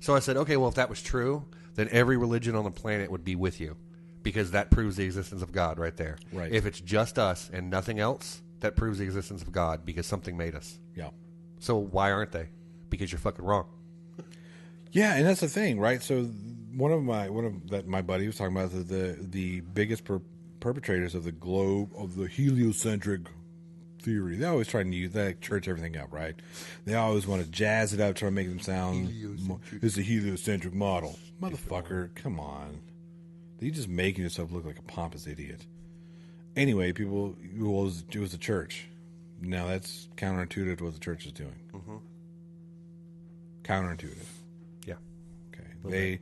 So I said, okay, well, if that was true, then every religion on the planet would be with you, because that proves the existence of God right there. Right. If it's just us and nothing else, that proves the existence of God because something made us. Yeah. So why aren't they? Because you're fucking wrong. Yeah, and that's the thing, right? So one of my buddy was talking about the biggest perpetrators of the heliocentric theory. They always try to use that, church everything up, right? They always want to jazz it up, try to make them sound it's a heliocentric model. Motherfucker, come on. You're just making yourself look like a pompous idiot. Anyway, it was the church. Now that's counterintuitive to what the church is doing. Mm-hmm. Counterintuitive. Yeah. Okay. They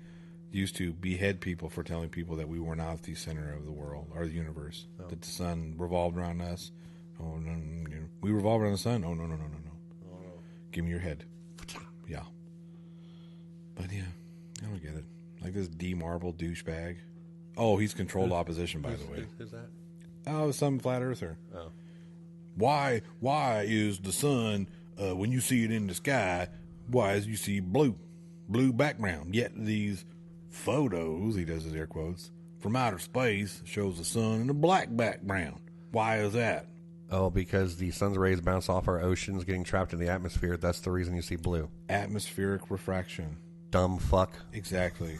used to behead people for telling people that we were not the center of the world or the universe. Oh. That the sun revolved around us. Oh, no, we revolve around the sun. Oh, no. Give me your head. Yeah. But yeah, I don't get it. Like this D-Marble douchebag. Oh, he's controlled opposition, by the way. Who's that? Oh, some flat earther. Oh. Why is the sun, when you see it in the sky, why is you see blue background? Yet these photos, he does his air quotes, from outer space shows the sun in a black background. Why is that? Oh, because the sun's rays bounce off our oceans, getting trapped in the atmosphere. That's the reason you see blue. Atmospheric refraction. Dumb fuck. Exactly.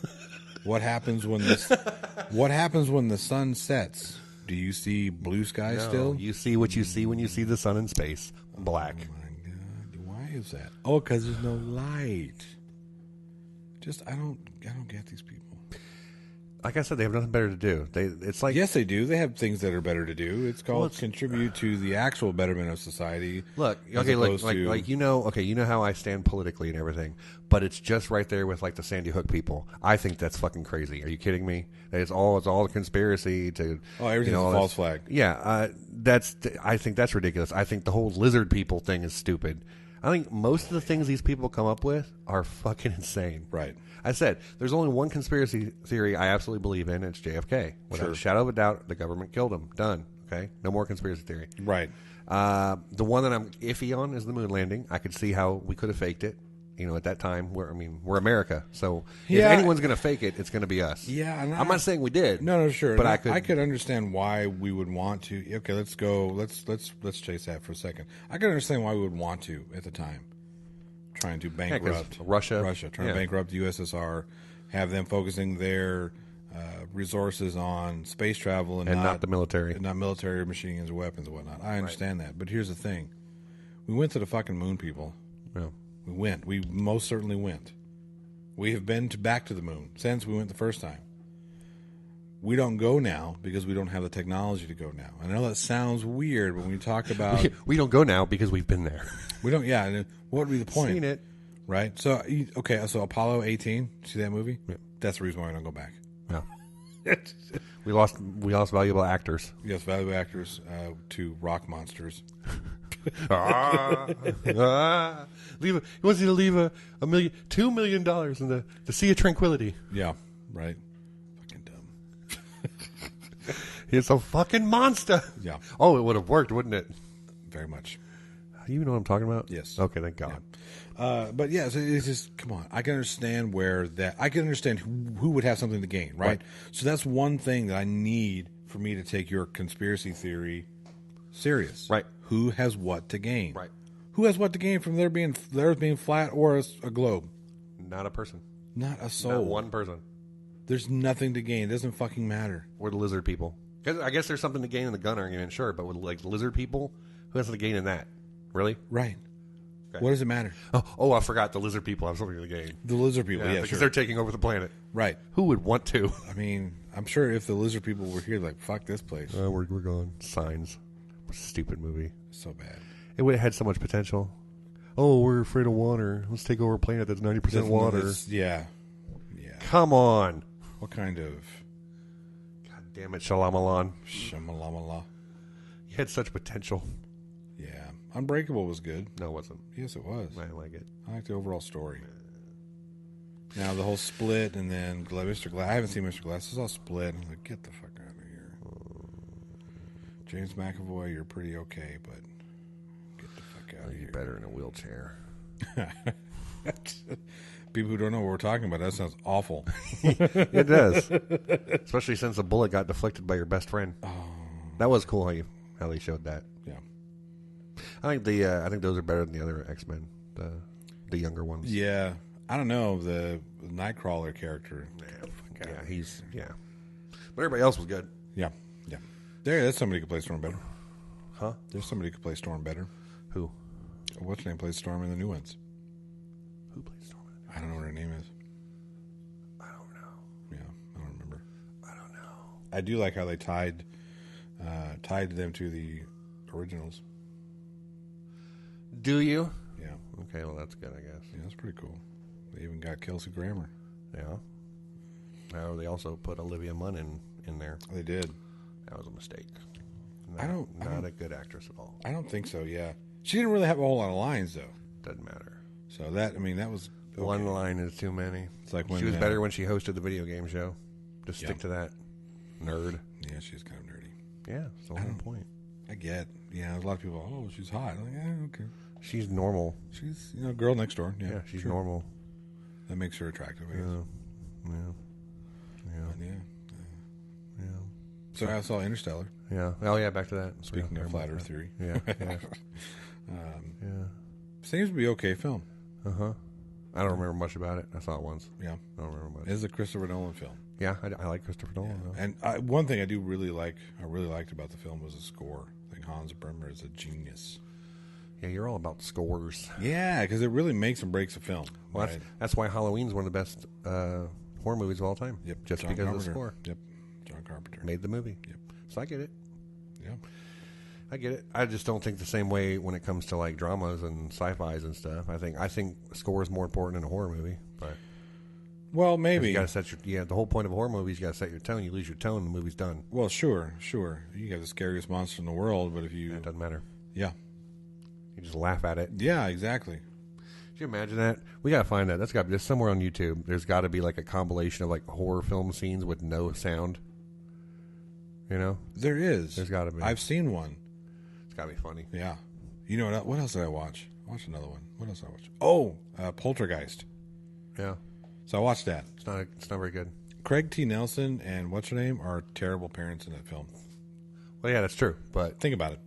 What happens when the sun sets? Do you see blue sky still? You see what you see when you see the sun in space. Black. Oh my God. Why is that? Oh, because there's no light. Just I don't get these people. Like I said, they have nothing better to do. It's like yes, they do. They have things that are better to do. It's called contribute to the actual betterment of society. Look, okay, like you know how I stand politically and everything, but it's just right there with like the Sandy Hook people. I think that's fucking crazy. Are you kidding me? It's all a conspiracy to everything's a false flag. Yeah, I think that's ridiculous. I think the whole lizard people thing is stupid. I think most of the things these people come up with are fucking insane. Right. I said, there's only one conspiracy theory I absolutely believe in, and it's JFK. Without a shadow of a doubt, the government killed him. Done. Okay? No more conspiracy theory. Right. The one that I'm iffy on is the moon landing. I could see how we could have faked it. At that time, we're America. So if anyone's going to fake it, it's going to be us. Yeah. I'm not saying we did. No, sure. But I could understand why we would want to. Okay, let's go. Let's chase that for a second. I could understand why we would want to at the time. Trying to bankrupt Russia, trying to bankrupt the USSR, have them focusing their resources on space travel and not the military, not military machine guns or weapons and whatnot. I understand that, but here's the thing: we went to the fucking moon, people. Yeah. We went. We most certainly went. We have been back to the moon since we went the first time. We don't go now because we don't have the technology to go now. I know that sounds weird, but when you talk about we don't go now because we've been there. We don't. Yeah. And what would be the point? Seen it, right? So okay. So Apollo 18. See that movie? Yeah. That's the reason why I don't go back. Yeah. we lost valuable actors. Yes, valuable actors to rock monsters. He wants you to leave $2 million in the Sea of Tranquility. Yeah. Right. Fucking dumb. He's a fucking monster. Yeah. Oh, it would have worked, wouldn't it? Very much. You know what I'm talking about? Yes. Okay, thank God. Yeah. But yeah, so it's just come on. I can understand I can understand who would have something to gain, right? So that's one thing that I need for me to take your conspiracy theory serious. Right. Who has what to gain? Right. Who has what to gain from the Earth being flat or a globe? Not a person. Not a soul. Not one person. There's nothing to gain. It doesn't fucking matter. We're the lizard people. I guess there's something to gain in the gun argument, sure, but with like lizard people, who has to gain in that? Really? Right. Okay. What does it matter? Oh, I forgot the lizard people have something to gain. The lizard people, yeah, because sure. they're taking over the planet. Right. Who would want to? I mean, I'm sure if the lizard people were here, like, fuck this place. We're gone. Signs. Stupid movie. So bad. It would have had so much potential. Oh, we're afraid of water. Let's take over a planet that's 90% water. Yeah. Come on. What kind of? God damn it, Shalamalan. Shamalamala. You had such potential. Yeah. Unbreakable was good. No, it wasn't. Yes, it was. I like it. I like the overall story. Now the whole Split and then Mr. Glass. I haven't seen Mr. Glass. It's all Split. I'm like, get the fuck out of here. James McAvoy, you're pretty okay, but get the fuck out of here. Better in a wheelchair. People who don't know what we're talking about, that sounds awful. It does, especially since the bullet got deflected by your best friend. Oh. That was cool how they showed that. Yeah, I think those are better than the other X-Men, the younger ones. Yeah, I don't know the Nightcrawler character. But everybody else was good. Yeah. There's somebody who could play Storm better. Huh? There's somebody who could play Storm better. Who? What's her name plays Storm in the new ones? Who plays Storm? I don't know what her name is. I don't know. Yeah, I don't remember. I don't know. I do like how they tied them to the originals. Do you? Yeah. Okay, well that's good, I guess. Yeah, that's pretty cool. They even got Kelsey Grammer. Yeah. Now they also put Olivia Munn in there. They did. That was a mistake. Not a good actress at all. I don't think so. Yeah, she didn't really have a whole lot of lines though. Doesn't matter. So that was okay. One line is too many. It's like when she was better when she hosted the video game show. Just stick to that. Nerd. Yeah, she's kind of nerdy. Yeah, it's the whole point. I get. Yeah, a lot of people. Oh, she's hot. I'm like, okay. She's normal. She's girl next door. Yeah, she's normal. That makes her attractive. I guess. Yeah. So I saw Interstellar. Yeah. Oh yeah, back to that. Speaking of flat Earth theory. Yeah. Seems to be okay film. I don't remember much about it. I saw it once. Yeah. I don't remember much. It's a Christopher Nolan film. Yeah, I like Christopher Nolan. Yeah. And one thing I really liked about the film was the score. I think Hans Zimmer is a genius. Yeah, you're all about scores. Yeah, because it really makes and breaks a film. Well, that's why Halloween's one of the best horror movies of all time. Yep. Just John because Carpenter. of the score. Yep. John Carpenter made the movie. Yep. So I get it. Yeah. I get it. I just don't think the same way when it comes to like dramas and sci-fis and stuff. I think score is more important in a horror movie. But well, maybe you got to set your the whole point of a horror movie is you got to set your tone. You lose your tone, the movie's done. Well, sure. You got the scariest monster in the world, but if it doesn't matter. Yeah. You just laugh at it. Yeah, exactly. Can you imagine that? We got to find that. That's got to be somewhere on YouTube. There's got to be like a compilation of like horror film scenes with no sound. You know, there is. There's got to be. I've seen one. It's got to be funny. Yeah. You know what else did I watch? I watched another one. What else did I watch? Oh, Poltergeist. Yeah. So I watched that. It's not very good. Craig T. Nelson and what's her name are terrible parents in that film. Well, yeah, that's true. But think about it.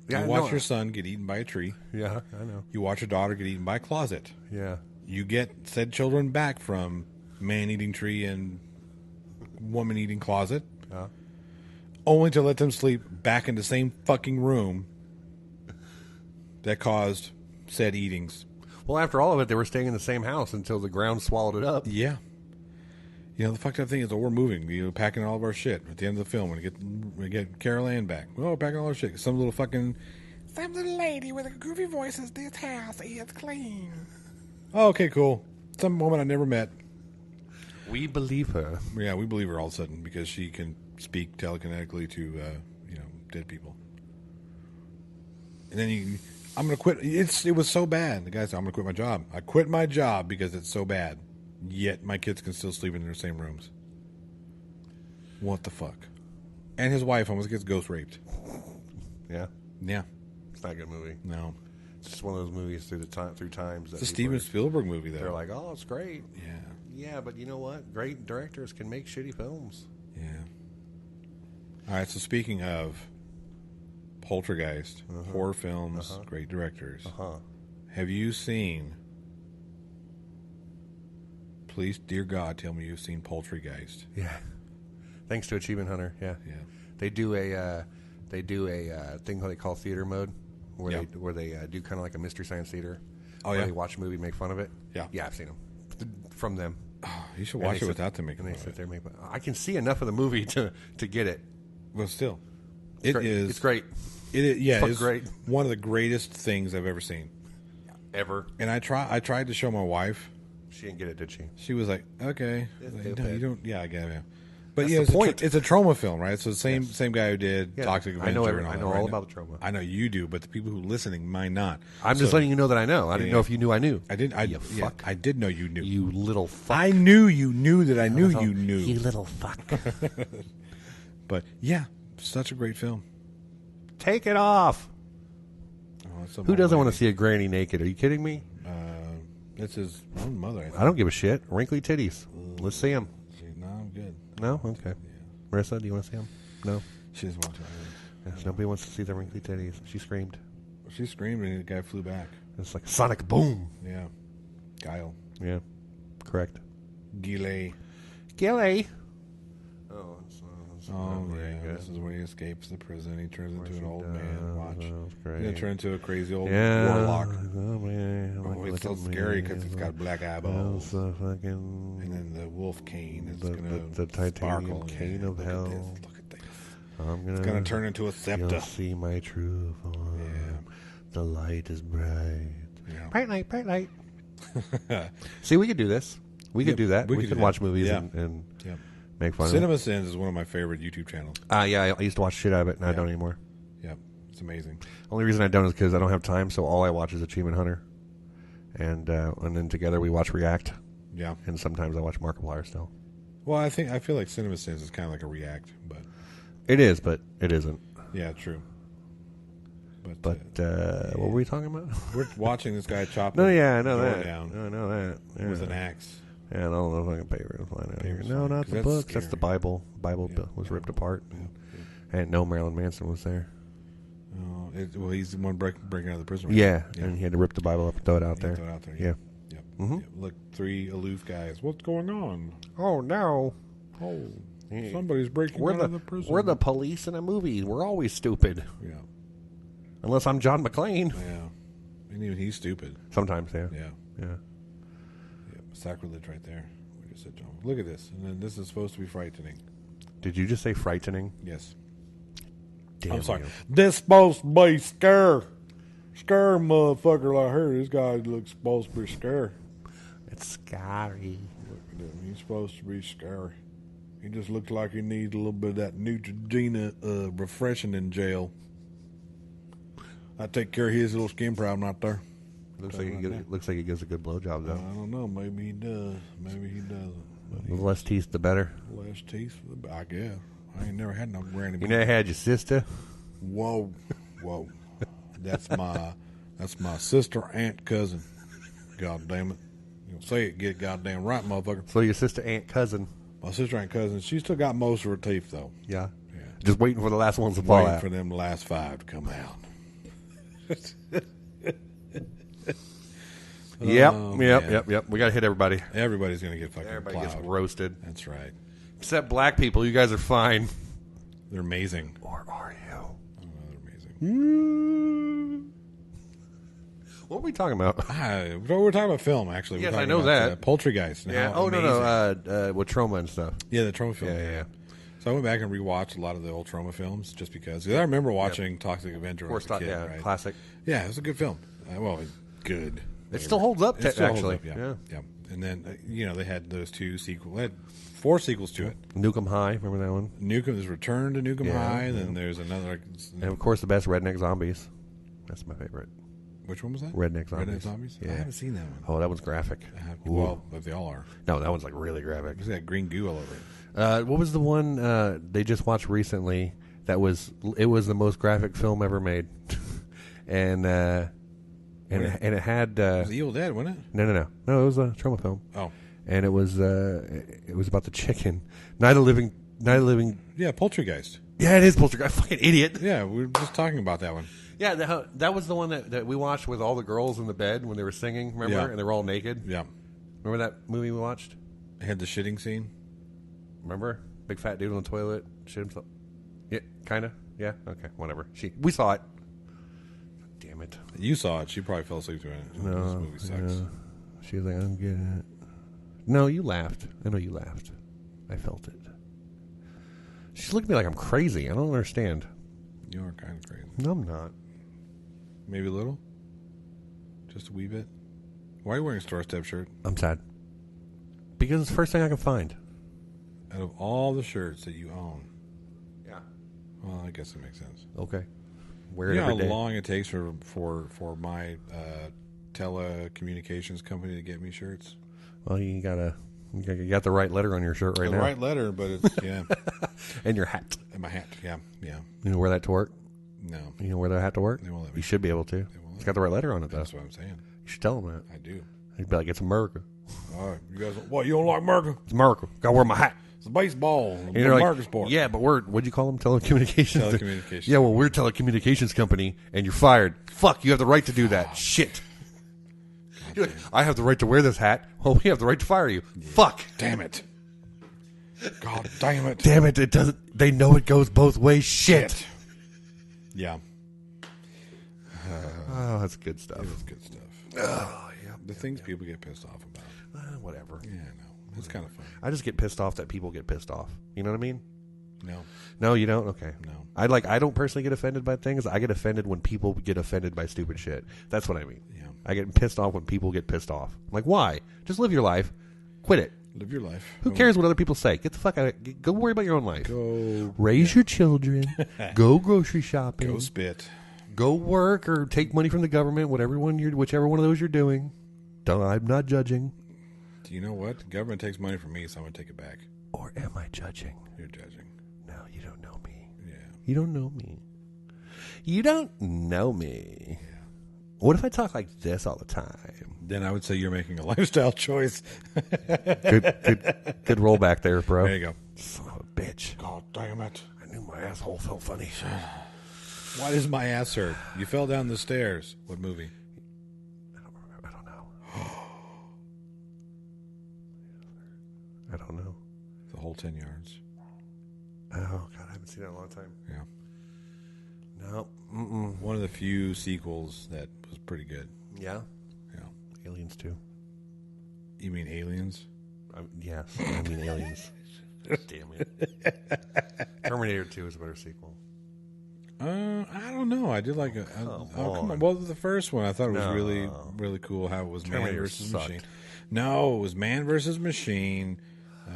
You watch your son get eaten by a tree. Yeah, I know. You watch your daughter get eaten by a closet. Yeah. You get said children back from man-eating tree and woman-eating closet. Yeah. Only to let them sleep back in the same fucking room that caused said eatings. Well, after all of it, they were staying in the same house until the ground swallowed it up. Yeah. You know, the fucked up thing is that we're moving, packing all of our shit at the end of the film. When we get Carol Ann back. Well, we're packing all our shit. Some little lady with a goofy voice says this house is clean. Oh, okay, cool. Some woman I never met. We believe her. Yeah, we believe her all of a sudden because she can speak telekinetically to, dead people. And then I'm going to quit. It was so bad. The guy said, I'm going to quit my job. I quit my job because it's so bad. Yet my kids can still sleep in their same rooms. What the fuck? And his wife almost gets ghost raped. Yeah? Yeah. It's not a good movie. No. It's just one of those movies through times. It's a Steven Spielberg movie, though. They're like, oh, it's great. Yeah. Yeah, but you know what? Great directors can make shitty films. Yeah. All right, so speaking of Poltergeist, horror films, great directors, have you seen... Please, dear God, tell me you've seen Poltergeist. Yeah. Thanks to Achievement Hunter. Yeah. Yeah. They do a thing they call theater mode, where they do kind of like a Mystery Science Theater. Oh where yeah. They watch a movie, make fun of it. Yeah. Yeah, I've seen them from them. Oh, you should watch it without them making fun of it. There make. I can see enough of the movie to get it. Well, still, it's great. It's great. One of the greatest things I've ever seen. Ever. And I tried to show my wife. She didn't get it, did she? She was like, "Okay." Like, no, you don't. Yeah, I get it. But That's yeah, the point. It's a trauma film, right? So the same guy who did Yeah. Toxic Avenger. I know and all I that, know right? all about the trauma. I know you do, but the people who are listening might not. I'm just letting you know that I know. I didn't know if you knew I knew. I didn't. You fuck. I did know you knew. You little fuck. I knew you knew that I knew you knew. You little fuck. But yeah, such a great film. Take it off. Oh, it's a Who doesn't want to lady. see a granny naked? Are you kidding me? It's his own mother. I think. I don't give a shit. Wrinkly titties. Let's see them. No, I'm good. No? Okay. Marissa, do you want to see them? No? She doesn't want to. Yes, nobody wants to see the wrinkly titties. She screamed. She screamed and the guy flew back. It's like sonic boom. Yeah. Guile. Yeah. Correct. Gile. Gilly. Oh, yeah. This is where he escapes the prison. He turns into an old man. Watch. He's going to turn into a crazy old warlock. Oh, man. Oh, it's so scary because it's got black eyeballs. So fucking... And then the wolf cane is The going to titanium cane of hell. Look at this. It's going to turn into a You'll scepter. see my true form. Yeah. The light is bright. Yeah. Bright light, bright light. See, we could do this. We could Yep, do that. we We could could do watch that. movies Yeah. and Yep. make fun Cinema Sins is one of my favorite YouTube channels. of it. Yeah, I used to watch shit out of it, and I don't anymore. Yep. It's amazing. Only reason I don't is because I don't have time, so all I watch is Achievement Hunter. And then together we watch React, Yeah. and sometimes I watch Markiplier still. Well, I feel like Cinema Sins is kind of like a React, but It is, but it isn't. yeah, true. But what were we talking about? We're watching this guy chop. No, a yeah, I know door that. down I know that. Yeah. with an axe. Yeah, I don't know if I can pay for it to find out here. Paper's No, fine, not 'cause the that's books. That's scary. the Bible. Bible Yeah, was ripped Bible. apart. Yeah, I didn't know Marilyn Manson was there. Oh, well, he's the one breaking out of the prison. Yeah, and he had to rip the Bible up and throw it out Yeah, there. throw it out there. Yeah. Yep. Mhm. Yep. Look, three aloof guys. What's going on? Oh no, Oh, somebody's breaking out of the prison. we're the police in a movie. We're always stupid, Yeah. unless I'm John McClane. Yeah. And even he's stupid. Sometimes, yeah, Yeah. yeah. Yep. Sacrilege right there. We just said, John. Look at this. And then this is supposed to be frightening. Did you just say frightening? Yes. Damn I'm sorry. you. This supposed to be scare. Scare motherfucker like her. This guy looks supposed to be scary. It's scary. Look at him. He's supposed to be scary. He just looks like he needs a little bit of that Neutrogena refreshing in jail. I take care of his little skin problem right there. Looks like he gives a good blowjob I though. don't know. Maybe he does. Maybe he doesn't. But The less teeth, the better. less teeth, I guess. I ain't never had no granny. You never had your sister? Whoa, whoa. That's my sister, aunt, cousin. God damn it. You know, say it, get it goddamn right, motherfucker. So your sister, aunt, cousin? My sister, aunt, cousin. She still got most of her teeth though. Yeah. Yeah. Just waiting for the last ones to fall Waiting out. for them last 5 to come out. Yep. man. We got to hit everybody. Everybody's gonna get fucking Everybody plowed. gets roasted. That's right. Except black people. You guys are fine. They're amazing. Or are you? Oh, they're amazing. What were we talking about? We're talking about film, actually. Yes, We're I talking know about, that. Poltergeist. and Yeah. how Oh, amazing- no. With trauma and stuff. Yeah, the trauma film. Yeah. So I went back and rewatched a lot of the old trauma films just because. I remember watching Toxic Avenger when I was a kid. Yeah, right? classic. Yeah, it was a good film. Well, good. It still holds up, It still holds actually. up, yeah. And then, they had those 2 sequels. They had 4 sequels to it. Nukem High. Remember that one? There's Return to Nukem Yeah, High. yeah. Then there's another. And of course, the best Redneck Zombies. That's my favorite. Which one was that? Redneck Redneck Zombies. Zombies? Yeah. I haven't seen that one. Oh, that one's graphic. Well, but they all are. No, that one's like really graphic. There's that green goo all over it. What was the one they just watched recently? It was the most graphic film ever made, and it had It was Evil Dead, wasn't it? no, it was a trauma film. Oh, And it was about the chicken. Night of Living. yeah, Poltergeist. Yeah, it is Poltergeist. Fucking idiot. Yeah, we were just talking about that one. Yeah, that was the one that we watched with all the girls in the bed when they were singing. Remember? Yeah. And they were all naked. Yeah, Remember that movie we watched? it had the shitting scene. Remember? Big fat dude on the toilet, shit himself. Yeah, kind of. Yeah. Okay. Whatever. We saw it. Damn it. You saw it. She probably fell asleep during it. This movie sucks. yeah. She was like, "I'm getting it." No, you laughed. I know you laughed. I felt it. She looked at me like I'm crazy. I don't understand. You are kind of crazy. No, I'm not. Maybe a little. Just a wee bit. Why are you wearing a Star Step shirt? I'm sad because it's the first thing I can find. Out of all the shirts that you own. Yeah. Well, I guess it makes sense. Okay. Wear it You know every how day. long it takes for my telecommunications company to get me shirts? Well, you got the right letter on your shirt right The now. right letter, but it's yeah. And your hat. And my hat, yeah. You know, wear that to work? No, You know, wear that hat to work? They won't let me. You should be able to. It's got the right letter on it, though. That's what I'm saying. You should tell them that. I do. You'd be like, it's America. All right, you guys. What, you don't like America? It's America. Gotta wear my hat. It's a baseball. And you're America like, sport. yeah, but what'd you call them? Telecommunications? Telecommunications. Yeah, well, we're a telecommunications company, and you're fired. Fuck, you have the right to do that. Shit. You're like, I have the right to wear this hat. Well, we have the right to fire you. Yeah. Fuck. Damn it. God damn it. Damn it. It doesn't. They know it goes both ways. Shit. Yeah. Oh, that's good stuff. It was good stuff. Oh, yeah. The things people get pissed off about. Whatever. Yeah, I know. It's kind of fun. I just get pissed off that people get pissed off. You know what I mean? No. No, you don't? Okay. No. I don't personally get offended by things. I get offended when people get offended by stupid shit. That's what I mean. Yeah. I get pissed off when people get pissed off. I'm like, why? Just live your life. Quit it. Live your life. Who cares what other people say? Get the fuck out of it. Go worry about your own life. Go raise your children. Go grocery shopping. Go spit. Go work or take money from the government, whichever one of those you're doing. I'm not judging. Do you know what? The government takes money from me, so I'm going to take it back. Or am I judging? You're judging. No, you don't know me. Yeah. You don't know me. You don't know me. Yeah. What if I talk like this all the time? Then I would say you're making a lifestyle choice. Good rollback there, bro. There you go. Son of a bitch. God damn it. I knew my asshole felt funny. Why does my ass hurt? You fell down the stairs. What movie? I don't know. I don't know. The Whole 10 Yards. Oh, God, I haven't seen that in a long time. Yeah. No. Mm-mm. One of the few sequels that was pretty good. Yeah? Yeah. Aliens 2. You mean Aliens? Yeah, I mean Aliens. Damn it. Terminator 2 is a better sequel. I don't know. I did like it. Come on. Well, the first one I thought it was really, really cool how it was Terminator man versus sucked. machine. No, it was man versus machine.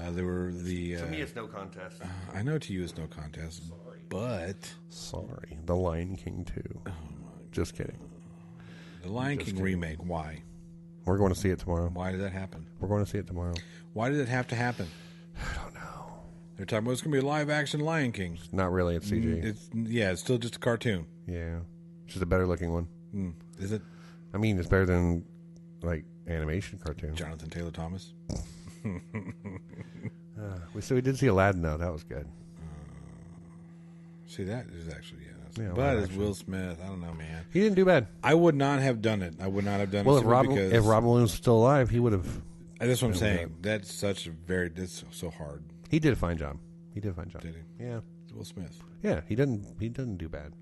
There were the. To me, it's no contest. I know to you it's no contest, but sorry, The Lion King 2. Oh, just kidding. The Lion King remake. Why? We're going to see it tomorrow. Why did that happen? We're going to see it tomorrow. Why did it have to happen? I don't know. They're talking about it's going to be a live action Lion King. Not really. It's CG. It's still just a cartoon. Yeah, it's just a better looking one. Is it? I mean, it's better than like animation cartoon. Jonathan Taylor Thomas. So we did see Aladdin though. That was good. See, that is actually but it's Will Smith. I don't know, man. He didn't do bad. I would not have done it. I would not have done well, it. If Robin Williams was still alive, he would have. That's what I'm saying. That's such a that's so hard. He did a fine job. Did he? Yeah. It's Will Smith. Yeah, he didn't do bad.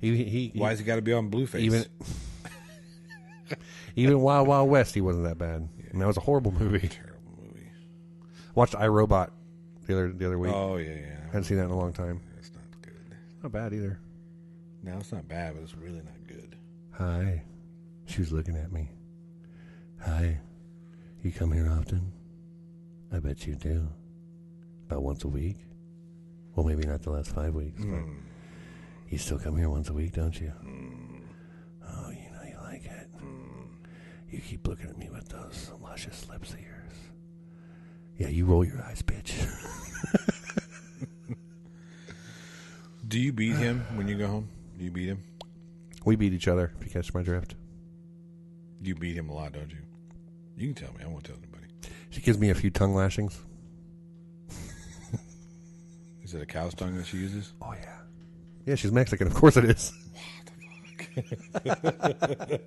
Why has he got to be on Blueface? Even Wild Wild West, he wasn't that bad. Yeah. And that was a horrible movie. Terrible movie. Watched iRobot the other week. Oh yeah. Hadn't seen that in a long time. It's not good. Not bad either. No, it's not bad, but it's really not good. Hi. She was looking at me. Hi. You come here often? I bet you do. About once a week? Well, maybe not the last 5 weeks, but you still come here once a week, don't you? Oh, you know you like it. You keep looking at me with those luscious lips of yours. Yeah, you roll your eyes, bitch. Do you beat him when you go home? Do you beat him? We beat each other, if you catch my drift. You beat him a lot, don't you? You can tell me. I won't tell anybody. She gives me a few tongue lashings. Is it a cow's tongue that she uses? Oh, yeah. Yeah, she's Mexican. Of course it is. What the fuck?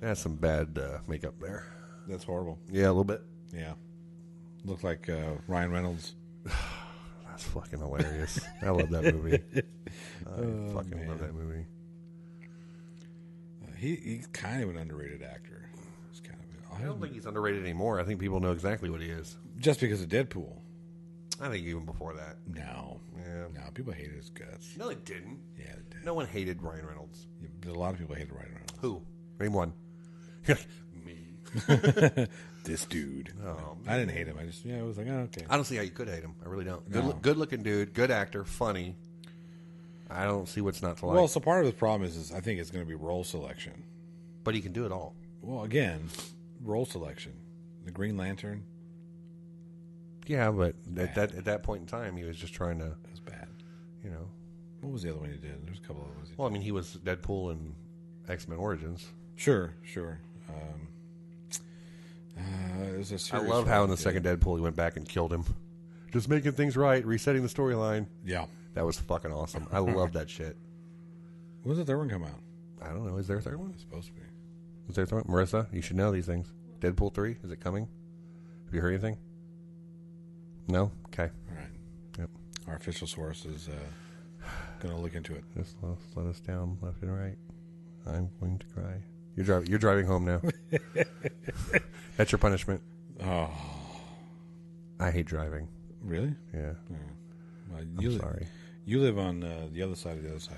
That's some bad makeup there. That's horrible. Yeah, a little bit. Yeah. Looked like Ryan Reynolds. That's fucking hilarious. I love that movie. I fucking love that movie. He's kind of an underrated actor. He's kind of. I don't think he's underrated anymore. I think people know exactly what he is. Just because of Deadpool. I think even before that. No. Yeah. No, people hated his guts. No, they didn't. Yeah, they did. No one hated Ryan Reynolds. A lot of people hated Ryan Reynolds. Who? Name one. You're like, me. This dude. Oh, I didn't hate him. I just, I was like, oh, okay. I don't see how you could hate him. I really don't. No. Good looking dude, good actor, funny. I don't see what's not to like. Well, so part of his problem is I think it's going to be role selection. But he can do it all. Well, again, role selection. The Green Lantern. Yeah, but at that point in time, he was just trying to. It was bad. You know. What was the other one he did? There's a couple of ones. Well, I mean, he was Deadpool in X-Men Origins. Sure. It was a I love how in the second Deadpool he went back and killed him. Just making things right, resetting the storyline. Yeah. That was fucking awesome. I love that shit. When does the third one come out? I don't know. Is there a third one? It's supposed to be. Is there a third one? Marissa, you should know these things. Deadpool 3, is it coming? Have you heard anything? No? Okay. All right. Yep. Our official source is going to look into it. Just let us down left and right. I'm going to cry. You're driving home now. That's your punishment. Oh. I hate driving. Really? Yeah. Well, I'm sorry. You live on the other side of the other side.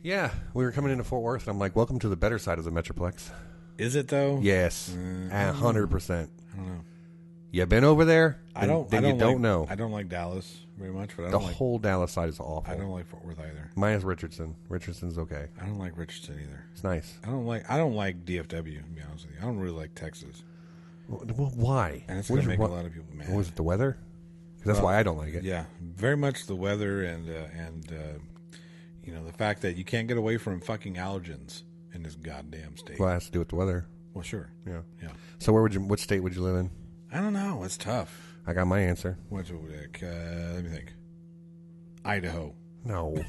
Yeah. We were coming into Fort Worth, and I'm like, welcome to the better side of the Metroplex. Is it, though? Yes. 100%. I don't know. You been over there? I don't know. I don't like Dallas very much, but the whole Dallas side is awful. I don't like Fort Worth either. Minus Richardson. Richardson's okay. I don't like Richardson either. It's nice. I don't like DFW, to be honest with you. I don't really like Texas. Well, why? And it's going to make a lot of people mad. Was it the weather? That's why I don't like it. Yeah, very much the weather and the fact that you can't get away from fucking allergens in this goddamn state. Well, it has to do with the weather. Well, sure. Yeah. So what state would you live in? I don't know. It's tough. I got my answer. Let me think. Idaho. No.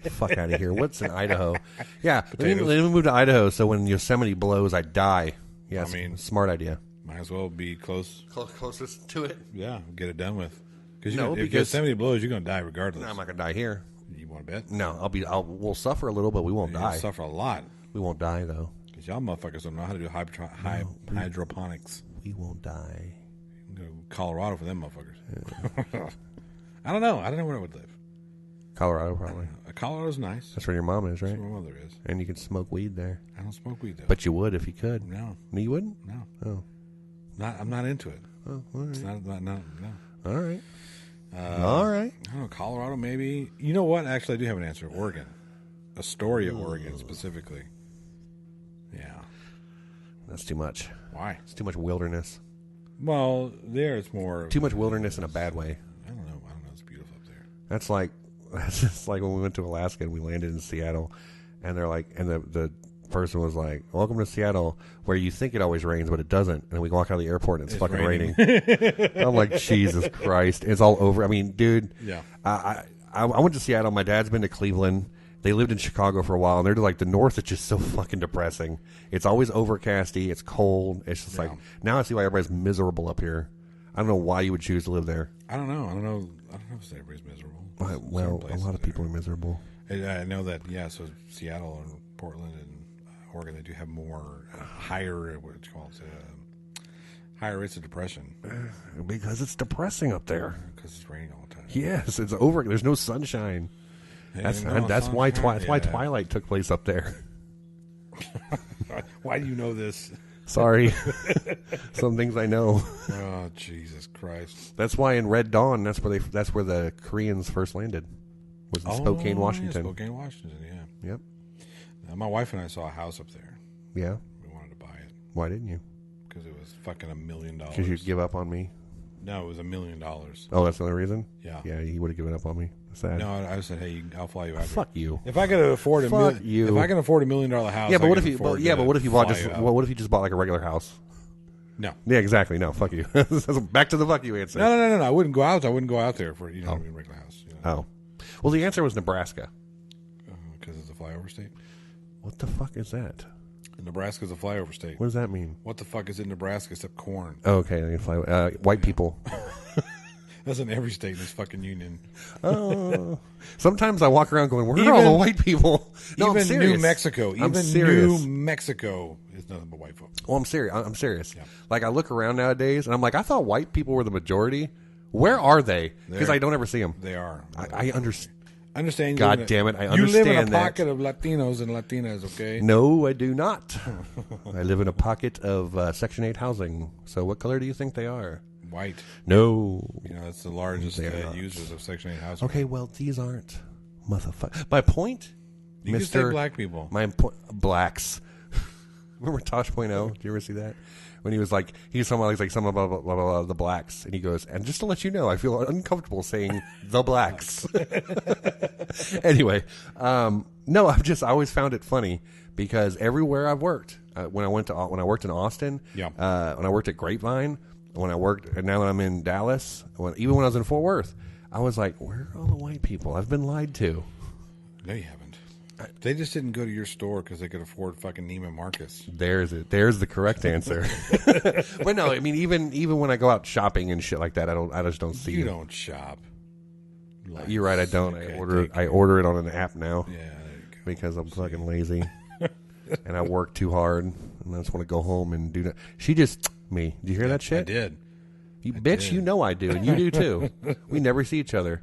Fuck out of here. What's in Idaho? Yeah. Let me move to Idaho so when Yosemite blows, I die. Yeah, I mean, smart idea. Might as well be closest to it. Yeah, get it done with. Because if Yosemite blows, you're going to die regardless. No, I'm not going to die here. You want to bet? No, we'll suffer a little, but we won't die. You'll suffer a lot. We won't die, though. Because y'all motherfuckers don't know how to do hydroponics. We won't die. Go to Colorado for them motherfuckers. I don't know. I don't know where I would live. Colorado, probably. Colorado's nice. That's where your mom is, right? That's where my mother is. And you can smoke weed there. I don't smoke weed, though. But you would if you could. No. No, you wouldn't? No. Oh. I'm not into it. Oh, all right. It's not, no. All right. All right. I don't know, Colorado, maybe. You know what? Actually, I do have an answer. Oregon. Astoria, Oregon, specifically. Yeah. That's too much. Why? It's too much wilderness. Well, there it's more... Too much wilderness in a bad way. I don't know. It's beautiful up there. That's just like when we went to Alaska and we landed in Seattle, and they're like, and the person was like, "Welcome to Seattle, where you think it always rains, but it doesn't." And we walk out of the airport and it's fucking raining. I'm like, Jesus Christ, it's all over. I mean, dude. Yeah. I went to Seattle. My dad's been to Cleveland. They lived in Chicago for a while, and they're like, the north is just so fucking depressing. It's always overcasty. It's cold. It's just like, now I see why everybody's miserable up here. I don't know why you would choose to live there. I don't know if everybody's miserable. Well, a lot of people are miserable. I know that, so Seattle and Portland and Oregon, they do have more higher rates of depression. Because it's depressing up there. Because it's raining all the time. Yes, it's over. There's no sunshine. That's why Twilight took place up there. Why do you know this? Sorry. Some things I know. Oh, Jesus Christ. That's why in Red Dawn, that's where the Koreans first landed. Was in Spokane, Washington. Yeah, Spokane, Washington, yeah. Yep. My wife and I saw a house up there. Yeah. We wanted to buy it. Why didn't you? Because it was fucking $1 million. Because you'd give up on me? No, it was $1 million. Oh, that's the only reason? Yeah. Yeah, he would have given up on me. Sad. No, I said, hey, I'll fly you out. Fuck you. If I could afford if I can afford $1 million house, yeah, but what if you? What if you bought what if you just bought like a regular house? No. Yeah, exactly. No, fuck you. Back to the fuck you answer. No. I wouldn't go out. I wouldn't go out there for a regular house. Oh, well, the answer was Nebraska. Because it's a flyover state. What the fuck is that? Nebraska's a flyover state. What does that mean? What the fuck is in Nebraska except corn? Oh, okay, white people. That's in every state in this fucking union. Oh. Sometimes I walk around going, where are all the white people? No, even I'm serious. New Mexico. I'm serious. New Mexico is nothing but white folks. Well, I'm serious. Yeah. Like, I look around nowadays, and I'm like, I thought white people were the majority. Where are they? Because I don't ever see them. They are. I understand. I understand. God damn it, I You live in a understand that. pocket of Latinos and Latinas, okay? No, I do not. I live in a pocket of Section 8 housing. So what color do you think they are? White. No. You know, that's the largest They are not. users of Section 8 housing. Okay, well, these aren't. Motherfucker. My point, You can say black people. Blacks. Remember Tosh.0? Did you ever see that? When he was talking about something about blah, blah, blah, the blacks. And he goes, and just to let you know, I feel uncomfortable saying the blacks. Anyway, no, I always found it funny because everywhere I've worked, when I worked in Austin, when I worked at Grapevine, and now that I'm in Dallas, even when I was in Fort Worth, I was like, where are all the white people? I've been lied to. No, you haven't. They just didn't go to your store because they could afford fucking Neiman Marcus. There's it. There's the correct answer. But no, I mean, even when I go out shopping and shit like that, I just don't see. You don't shop. You're right. I don't. Okay, I order it on an app now. Yeah, there you go. Because I'm fucking lazy, and I work too hard, and I just want to go home and do that. She just me. Did you hear that shit? I did. You bitch. Did. You know I do, and you do too. We never see each other.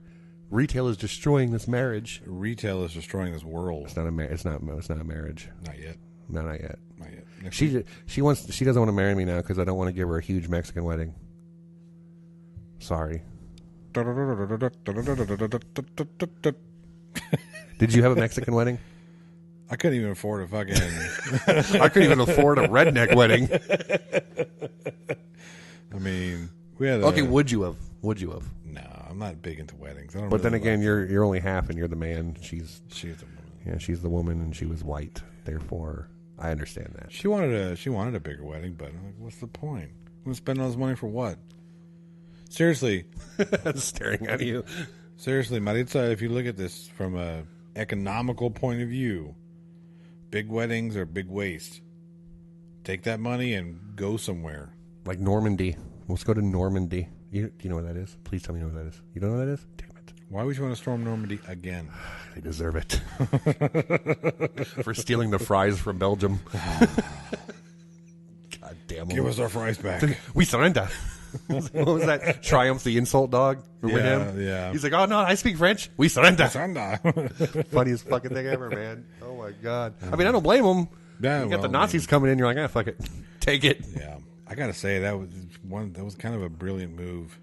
Retail is destroying this marriage. Retail is destroying this world. It's not a marriage. It's not a marriage. Not yet. No, not yet. Not yet. She doesn't want to marry me now because I don't want to give her a huge Mexican wedding. Sorry. Did you have a Mexican wedding? I couldn't even afford a fucking. I couldn't even afford a redneck wedding. I mean, we had. Okay, would you have? No, I'm not big into weddings. I don't. But really then again, you're only half, and you're the man. She's the woman. Yeah, she's the woman, and she was white. Therefore, I understand that. She wanted a bigger wedding, but I'm like, what's the point? I'm gonna spend all this money for what? Seriously, staring at you. Seriously, Maritza, if you look at this from a economical point of view, big weddings are big waste. Take that money and go somewhere. Like Normandy. Let's go to Normandy. Do you know what that is? Please tell me you know what that is. You don't know what that is? Damn it. Why would you want to storm Normandy again? They deserve it. For stealing the fries from Belgium. God damn it. Give us our fries back. We surrender. What was that? Triumph the insult dog? Remember him? Yeah. He's like, oh no, I speak French. We surrender. Surrender. Funniest fucking thing ever, man. Oh my God. I mean, I don't blame him. Yeah, you got the Nazis coming in, you're like, fuck it. Take it. Yeah. I gotta say that was kind of a brilliant move.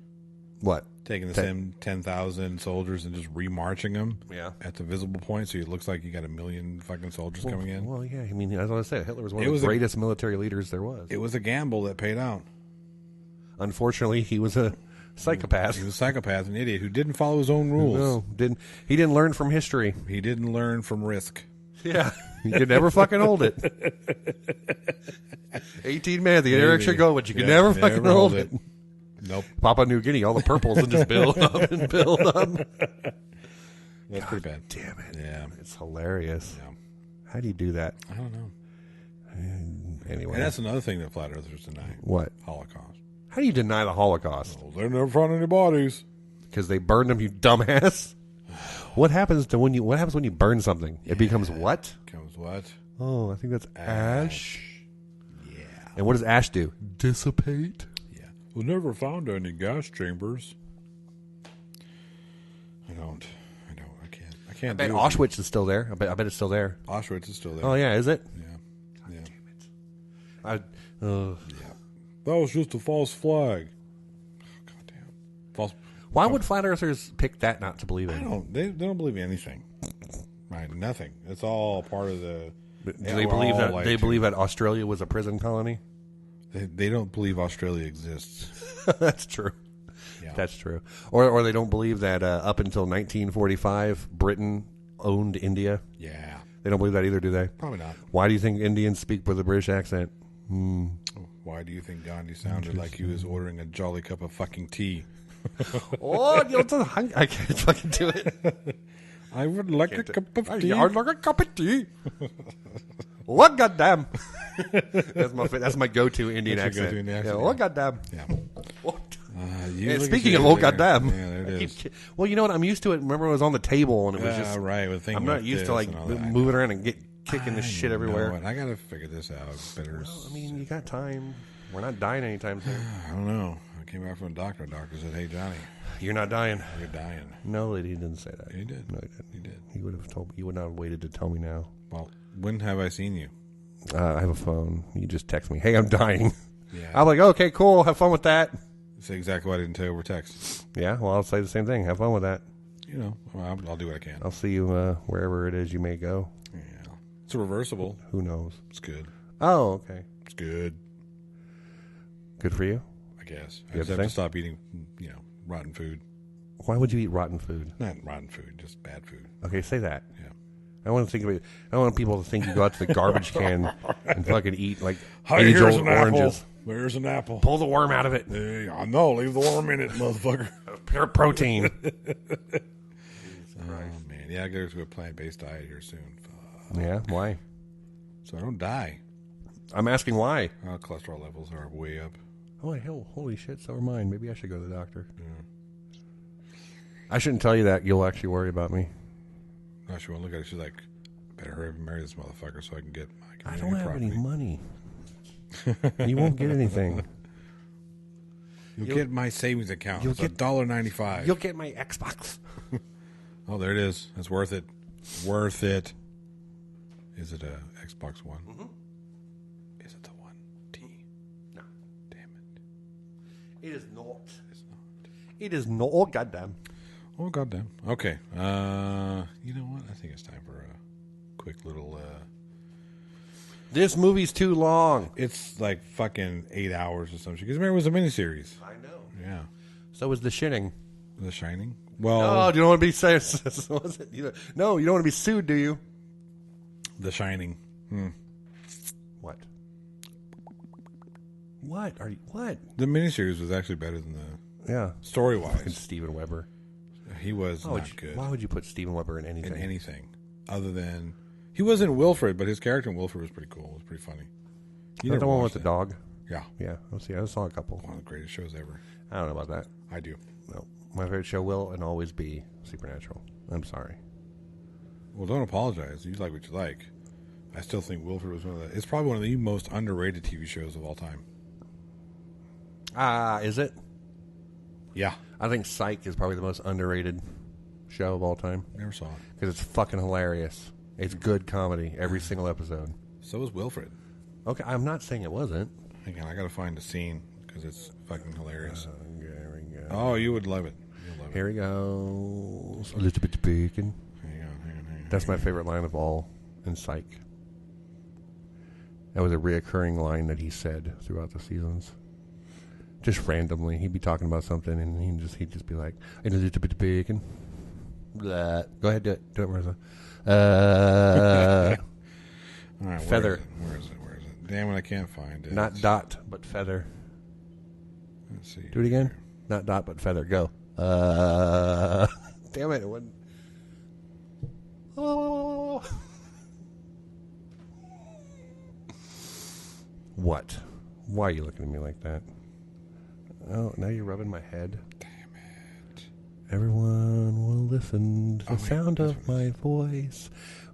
What? Taking the same 10,000 soldiers and just remarching them at the visible point, so it looks like you got 1 million fucking soldiers coming in. Well, yeah. I mean, as I said, Hitler was one of the greatest military leaders there was. It was a gamble that paid out. Unfortunately, he was a psychopath. He was a psychopath, an idiot who didn't follow his own rules. No, he didn't learn from history. He didn't learn from risk. Yeah, you could never fucking hold it. 18 men, the direction go, but you could never fucking hold it. Nope. Papua New Guinea, all the purples and just build up and build up. That's pretty bad. Damn it. Yeah. It's hilarious. Yeah. How do you do that? I don't know. Anyway. And that's another thing that flat earthers deny. What? Holocaust. How do you deny the Holocaust? Well, they never found any bodies. Because they burned them, you dumbass. What happens when you burn something? It becomes what? Becomes what? Oh, I think that's ash. Yeah. And what does ash do? Dissipate. Yeah. We never found any gas chambers. I can't. I bet Auschwitz is still there. I bet it's still there. Auschwitz is still there. Oh yeah, is it? Yeah. God damn it. Yeah. That was just a false flag. God damn. False. Why would flat earthers pick that not to believe it? They don't believe anything. Right? Nothing. It's all part of the. Do they believe that they believe that Australia was a prison colony? They don't believe Australia exists. That's true. Yeah. That's true. Or they don't believe that up until 1945 Britain owned India. Yeah. They don't believe that either, do they? Probably not. Why do you think Indians speak with a British accent? Why do you think Gandhi sounded like he was ordering a jolly cup of fucking tea? Oh, I can't fucking do it. I would like a cup of tea. I'd like a cup of tea. What goddamn? That's my go-to Indian accent. Go-to Indian accent. Yeah, what goddamn? Yeah. What? Yeah, speaking of oh goddamn. Yeah, there it is. Well, you know what? I'm used to it. Remember, it was on the table and it was just right. I'm not used to like moving around and kicking this shit everywhere. I gotta figure this out. Better. Well, I mean, you got time. We're not dying anytime soon. I don't know. I came back from the doctor. The doctor said, "Hey, Johnny, You're not dying. you're dying." No, he didn't say that. He did. No, he didn't. He did. He would have told. He would not have waited to tell me now. Well, when have I seen you? I have a phone. You just text me, "Hey, I'm dying." Yeah. I'm like, "Okay, cool. Have fun with that." Say exactly what I didn't tell you over text. Yeah, well, I'll say the same thing. Have fun with that. You know, I'll do what I can. I'll see you wherever it is you may go. Yeah. It's a reversible. Who knows? It's good. Oh, okay. It's good. Good for you. I guess. I You just have have to to stop eating, rotten food. Why would you eat rotten food? Not rotten food, just bad food. Okay, say that. Yeah. I want to think of it. I want people to think you go out to the garbage can and fucking eat like Here's age-old an oranges. apple. There's an apple. Pull the worm out of it. I know. Leave the worm in it, motherfucker. Pure protein. Oh, man. Yeah, I got to a plant-based diet here soon. Yeah, why? So I don't die. I'm asking why. Cholesterol levels are way up. Oh, hell, holy shit, so are mine. Maybe I should go to the doctor. Yeah. I shouldn't tell you that. You'll actually worry about me. No, she won't look at it. She's like, better hurry up and marry this motherfucker so I can get my I don't have property. any money. You won't get anything. You'll get my savings account. You'll It's get $1.95. You'll get my Xbox. Oh, there it is. That's worth it. Worth it. Is it a Xbox One? Mm-hmm. Is it the One T? No. Damn it. It is not. It's not. It is not. Oh, goddamn. Oh, goddamn. Okay. You know what? I think it's time for a quick little... This movie's too long. It's like fucking 8 hours or something. Because remember, it was a miniseries. I know. Yeah. So was The Shining. The Shining? Well... No, you don't want to be saying... No, you don't want to be sued, do you? The Shining. What? What are you... What? The miniseries was actually better than the... Yeah. Story-wise. Steven Weber. He was not good. Why would you put Steven Weber in anything? In anything. Other than... He wasn't Wilfred, but his character in Wilfred was pretty cool. It was pretty funny. Is that the one with the dog? Yeah. Yeah. Let's see. I saw a couple. One of the greatest shows ever. I don't know about that. I do. No. My favorite show will and always be Supernatural. I'm sorry. Well, don't apologize. You like what you like. I still think Wilfred was one of the... It's probably one of the most underrated TV shows of all time. Is it? Yeah. I think Psych is probably the most underrated show of all time. Never saw it. Because it's fucking hilarious. It's good comedy every single episode. So is Wilfred. Okay, I'm not saying it wasn't. Hang on, I gotta find a scene because it's fucking hilarious. There we go. Oh, you would love it. You'll love Here we go. Elizabeth Bacon. Hang on. That's my favorite line of all in Psych. That was a reoccurring line that he said throughout the seasons. Just randomly, he'd be talking about something, and he'd just be like, "Elizabeth Bacon." Blah. Go ahead, do it, Marissa. All right, Feather. Where is it? Damn it, I can't find it. Not dot, but feather. Let's see. Do it again. Not dot, but feather. Go. Damn it! It wouldn't. Oh. What? Why are you looking at me like that? Oh, now you're rubbing my head. Damn it. Everyone will listen to the sound of my voice.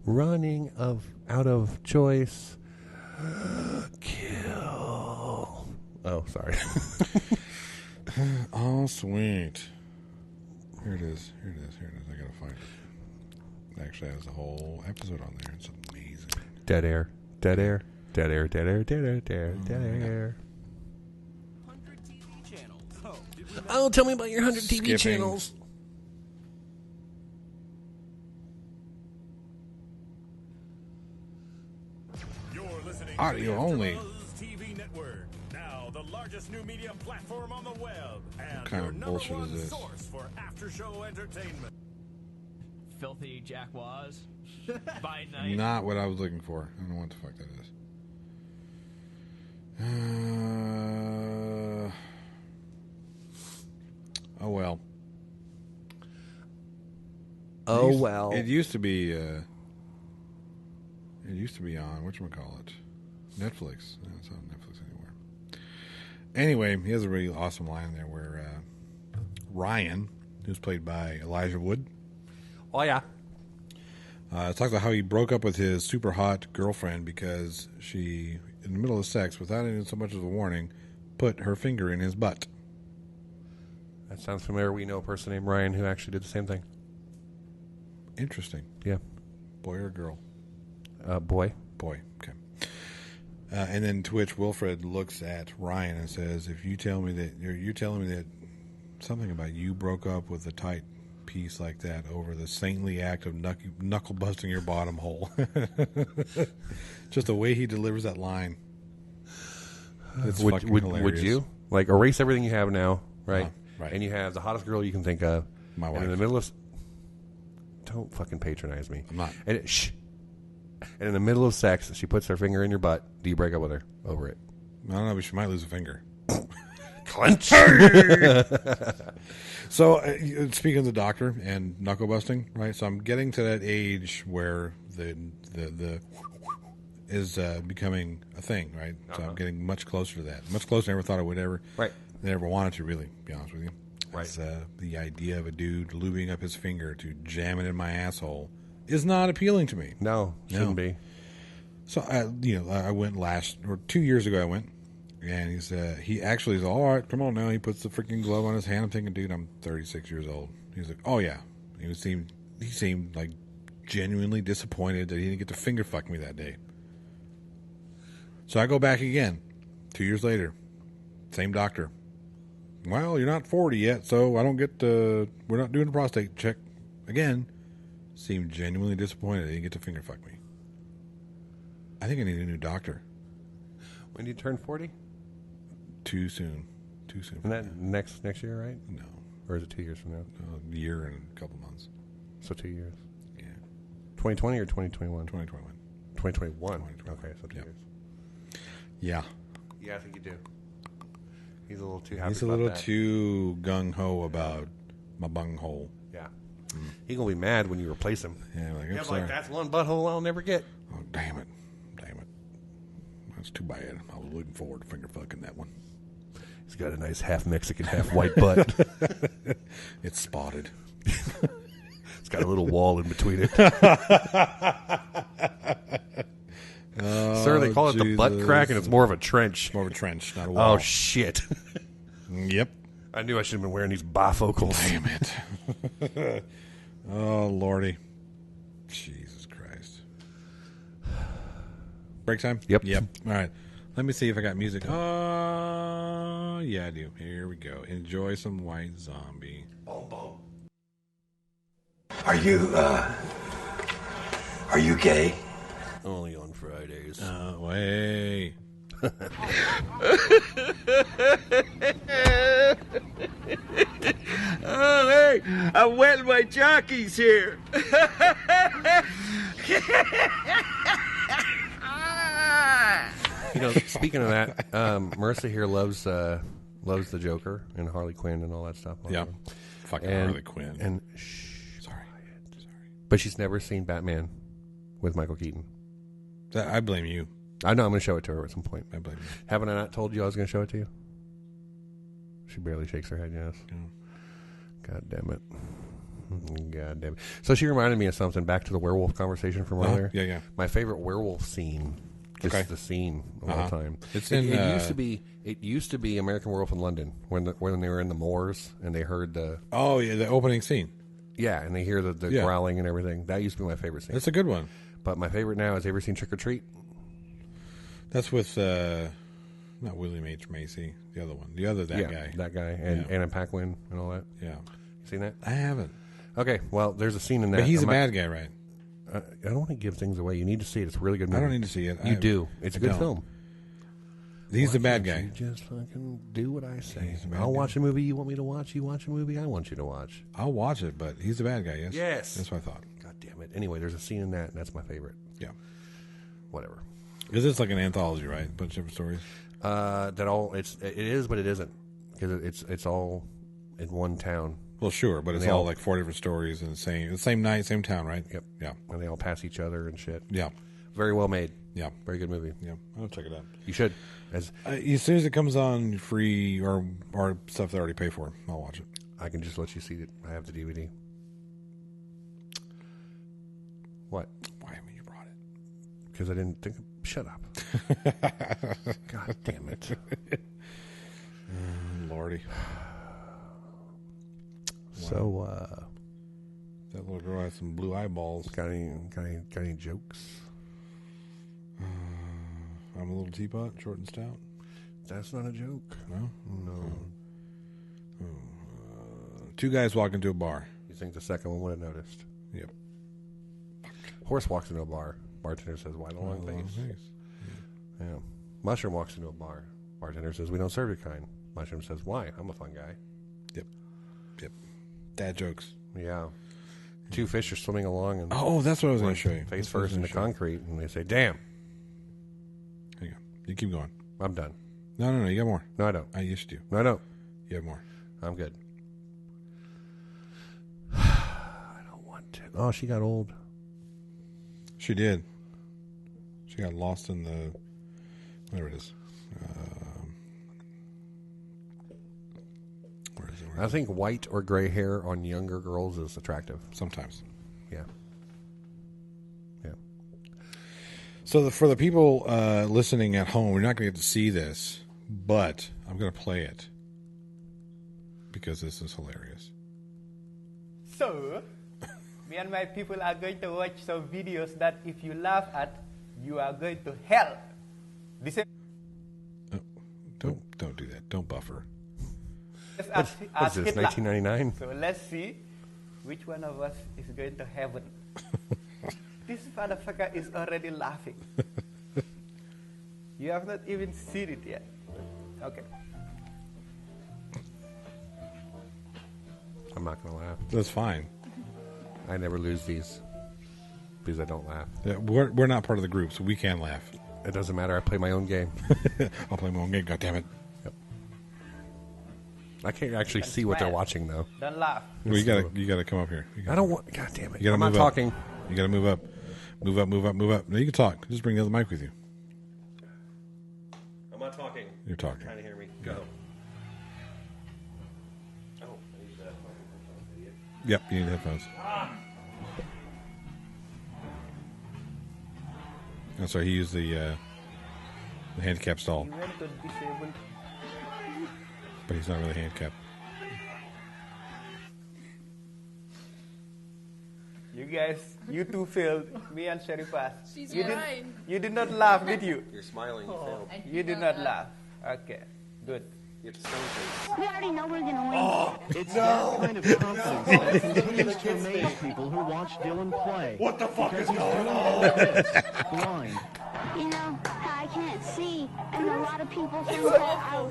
Running out of choice. Kill. Oh, sorry. Oh, sweet. Here it is. I gotta find it. It actually has a whole episode on there. It's amazing. Dead air. Dead air. Dead air. Dead air. Dead air. Dead air. Dead air. 100 TV channels. Oh, tell me about your 100 TV Skipping. channels. Audio only. TV Network, now the largest new media platform on the web, and What kind your of number bullshit one is this? source for after-show entertainment. Filthy Jackwads. By night. Not what I was looking for. I don't know what the fuck that is. Oh well. Oh well. It used to be. It used to be on whatchamacallit? Netflix. No, it's not on Netflix anymore. Anyway, he has a really awesome line there where Ryan, who's played by Elijah Wood. Oh yeah. Talks about how he broke up with his super hot girlfriend because she, in the middle of sex, without even so much as a warning, put her finger in his butt. That sounds familiar. We know a person named Ryan who actually did the same thing. Interesting. Yeah. Boy or girl? Boy. Boy. Okay. And then Twitch Wilfred looks at Ryan and says, "If you tell me that you're telling me that something about you broke up with a tight piece like that over the saintly act of knuckle busting your bottom hole." Just the way he delivers that line. It's fucking hilarious. Would you like erase everything you have now, right? Right. And you have the hottest girl you can think of. My wife. And in the middle of, don't fucking patronize me. I'm not. And shh. And in the middle of sex, she puts her finger in your butt. Do you break up with her over it? I don't know, but she might lose a finger. Clench. So, speaking of the doctor and knuckle busting, right? So I'm getting to that age where the is becoming a thing, right? So I'm getting much closer to that. Much closer than I ever thought I would ever. Right. Never wanted to, really, be honest with you. Right. It's, the idea of a dude lubing up his finger to jam it in my asshole is not appealing to me. No, shouldn't be. So, I went 2 years ago I went, and he actually is all right, come on now. He puts the freaking glove on his hand. I'm thinking, dude, I'm 36 years old. He's like, oh, yeah. He seemed like genuinely disappointed that he didn't get to finger fuck me that day. So I go back again, 2 years later, same doctor. Well, you're not 40 yet, so I don't get we're not doing a prostate check. Again, seemed genuinely disappointed he didn't get to finger fuck me. I think I need a new doctor. When do you turn 40? Too soon. And that next year, right? No. Or is it 2 years from now? A year and a couple months. So 2 years. Yeah. 2020 or 2021? 2021. 2021. Okay, so 2 years. Yeah. Yeah, I think you do. He's a little too happy. He's a little too gung ho about my bunghole. Yeah. He's gonna be mad when you replace him. Yeah, He's like, that's one butthole I'll never get. Oh, damn it. That's too bad. I was looking forward to finger fucking that one. He's got a nice half Mexican, half white butt. It's spotted. It's got a little wall in between it. Sir, they call it the butt crack, and it's more of a trench. More of a trench, not a wall. Oh, shit. Yep. I knew I should have been wearing these bifocals. Damn it. Oh, Lordy. Jesus Christ. Break time? Yep. All right. Let me see if I got music. Yeah, I do. Here we go. Enjoy some White Zombie. Boom, boom. Are you gay? Only on Fridays. Way. Oh, hey, I'm wetting my jockeys here. Speaking of that, Marissa here loves the Joker and Harley Quinn and all that stuff. Yeah. Fucking Harley Quinn. And Sorry. But she's never seen Batman with Michael Keaton. I blame you. I know I'm going to show it to her at some point. I blame you. Haven't I not told you I was going to show it to you? She barely shakes her head, yes. Yeah. God damn it. So she reminded me of something, back to the werewolf conversation from earlier. Yeah. My favorite werewolf scene, just the scene of all time. It's it used to be American Werewolf in London when they were in the moors and they heard the... Oh, yeah, the opening scene. Yeah, and they hear the growling and everything. That used to be my favorite scene. That's a good one. But my favorite now is, ever seen Trick or Treat? That's with, not William H. Macy, the other one. That guy. That guy. And Anna Paquin and all that. Yeah. Seen that? I haven't. Okay, well, there's a scene in that. But he's a bad guy, right? I don't want to give things away. You need to see it. It's a really good movie. I don't need to see it. You do. It's a good film. He's the bad guy. You just fucking do what I say. I'll watch a movie you want me to watch. You watch a movie I want you to watch. I'll watch it, but he's the bad guy, yes? Yes. That's what I thought. God damn it. Anyway, there's a scene in that, and that's my favorite. Yeah. Whatever. Because it's like an anthology, right? A bunch of different stories. It is, but it isn't, because it's all in one town. Well, sure, but it's all like 4 different stories in the same night, same town, right? Yep. Yeah. And they all pass each other and shit. Yeah. Very well made. Yeah. Very good movie. Yeah. I'll check it out. You should. As soon as it comes on free or stuff that I already pay for, I'll watch it. I can just let you see it. I have the DVD. What? Why haven't you brought it? Because I didn't think. Shut up. God damn it. Lordy. So, that little girl has some blue eyeballs. Got any jokes? I'm a little teapot, short and stout. That's not a joke. No. Two guys walk into a bar. You think the second one would have noticed? Yep. Horse walks into a bar. Bartender says, "Why the long face?" Yeah. Mushroom walks into a bar. Bartender says, "We don't serve your kind." Mushroom says, "Why? I'm a fun guy." Yep. Dad jokes. Yeah. Two fish are swimming along, and that's what I was going to show you. Face first into concrete, and they say, "Damn." Hang on. You keep going. I'm done. No. You got more. No, I don't. I used to. No, I don't. You have more. I'm good. I don't want to. Oh, she got old. She did. She got lost in the... Whatever it is. Where is it? I think white or gray hair on younger girls is attractive. Sometimes. Yeah. So for the people listening at home, we're not going to get to see this, but I'm going to play it because this is hilarious. So, me and my people are going to watch some videos that if you laugh at, you are going to hell. Don't do that. Don't buffer. What's this, 1999? So let's see which one of us is going to heaven. This motherfucker is already laughing. You have not even seen it yet. Okay. I'm not going to laugh. That's fine. I never lose these because I don't laugh. Yeah, we're not part of the group, so we can laugh. It doesn't matter. I play my own game. I'll play my own game. God damn it! Yep. I can't actually see what they're watching though. Don't laugh. Well, you gotta come up here. I don't want. God damn it! I'm not talking. You gotta move up. Move up. No, you can talk. Just bring the other mic with you. I'm not talking. You're talking. You're trying to hear me. Go. Oh, I need that. Yep, you need headphones. Oh, sorry, he used the handicap stall. He went to disabled. But he's not really handicapped. You guys, you two failed. Me and Sharifah. She's you right. You did not laugh, did you? You're smiling. You failed. You did not laugh. Okay, good. You have to stone face. We already know we're gonna win. Oh, it's that kind of confidence that continues to amaze people who watch Dylan play. What the fuck is because he's going doing on? all this blind. You know, I can't see, and a lot of people think that a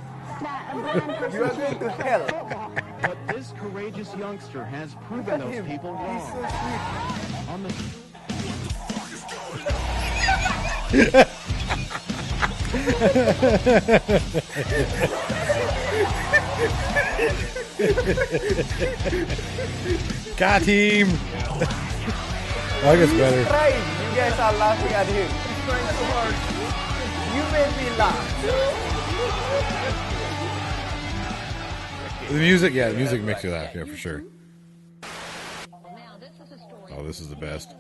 blind person You are going to hell. football. But this courageous youngster has proven those people wrong. He's so sweet. On the Got him. I guess better. Crying. You guys are laughing at him. He's trying so hard. You made me laugh. The music makes you laugh, yeah, for sure. Oh, this is the best.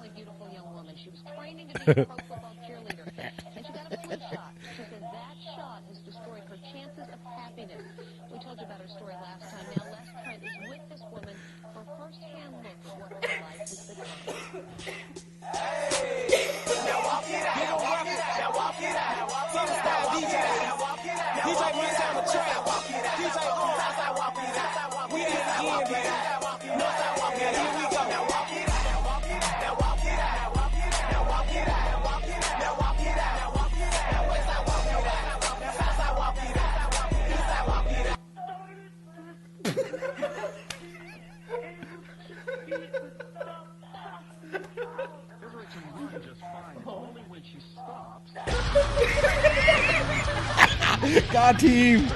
We told you about her story last time. Now Les Trent is with this woman for first-hand look at what her life has become. Now walk it out. Now walk it out. Team style DJ. DJ brings down the track. DJ Southside walk it out. We did it again, man. Northside walk it out. Here we go. Now walk it out. Now walk it out. Now walk it out. Now walk it out. Now walk it out. Now walk it out. Now walk it out. Westside walk it out. Southside walk it out. Eastside walk it out. Got him.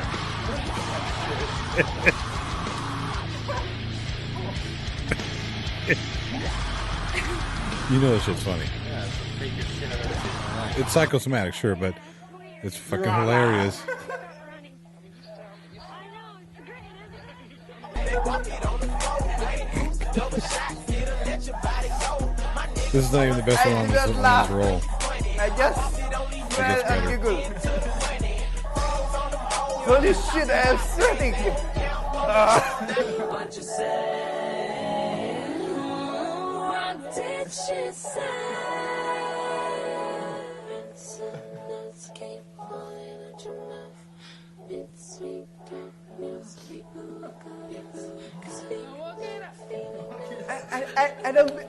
You know this shit's funny. Yeah, it's the freakiest shit I've ever seen in my life. It's psychosomatic, sure, but it's fucking hilarious. This is not even the best one on this roll. I just smile and giggle. Holy shit, I am sweating. She said, let's keep falling at your mouth. It's sweet, music,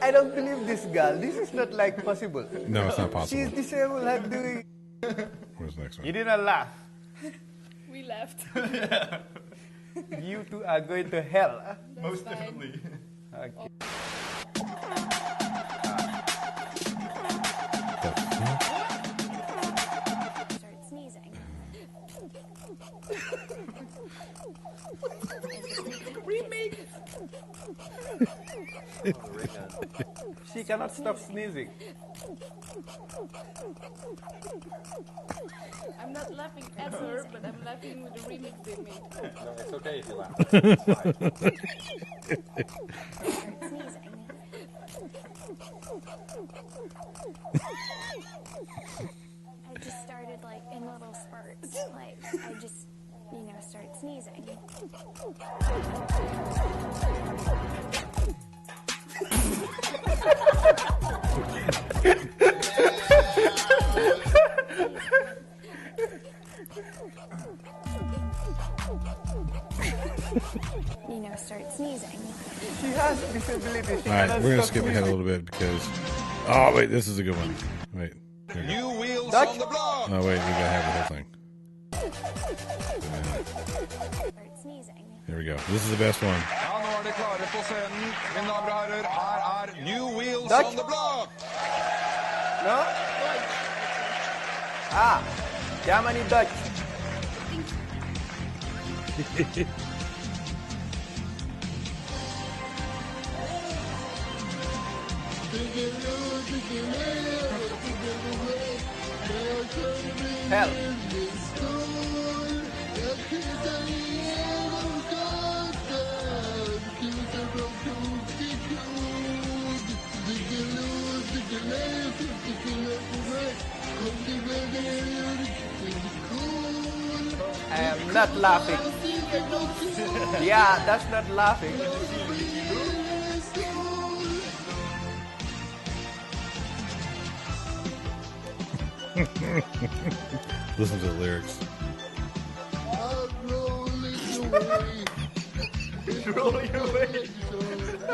I don't believe this girl. This is not like possible. No, it's not possible. She's disabled. How doing? Where's the next one? You didn't laugh. We left. You two are going to hell. Huh? Most definitely. Okay. Start sneezing. Remake. She cannot stop sneezing. I'm not laughing at her, but I'm laughing with the remix they made. No, it's okay if you laugh. Start sneezing. I just started like in little spurts. Like I just, start sneezing. Start sneezing. She has disability. All right, we're going to skip ahead a little bit because... Oh, wait, this is a good one. Wait. New wheels on the block. Oh, wait, we got to have the whole thing. Start sneezing. Here we go. This is the best one. Ja, nå det klare på scenen. Mine damer og herrer, her New Wheels on the block. No? Germany Dutch. Hell. I am not laughing. Yeah, that's not laughing. Listen to the lyrics. Rolling away. Literally.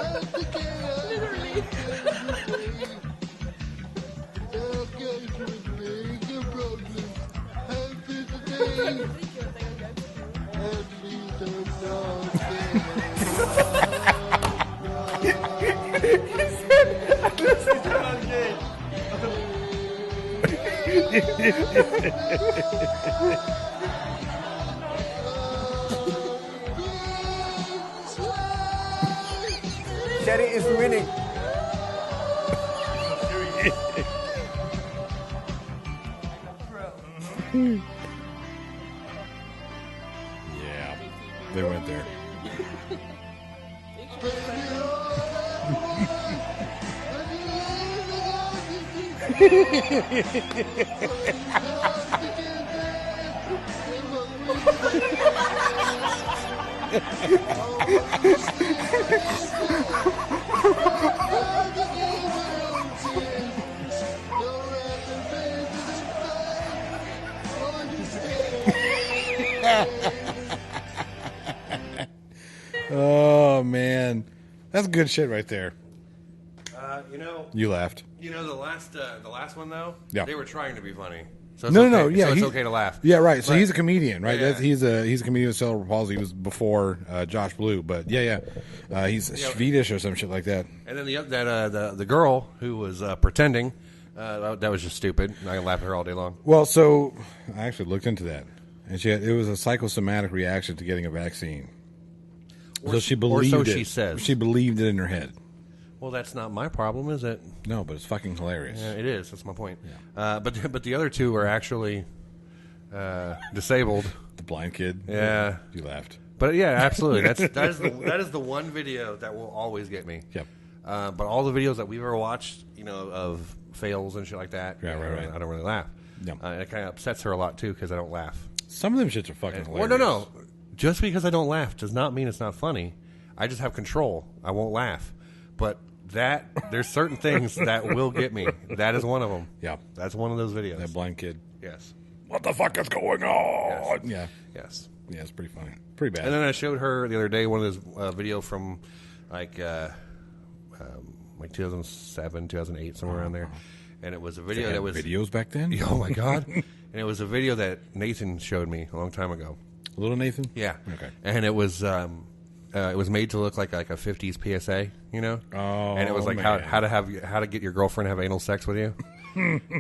Sherry is winning. Yeah, they went there. Oh man, that's good shit right there. You laughed. You know the last one though. Yeah. They were trying to be funny. So it's No. okay. Yeah, so it's okay to laugh. Yeah, right. So But- he's a comedian, right? Yeah. He's a comedian with cerebral palsy. He was before Josh Blue, but he's Swedish or some shit like that. And then the girl who was pretending, that was just stupid. I laughed at her all day long. Well, so I actually looked into that, and it was a psychosomatic reaction to getting a vaccine. Or So she believed so it. she says. She believed it in her head. Well, that's not my problem, is it? No, but it's fucking hilarious. Yeah, it is. That's my point. But the other two are actually disabled. The blind kid. Yeah, you laughed. But yeah, absolutely. That is the one video that will always get me. Yep. But all the videos that we've ever watched, of fails and shit like that, Yeah, right. I don't really laugh. Yeah. And it kind of upsets her a lot too because I don't laugh. Some of them shits are fucking hilarious. Well, no. Just because I don't laugh does not mean it's not funny. I just have control. I won't laugh. But there's certain things that will get me. That is one of them. Yeah. That's one of those videos. That blind kid. Yes. What the fuck is going on? Yes. Yeah. Yes. Yeah, it's pretty funny. Pretty bad. And then I showed her the other day one of those video from like 2007, 2008, somewhere around there. And it was a video that was videos back then. Oh my god! And it was a video that Nathan showed me a long time ago. Little Nathan. Yeah. Okay. And it was made to look like a 50s PSA, you know. Oh. And it was like man. how to get your girlfriend to have anal sex with you.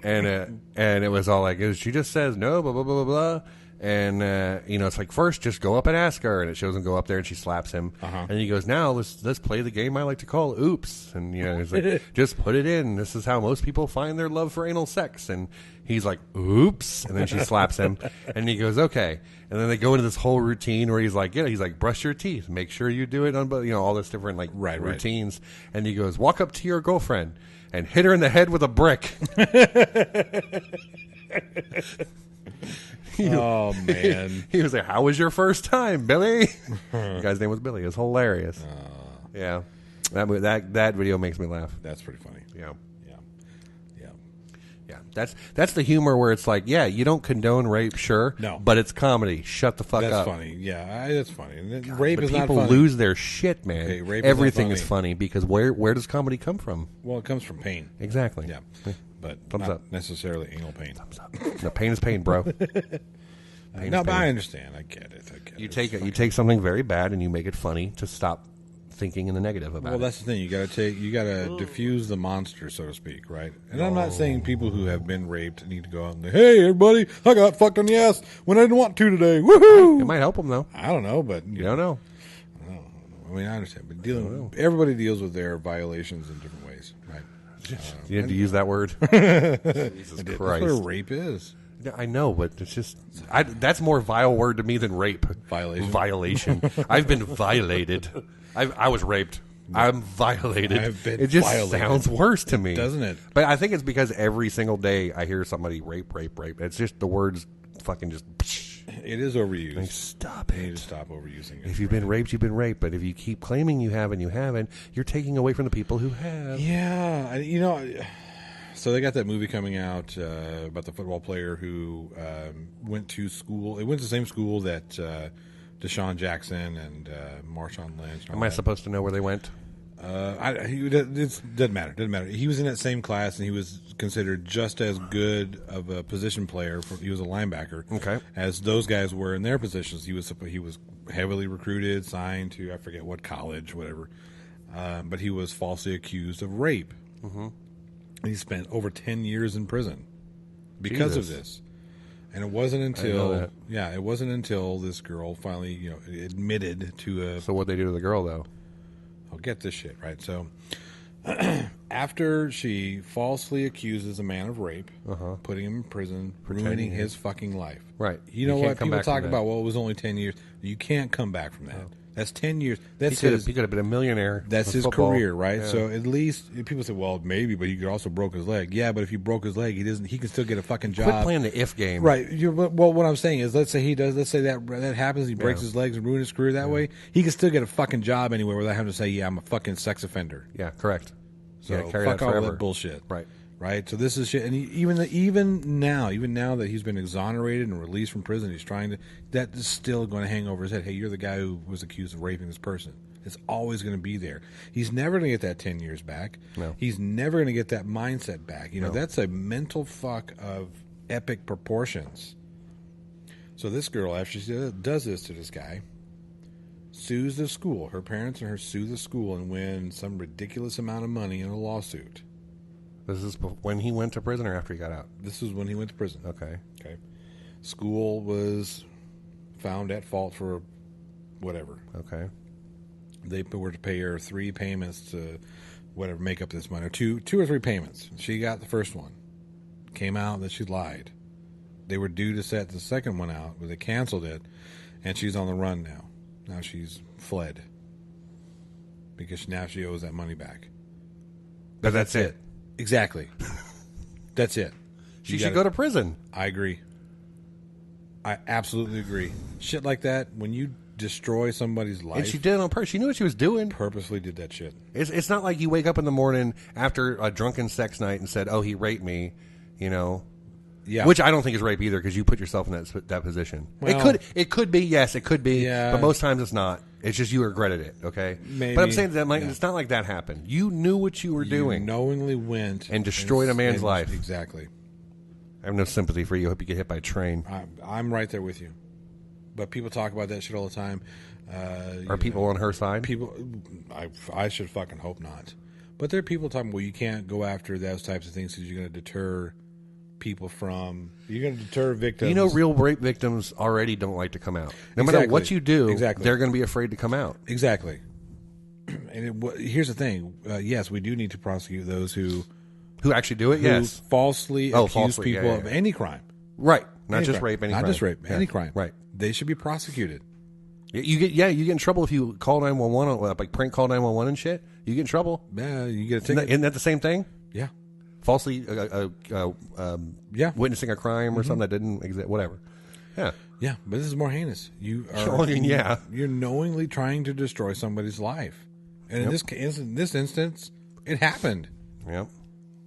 and it was all like she just says no, blah blah blah blah blah. And it's like first just go up and ask her, and it shows him go up there and she slaps him, and he goes, now let's play the game I like to call oops, and he's like just put it in. This is how most people find their love for anal sex, and he's like oops, and then she slaps him, and he goes okay, and then they go into this whole routine where he's like brush your teeth, make sure you do it on all this different like routines, and he goes walk up to your girlfriend and hit her in the head with a brick. Oh man! He was like, "How was your first time, Billy?" The guy's name was Billy. It was hilarious. Yeah, that video makes me laugh. That's pretty funny. Yeah, yeah, yeah. That's the humor where it's like, yeah, you don't condone rape, sure, no, but it's comedy. Shut the fuck up. That's funny. Yeah, that's funny. And rape is not people funny. lose their shit, man. Okay, rape Everything is is funny because where does comedy come from? Well, it comes from pain. Exactly. Yeah. But thumbs not up. necessarily anal pain. Thumbs up. No, pain is pain, bro. No, but I understand. I get it. You take something very bad and you make it funny to stop thinking in the negative about it. Well, that's the thing. You got to diffuse the monster, so to speak, right? And I'm not saying people who have been raped need to go out and say, "Hey, everybody, I got fucked on the ass when I didn't want to today." Woohoo! It might help them though. I don't know, but you don't know. I mean, I understand, but everybody deals with their violations in different ways, right? You had to use that word. Jesus Christ! That's what rape is. I know, but it's just that's a more vile word to me than rape. Violation. I've been violated. I was raped. I'm violated. I've been it just violated. Sounds worse to me, doesn't it? But I think it's because every single day I hear somebody rape. It's just the words fucking just. It is overused. Like, stop it. You need to stop overusing it. If you've been raped, you've been raped. But if you keep claiming you have and you haven't, you're taking away from the people who have. Yeah, so they got that movie coming out about the football player who went to school. It went to the same school that Deshaun Jackson and Marshawn Lynch. Am I supposed to know where they went? It doesn't matter. Doesn't matter. He was in that same class, and he was considered just as good of a position player. He was a linebacker, as those guys were in their positions. He was heavily recruited, signed to I forget what college, whatever. But he was falsely accused of rape. Mm-hmm. He spent over 10 years in prison because of this. And it wasn't until this girl finally admitted to a. So what they do to the girl though? I'll get this shit, right? So, after she falsely accuses a man of rape, putting him in prison, ruining his fucking life. Right. You know what? People talk about, well, it was only 10 years. You can't come back from that. No. That's 10 years. He could have been a millionaire. That's his football. career, right? Yeah. So at least people say, well, maybe, but he could also broke his leg. Yeah, but if he broke his leg, he can still get a fucking job. Quit playing the if game, right? Well, what I'm saying is, let's say that happens. He breaks his legs and ruins his career that way. He can still get a fucking job anywhere without having to say, yeah, I'm a fucking sex offender. Yeah, correct. So carry fuck that all forever. that bullshit. Right. So this is shit, and even now that he's been exonerated and released from prison, he's trying to. That is still going to hang over his head. Hey, you're the guy who was accused of raping this person. It's always going to be there. He's never going to get that 10 years back. No. He's never going to get that mindset back. That's a mental fuck of epic proportions. So this girl, after she does this to this guy, sues the school. Her parents and her sue the school and win some ridiculous amount of money in a lawsuit. This is when he went to prison or after he got out? This is when he went to prison. Okay. School was found at fault for whatever. Okay. They were to pay her 3 payments to whatever make up this money. Two or three payments. She got the first one. Came out that she lied. They were due to set the second one out, but they canceled it, and she's on the run now. Now she's fled because now she owes that money back. But that's it. Exactly. That's it. She should go to prison. I agree. I absolutely agree. Shit like that, when you destroy somebody's life. And she did it on purpose. She knew what she was doing. Purposely did that shit. It's not like you wake up in the morning after a drunken sex night and said, "Oh, he raped me," Yeah. Which I don't think is rape either, because you put yourself in that position. Well, it could be, yes, it could be, Yeah. but most times it's not. It's just you regretted it. Okay, Maybe. But I'm saying that it's not like that happened. You knew what you were doing. Knowingly went and destroyed a man's life. Exactly. I have no sympathy for you. I hope you get hit by a train. I'm right there with you. But people talk about that shit all the time. Are people on her side? People, I should fucking hope not. But there are people talking, well, you can't go after those types of things because you're going to deter people from. You're going to deter victims. Real rape victims already don't like to come out. No matter what you do, they're going to be afraid to come out. Exactly. And here's the thing. Yes, we do need to prosecute those who actually do it. Yes, falsely accuse people of any crime. Right. Not Any just crime. rape. Any not crime. just rape. Yeah. Any crime. Right. They should be prosecuted. You get in trouble if you call 911, like prank call 911 and shit. You get in trouble. Yeah, you get a ticket. Isn't that the same thing? Yeah. Falsely witnessing a crime or something that didn't exist. Whatever. Yeah. Yeah, but this is more heinous. You are. You're knowingly trying to destroy somebody's life, and in this instance, it happened. Yep.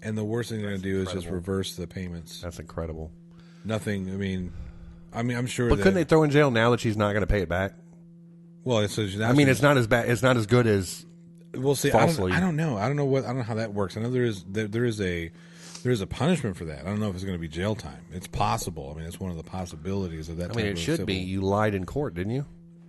And the worst thing they're going to do is just reverse the payments. That's incredible. Nothing. I mean, I'm sure. But couldn't they throw in jail now that she's not going to pay it back? Well, it's not as bad. It's not as good as. We'll see. Falsely. I don't know. I don't know how that works. I know there is a punishment for that. I don't know if it's going to be jail time. It's possible. I mean, it's one of the possibilities of that. I mean, it should be. You lied in court, didn't you?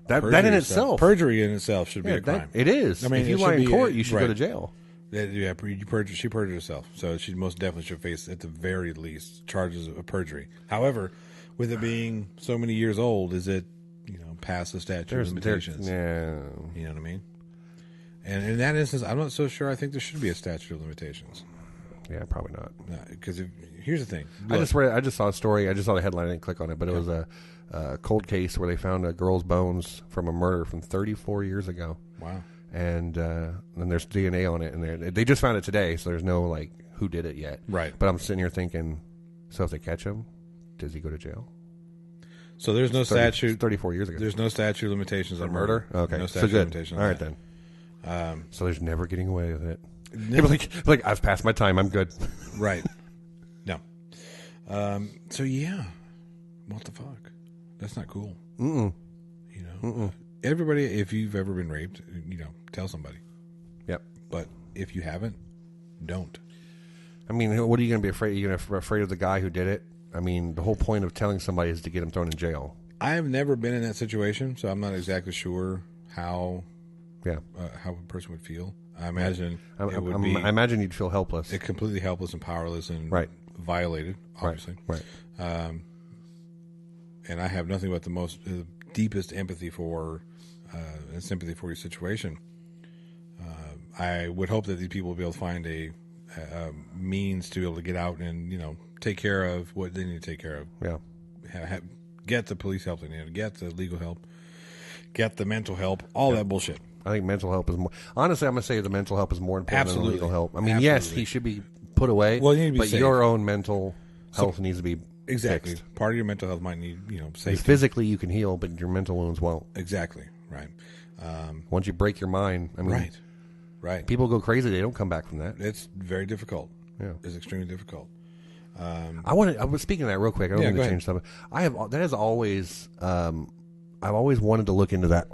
Perjury in itself should be a crime. It is. I mean, if you lie in court, you should go to jail. Yeah, she perjured herself, so she most definitely should face, at the very least, charges of perjury. However, with it being so many years old, is it past the statute of limitations? Yeah, you know what I mean. And in that instance, I'm not so sure. I think there should be a statute of limitations. Yeah, probably not. Because here's the thing. I just saw a story. I just saw the headline. I didn't click on it, but it was a cold case where they found a girl's bones from a murder from 34 years ago. Wow. And then there's DNA on it, and they just found it today, so there's no who did it yet. Right. But I'm sitting here thinking, so if they catch him, does he go to jail? So there's no statute. 34 years ago. There's no statute of limitations on murder. Okay, no statute so good. of limitations. All right then. So there's never getting away with it. Like I've passed my time. I'm good. Right. No. So yeah, what the fuck? That's not cool. Everybody, if you've ever been raped, tell somebody. Yep. But if you haven't, don't. I mean, what are you going to be afraid? You're going to be afraid of the guy who did it? I mean, the whole point of telling somebody is to get him thrown in jail. I have never been in that situation, so I'm not exactly sure how a person would feel. I imagine it would be. I imagine you'd feel helpless, completely helpless and powerless, and violated, obviously. Right. And I have nothing but the deepest empathy for and sympathy for your situation. I would hope that these people will be able to find a means to be able to get out and take care of what they need to take care of. Yeah. Get the police help they need, get the legal help, get the mental help, all that bullshit. I think mental help is more. Honestly, I'm going to say the mental help is more important than the legal help. I mean, Absolutely. yes, he should be put away, but your own mental health needs to be fixed. Part of your mental health might need safety. Physically, you can heal, but your mental wounds won't. Exactly. Right. Once you break your mind, I mean, right. People go crazy; they don't come back from that. It's very difficult. Yeah, it's extremely difficult. I was speaking of that real quick. I don't want to change something. That has always. I've always wanted to look into that.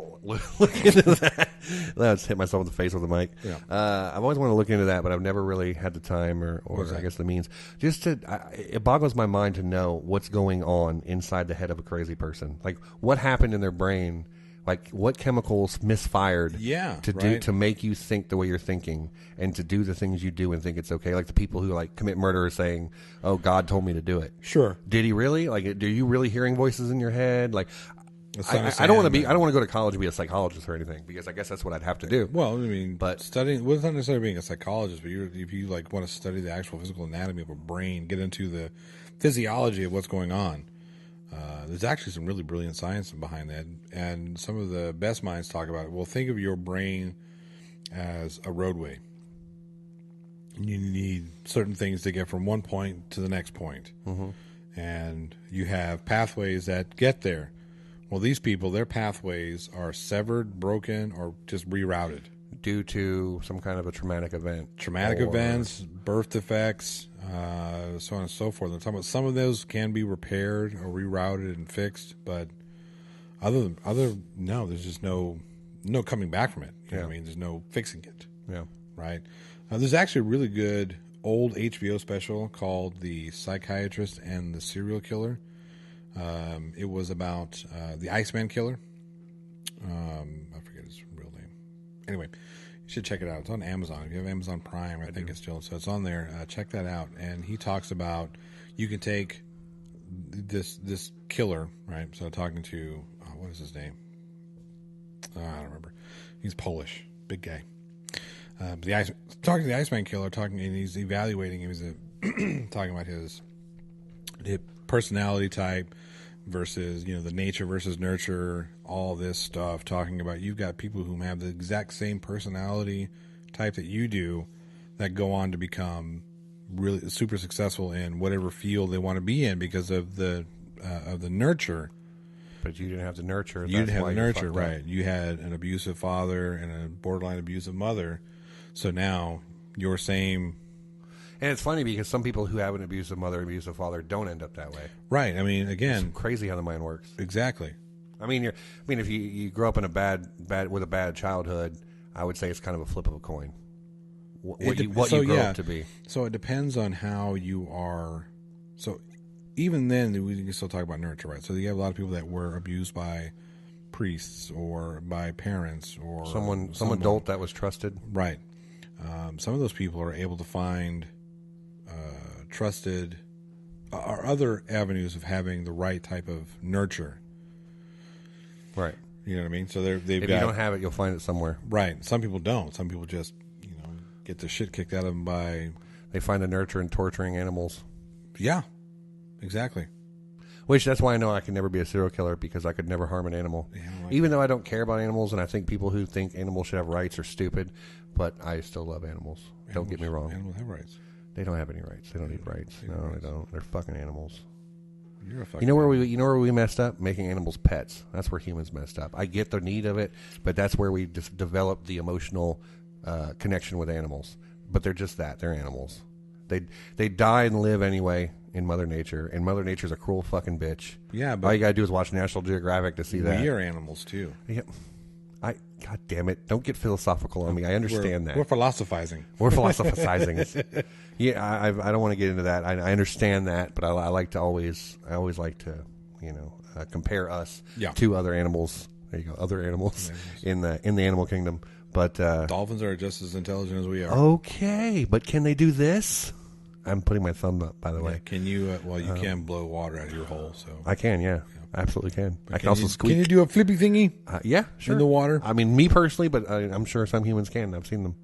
Let's hit myself in the face with the mic. Yeah. I've always wanted to look into that, but I've never really had the time or I guess the means. It boggles my mind to know what's going on inside the head of a crazy person. Like what happened in their brain. Like what chemicals misfired to make you think the way you're thinking and to do the things you do and think it's okay. Like the people who commit murder are saying, "Oh, God told me to do it." Sure. Did he really? Are you really hearing voices in your head? I don't want to go to college to be a psychologist or anything because I guess that's what I'd have to do. Well, I mean, studying, well, it's not necessarily being a psychologist, but if you want to study the actual physical anatomy of a brain, get into the physiology of what's going on. There's actually some really brilliant science behind that, and some of the best minds talk about it. Well, think of your brain as a roadway. You need certain things to get from one point to the next point, and you have pathways that get there. Well, these people, their pathways are severed, broken, or just rerouted. Due to some kind of a traumatic event. Traumatic events, birth defects, so on and so forth. I'm talking about some of those can be repaired or rerouted and fixed, but no, there's just no coming back from it. You know what I mean? There's no fixing it. Yeah. Right? There's actually a really good old HBO special called The Psychiatrist and the Serial Killer. It was about the Iceman Killer. I forget his real name. Anyway, you should check it out. It's on Amazon. If you have Amazon Prime, I think it's still. So it's on there. Check that out. And he talks about you can take this killer, right? So talking to, what is his name? I don't remember. He's Polish. Big guy. Talking to the Iceman Killer, and he's evaluating him. He's talking about his personality type versus, the nature versus nurture, all this stuff, talking about you've got people who have the exact same personality type that you do that go on to become really super successful in whatever field they want to be in because of the nurture. But you didn't have the nurture. You didn't have the nurture, right. You had an abusive father and a borderline abusive mother. So now your same... And it's funny because some people who have an abusive mother and abusive father don't end up that way. Right. I mean, again... It's crazy how the mind works. Exactly. I mean, if you grow up in a bad with a bad childhood, I would say it's kind of a flip of a coin. What you grow up to be. So it depends on how you are. So even then, we can still talk about nurture, right? So you have a lot of people that were abused by priests or by parents or some adult that was trusted. Right. Some of those people are able to find trusted or other avenues of having the right type of nurture. Right. You know what I mean? So if you don't have it, you'll find it somewhere. Right. Some people don't. Some people just get the shit kicked out of them by... They find the nurture in torturing animals. Yeah. Exactly. Which, that's why I know I can never be a serial killer, because I could never harm an animal. Yeah, even though I don't care about animals, and I think people who think animals should have rights are stupid, but I still love animals. Don't get me wrong. Animals have rights. They don't have any rights. They don't need rights. No, they don't. They're fucking animals. You're a fucking You know where we messed up? Making animals pets. That's where humans messed up. I get the need of it, but that's where we just developed the emotional connection with animals. But they're just that. They're animals. They die and live anyway in Mother Nature, and Mother Nature's a cruel fucking bitch. Yeah, but all you gotta do is watch National Geographic to see that. We are animals too. Yeah. God damn it! Don't get philosophical on me. I understand that we're philosophizing. We're philosophizing. Yeah, I don't want to get into that. I understand that, but I always like to compare us to other animals. There you go, other animals in the animal kingdom. But dolphins are just as intelligent as we are. Okay, but can they do this? I'm putting my thumb up, by the way. Can you? You can blow water out of your hole. So I can, yeah. Absolutely can. I can also squeak. Can you do a flippy thingy? Yeah, sure. In the water? I mean, me personally, but I'm sure some humans can. I've seen them.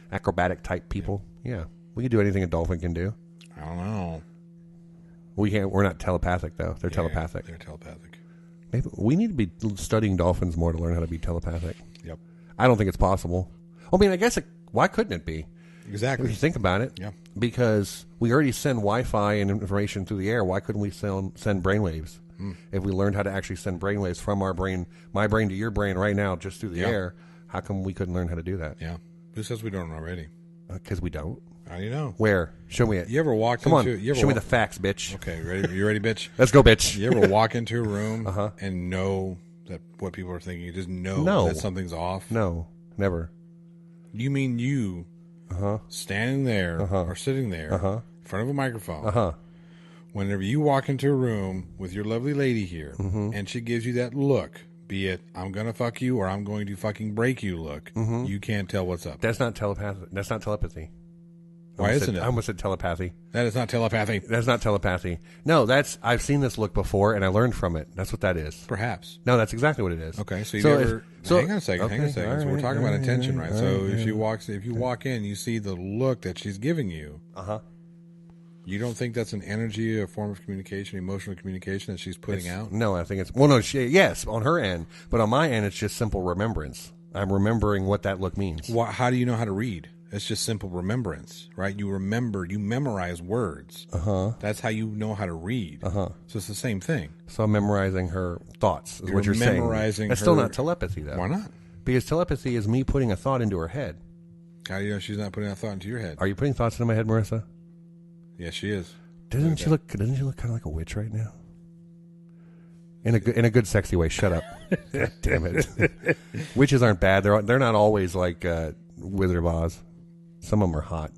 Acrobatic type people. Yeah. We can do anything a dolphin can do. I don't know. We can't. We're not telepathic, though. They're telepathic. They're telepathic. Maybe we need to be studying dolphins more to learn how to be telepathic. Yep. I don't think it's possible. I mean, I guess why couldn't it be? Exactly. If you think about it. Yeah. Because we already send Wi-Fi and information through the air. Why couldn't we send brainwaves? If we learned how to actually send brainwaves from our brain, my brain to your brain right now, just through the air, how come we couldn't learn how to do that? Yeah. Who says we don't already? Because we don't. How do you know? Where? Show me it. You ever walked Come into... on. Show me the facts, bitch. Okay, ready? You ready, bitch? Let's go, bitch. You ever walk into a room and know that what people are thinking? You just know that something's off? No, never. You mean you standing there or sitting there in front of a microphone whenever you walk into a room with your lovely lady here and she gives you that look, be it I'm going to fuck you or I'm going to fucking break you look, you can't tell what's up. That's not telepathy. That's not telepathy. Why isn't it? I almost said telepathy. That is not telepathy. That's not telepathy. No, I've seen this look before and I learned from it. That's what that is. Perhaps. No, that's exactly what it is. Okay, so hang on a second. Hang on a second. So we're talking about intention, right? So if you walk in, you see the look that she's giving you. You don't think that's an energy, a form of communication, emotional communication that she's putting out? No, I think it's... Well, no, yes, on her end. But on my end, it's just simple remembrance. I'm remembering what that look means. How do you know how to read? It's just simple remembrance, right? You memorize words. That's how you know how to read. So it's the same thing. So I'm memorizing her thoughts, is You're what you're saying. memorizing That's still her- not telepathy, though. Why not? Because telepathy is me putting a thought into her head. How do you know she's not putting that thought into your head? Are you putting thoughts into my head, Marissa? Yes, she is. Doesn't she look kind of like a witch right now? In a good sexy way. Shut up. God damn it. Witches aren't bad. They're not always like Wizard of Oz. Some of them are hot.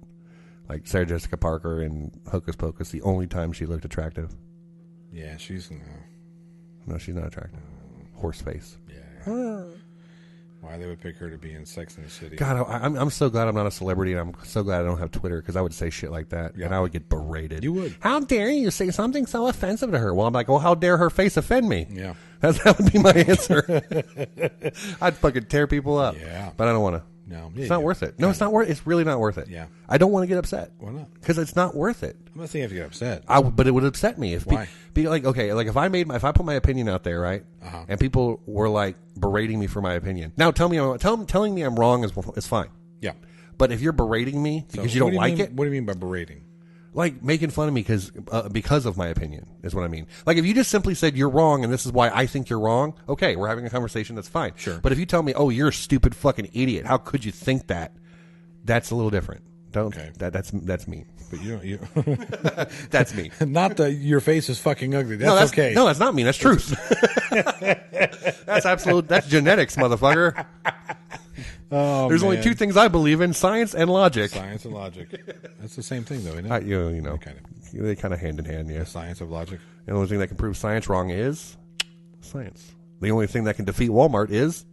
Like Sarah Jessica Parker in Hocus Pocus. The only time she looked attractive. Yeah, she's No, she's not attractive. Horse face. Yeah. Why they would pick her to be in Sex and the City? God, I'm so glad I'm not a celebrity, and I'm so glad I don't have Twitter, because I would say shit like that, and I would get berated. You would. How dare you say something so offensive to her? Well, I'm like, well, how dare her face offend me? Yeah. That would be my answer. I'd fucking tear people up. Yeah. But I don't want to. No. It's not worth it. No, it's not worth it. It's really not worth it. Yeah. I don't want to get upset. Why not? Because it's not worth it. I'm not saying you have to get upset. But it would upset me if Why? be like, okay, like if I put my opinion out there, right, and people were like berating me for my opinion. Now telling me I'm wrong is fine. Yeah. But if you're berating me because So you what don't do like mean- it, What do you mean by berating? like making fun of me because of my opinion is what I mean. Like if you just simply said you're wrong and this is why I think you're wrong, okay, we're having a conversation. That's fine. Sure. But if you tell me, oh, you're a stupid fucking idiot, how could you think that? That's a little different. Don't. Okay. That's mean. But you That's me. Not that your face is fucking ugly. That's okay. No, that's not mean. That's truth. That's absolute. That's genetics, motherfucker. Oh, There's only man. two things I believe in: science and logic. Science and logic. That's the same thing, though, isn't it? They kind of hand in hand. Yeah. The science of logic. The only thing that can prove science wrong is science. The only thing that can defeat Walmart is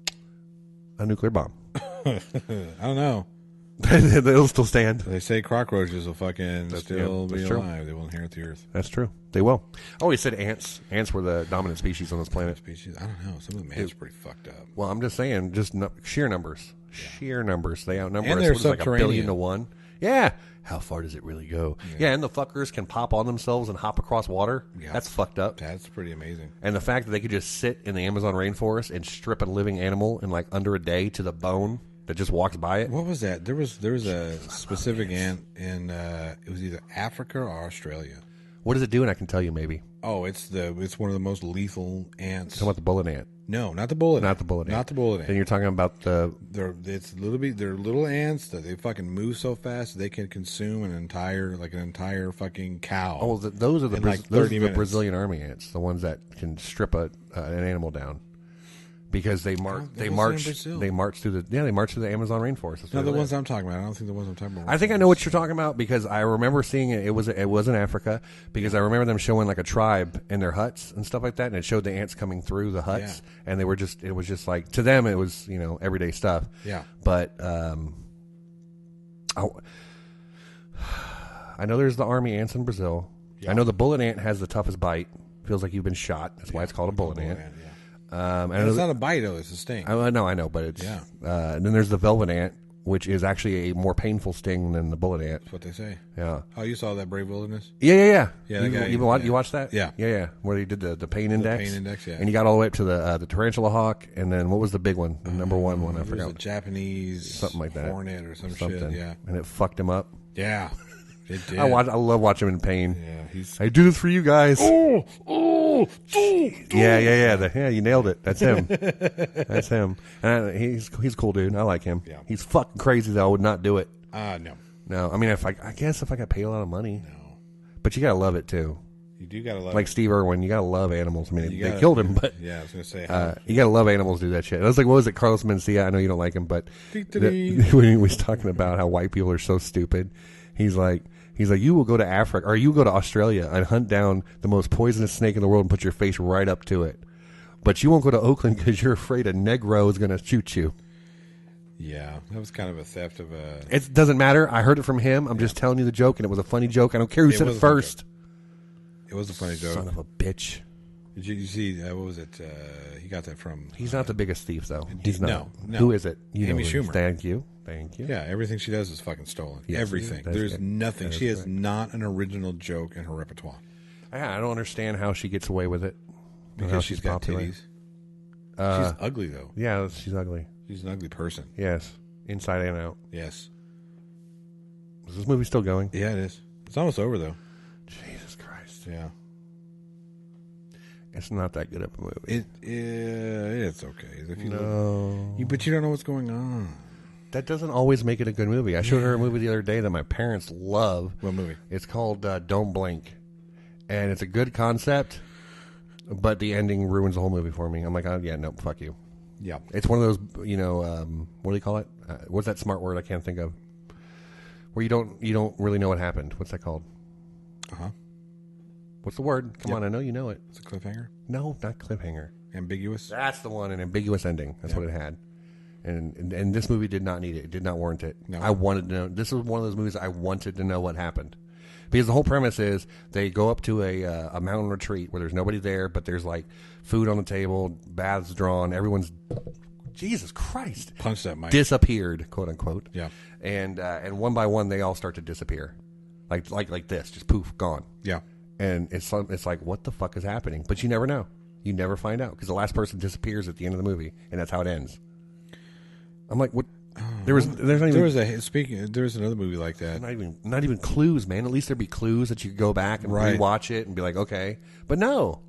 a nuclear bomb. I don't know. They'll still stand. They say cockroaches will fucking That's be true. alive. They will inherit the earth. That's true. They will. Oh, he said ants. Ants were the dominant species on this planet. Species. I don't know. Some of them ants are pretty fucked up. Well, I'm just saying, sheer numbers. Sheer numbers. They outnumber And us. they're What is it, like subterranean. 1,000,000,000 to 1. Yeah. How far does it really go? Yeah, and the fuckers can pop on themselves and hop across water. Yeah. That's fucked up. That's pretty amazing. And the fact that they could just sit in the Amazon rainforest and strip a living animal in like under a day to the bone that just walks by it. What was that? There was a specific ant in it was either Africa or Australia. What does it do? And I can tell you maybe. Oh, it's one of the most lethal ants. Talking about the bullet ant. No, not the bullet. Not the bullet ant. Not the bullet ant. Then you're talking about the. They're little ants that they fucking move so fast they can consume an entire fucking cow. Oh, those are the in like those 30 are the minutes. Brazilian army ants, the ones that can strip an animal down. Because they march through the Amazon rainforest. That's No, where the they ones live. I'm talking about. I don't think the ones I'm talking about. I think I know what you're talking about because I remember seeing it. It was in Africa because I remember them showing like a tribe in their huts and stuff like that, and it showed the ants coming through the huts, and it was just like to them it was everyday stuff. Yeah. But I know there's the army ants in Brazil. Yeah. I know the bullet ant has the toughest bite. Feels like you've been shot. That's why it's called a bullet ant. And it's not a bite though; it's a sting. I know, but it's and then there's the velvet ant, which is actually a more painful sting than the bullet ant. That's what they say. Yeah. Oh, you saw that Brave Wilderness? Yeah. Yeah, that guy, You watched that? Yeah. Where he did the pain index. pain index, yeah. And you got all the way up to the tarantula hawk, and then what was the big one? The number one I It was forgot. a Japanese something like that. hornet or some Something. shit. Yeah, and it fucked him up. Yeah, it did. I love watching him in pain. Yeah, I do this for you guys. Oh, Yeah, you nailed it. That's him. That's him. And he's a cool dude. I like him. Yeah. He's fucking crazy though. I would not do it. No. I mean, I guess if I got paid a lot of money. No. But you gotta love it too. You do gotta love like it. Steve Irwin. You gotta love animals. I mean, You they gotta- killed him, but yeah, I was gonna say you gotta love animals. Do that shit. I was like, what was it, Carlos Mencia? I know you don't like him, but when he was talking about how white people are so stupid, he's like, you will go to Africa or you go to Australia and hunt down the most poisonous snake in the world and put your face right up to it. But you won't go to Oakland because you're afraid a Negro is going to shoot you. Yeah, that was kind of a theft of a. It doesn't matter. I heard it from him. I'm just telling you the joke, and it was a funny joke. I don't care who said it was a funny first. It was a funny joke. Son of a bitch. Did you see what was it? He got that from. He's not the biggest thief, though. He's not. No. Who is it? Amy know who it is. Schumer. Thank you. Yeah, everything she does is fucking stolen. Yes, everything. that's There's good. nothing. That She is has correct. not an original joke in her repertoire. I don't understand how she gets away with it. and how Because she's got popular. titties. She's ugly though. Yeah, she's ugly. She's an ugly person. Yes, inside and out. Yes. Is this movie still going? Yeah, it is. It's almost over though. Jesus Christ. Yeah. It's not that good of a movie. It's okay. If you No. but you don't know what's going on. That doesn't always make it a good movie. I showed her a movie the other day that my parents love. What movie? It's called Don't Blink. And it's a good concept, but the ending ruins the whole movie for me. I'm like, oh, yeah, no, fuck you. Yeah. It's one of those, what do you call it? What's that smart word I can't think of? Where you don't really know what happened. What's that called? Uh-huh. What's the word? Come on, I know you know it. It's a cliffhanger? No, not cliffhanger. Ambiguous? That's the one, an ambiguous ending. That's what it had. And this movie did not need it. It did not warrant it. No. I wanted to know. This was one of those movies I wanted to know what happened. Because the whole premise is they go up to a mountain retreat where there's nobody there, but there's like food on the table, baths drawn, everyone's, Jesus Christ. Punch that mic. Disappeared, quote unquote. Yeah. And one by one they all start to disappear. Like this, just poof, gone. Yeah. And it's like, what the fuck is happening? But you never know. You never find out because the last person disappears at the end of the movie, and that's how it ends. I'm like, what? There's another movie like that. Not even clues, man. At least there'd be clues that you could go back and rewatch it and be like, okay. But no,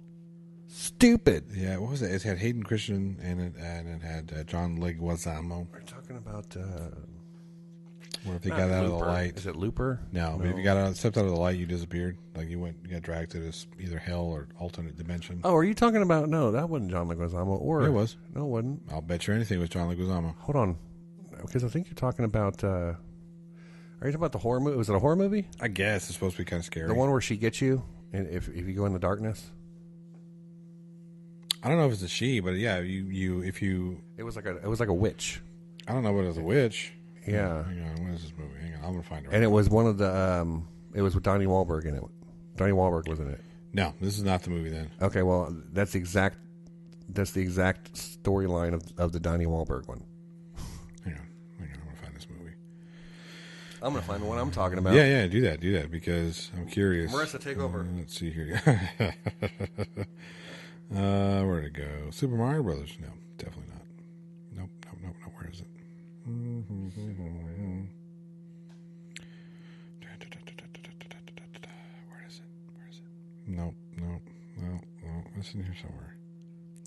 stupid. Yeah, what was it? It had Hayden Christensen and it had John Leguizamo. We're talking about. What if they got out of the light? Is it Looper? No, but if you stepped out of the light, you disappeared. Like you got dragged to this either hell or alternate dimension. Oh, are you talking about? No, that wasn't John Leguizamo. Or it was. No, it wasn't. I'll bet you anything it was John Leguizamo. Hold on, because I think you're talking about. Are you talking about the horror movie? Was it a horror movie? I guess it's supposed to be kind of scary. The one where she gets you, and if you go in the darkness. I don't know if it's a she, but yeah, if you. It was like a witch. I don't know what it was a witch. Yeah. Hang on, what is this movie? Hang on, I'm gonna find it. And it was one of the. It was with Donnie Wahlberg in it. Donnie Wahlberg was in it. No, this is not the movie then. Okay, well, that's the exact storyline of the Donnie Wahlberg one. Hang on, I'm gonna find this movie. I'm gonna find the one I'm talking about. Yeah, do that because I'm curious. Marissa, take over. Let's see here. Where'd it go? Super Mario Brothers? No, definitely not. Nope. Where is it? Where is it? Nope. It's in here somewhere.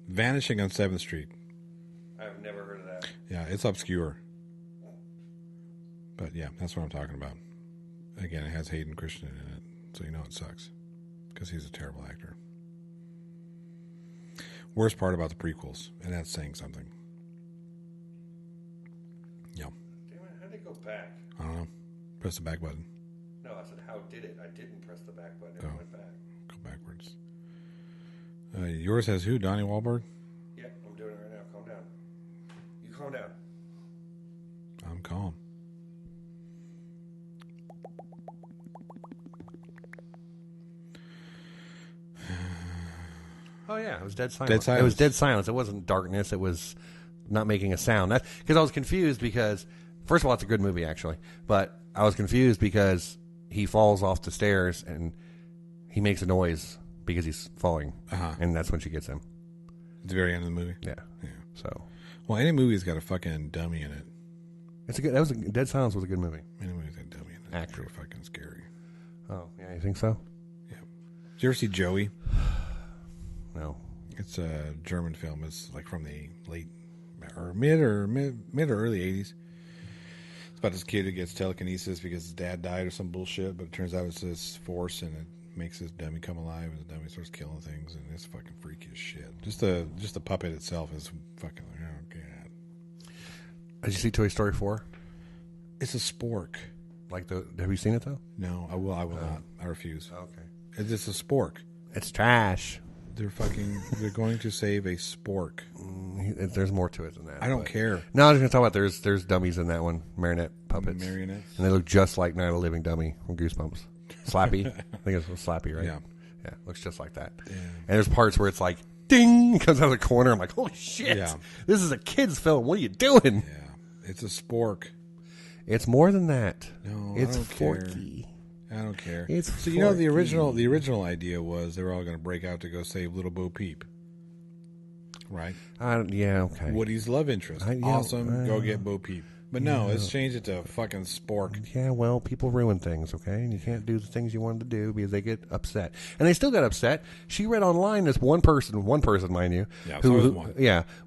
Vanishing on 7th Street. I've never heard of that. Yeah, it's obscure. But yeah, that's what I'm talking about. Again, it has Hayden Christensen in it, so you know it sucks. Because he's a terrible actor. Worst part about the prequels, and that's saying something. Yeah. Damn it, how'd it go back? I don't know. Press the back button. No, I said, how did it? I didn't press the back button. It went back. Go backwards. Yours has who? Donnie Wahlberg? Yeah, I'm doing it right now. Calm down. You calm down. I'm calm. Oh yeah, it was dead silence. Dead silence. It was dead silence. It wasn't darkness. It was not making a sound. That because I was confused because first of all, it's a good movie actually, but I was confused because he falls off the stairs and he makes a noise because he's falling, and that's when she gets him. At the very end of the movie. Yeah. So, well, any movie's got a fucking dummy in it. Dead Silence was a good movie. Any movie's got a dummy in it. Actor. Pretty fucking scary. Oh yeah, you think so? Yeah. Did you ever see Joey? No. It's a German film. It's like from the late or mid or early 80s. It's about this kid who gets telekinesis because his dad died or some bullshit, but it turns out it's this force and it makes his dummy come alive and the dummy starts killing things and it's fucking freaky as shit. Just the puppet itself is fucking like, oh god. Did you see Toy Story 4? It's a spork. Have you seen it though? No, I will not. I refuse. Okay. It's just a spork. It's trash. They're going to save a spork. There's more to it than that. I don't care. No, I was going to talk about there's dummies in that one, marionette puppets, marionettes, and they look just like Night of the Living Dummy from Goosebumps. Slappy, I think it's Slappy, right? Yeah, looks just like that. Yeah. And there's parts where it's like ding comes out of the corner. I'm like, holy shit! Yeah. This is a kid's film. What are you doing? Yeah, it's a spork. It's more than that. No, it's I don't forky. Care. I don't care. It's so you know the original idea was they were all going to break out to go save Little Bo Peep, right? Yeah, okay. Woody's love interest. Awesome. Go get Bo Peep. But no, let's change it to fucking spork. Yeah, well, people ruin things, okay? And you can't do the things you wanted to do because they get upset. And they still got upset. She read online this one person, mind you, Yeah, who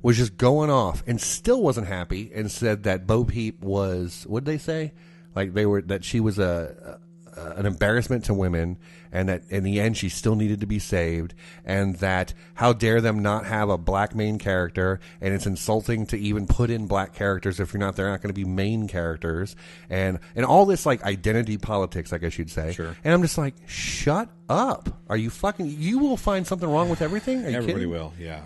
was just going off and still wasn't happy and said that Bo Peep was, what did they say? Like that she was an embarrassment to women, and that in the end she still needed to be saved, and that how dare them not have a black main character, and it's insulting to even put in black characters if they're not going to be main characters, and all this like identity politics, I guess you'd say. Sure. And I'm just like, shut up! Are you fucking? You will find something wrong with everything. Are you Everybody kidding? will, yeah.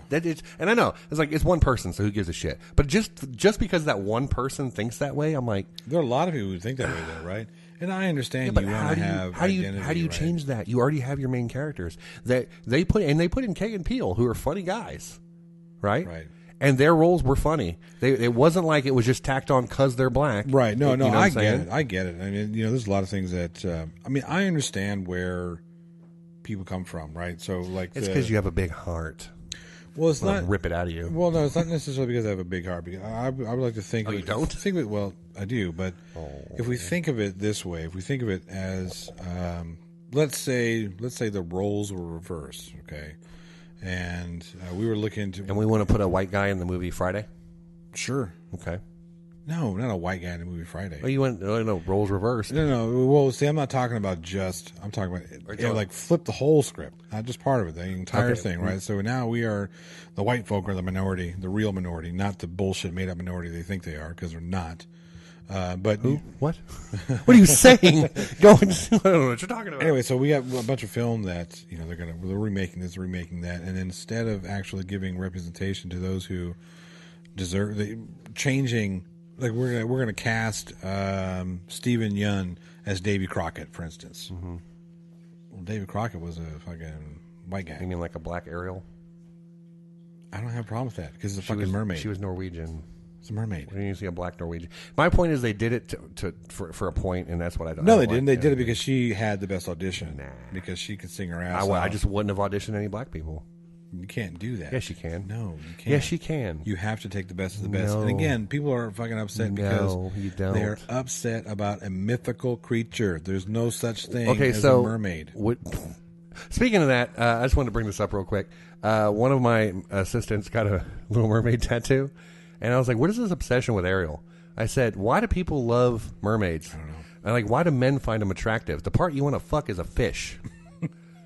And I know it's one person, so who gives a shit? But just because that one person thinks that way, I'm like, there are a lot of people who think that way, though, right? And I understand but you want to have identity. How do you change that? You already have your main characters that they put in Kay and Peele, who are funny guys, right? Right. And their roles were funny. It wasn't like it was just tacked on because they're black. Right. No, You know what I I'm get saying? it. I get it. I mean, there's a lot of things that, I understand where people come from, right? So, like, It's because you have a big heart. Well, it's I'll not rip it out of you. Well, no, it's not necessarily because I have a big heart. Because I would like to think. Oh, you don't? Think of it. Well, I do, but if we think of it this way, if we think of it as, let's say the roles were reversed, okay, and we were looking to, And we want to put a white guy in the movie Friday? Sure. Okay. No, not a white guy in the movie Friday. Well, you want no roles reversed. No. Well, see, I'm not talking about just. I'm talking about like flip the whole script, not just part of it, the entire thing, right? So now we are the white folk are the minority, the real minority, not the bullshit made up minority they think they are, because they're not. But who? What? What are you saying? I don't know what you're talking about. Anyway, so we got a bunch of film that they're remaking this, remaking that, and instead of actually giving representation to those who deserve changing. Like we're gonna cast Stephen Yeun as Davy Crockett, for instance. Mm-hmm. Well, Davy Crockett was a fucking white guy. You mean like a black Ariel? I don't have a problem with that because it's a fucking mermaid. She was Norwegian. It's a mermaid. When you see a black Norwegian, my point is they did it for a point, and that's what I don't. No, I they don't didn't. like. They did it because she had the best audition. Because she could sing her ass off. I just wouldn't have auditioned any black people. You can't do that. Yes, you can. No, you can't. Yes, you can. You have to take the best of the best. No. And again, people are fucking upset because you don't. they're upset about a mythical creature. There's no such thing as so a mermaid. Speaking of that, I just wanted to bring this up real quick. One of my assistants got a Little Mermaid tattoo, and I was like, what is this obsession with Ariel? I said, why do people love mermaids? I don't know. I'm like, why do men find them attractive? The part you want to fuck is a fish.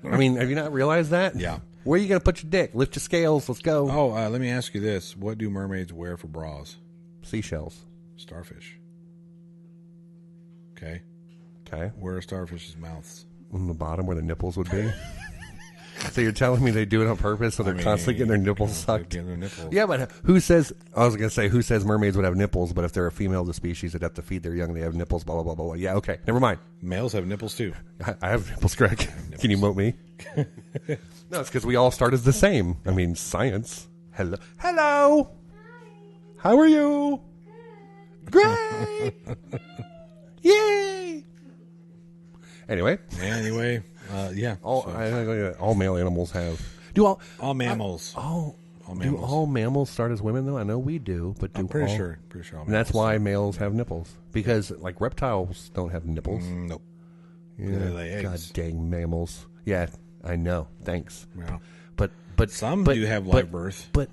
I mean, have you not realized that? Yeah. Where are you going to put your dick? Lift your scales. Let's go. Oh, let me ask you this. What do mermaids wear for bras? Seashells. Starfish. Okay. Okay. Where are starfish's mouths? On the bottom where the nipples would be. So you're telling me they do it on purpose so they're constantly getting their nipples sucked? Getting their nipples. Yeah, but who says, I was going to say, who says mermaids would have nipples, but if they're a female of the species, they'd have to feed their young, they have nipples, blah, blah, blah, blah, blah. Yeah, okay. Never mind. Males have nipples too. I have nipples, Greg. Can you moat me? No, it's because we all start as the same. I mean, science. Hello. Hello. Hi. How are you? Great. Yay. Anyway. Yeah. All male animals have. All mammals. All mammals. Do all mammals start as women though? I know we do, but do I'm pretty all- sure all And that's why males have nipples, because like reptiles don't have nipples. Nope. Yeah, They lay God eggs. dang mammals. Yeah, I know. Thanks. Yeah. But Some do have live birth. But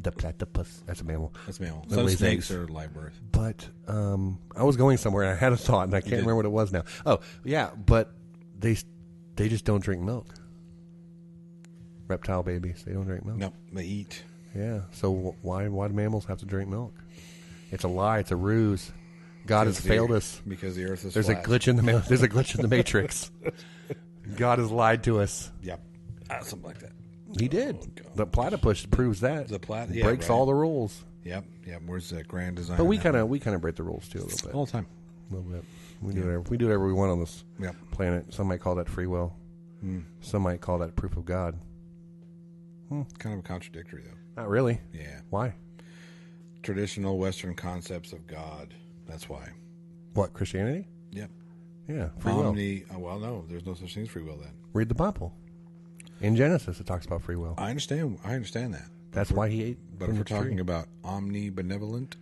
the platypus, that's a mammal. That's mammal. That Some lays snakes eggs. are live birth. But I was going somewhere and I had a thought and I can't remember what it was now. Oh yeah, but they just don't drink milk. Reptile babies, they don't drink milk. Nope, they eat. Yeah. So why do mammals have to drink milk? It's a lie. It's a ruse. God has failed us because the Earth is There's flat. a glitch in there's a glitch in the matrix. God has lied to us. Yep. Something like that. He did. The platypus proves that. Breaks all the rules. Yep. Where's that grand design? But we kind of break the rules too a little bit. All the time. A little bit. We do whatever we want on this planet. Some might call that free will. Some might call that proof of God. Kind of contradictory though. Not really. Yeah. Why? Traditional Western concepts of God. That's why. What, Christianity? Yep. Yeah. Free will. Well, no, there's no such thing as free will then. Read the Bible. In Genesis, it talks about free will. I understand that. That's why he ate. But if we're talking about omnibenevolent,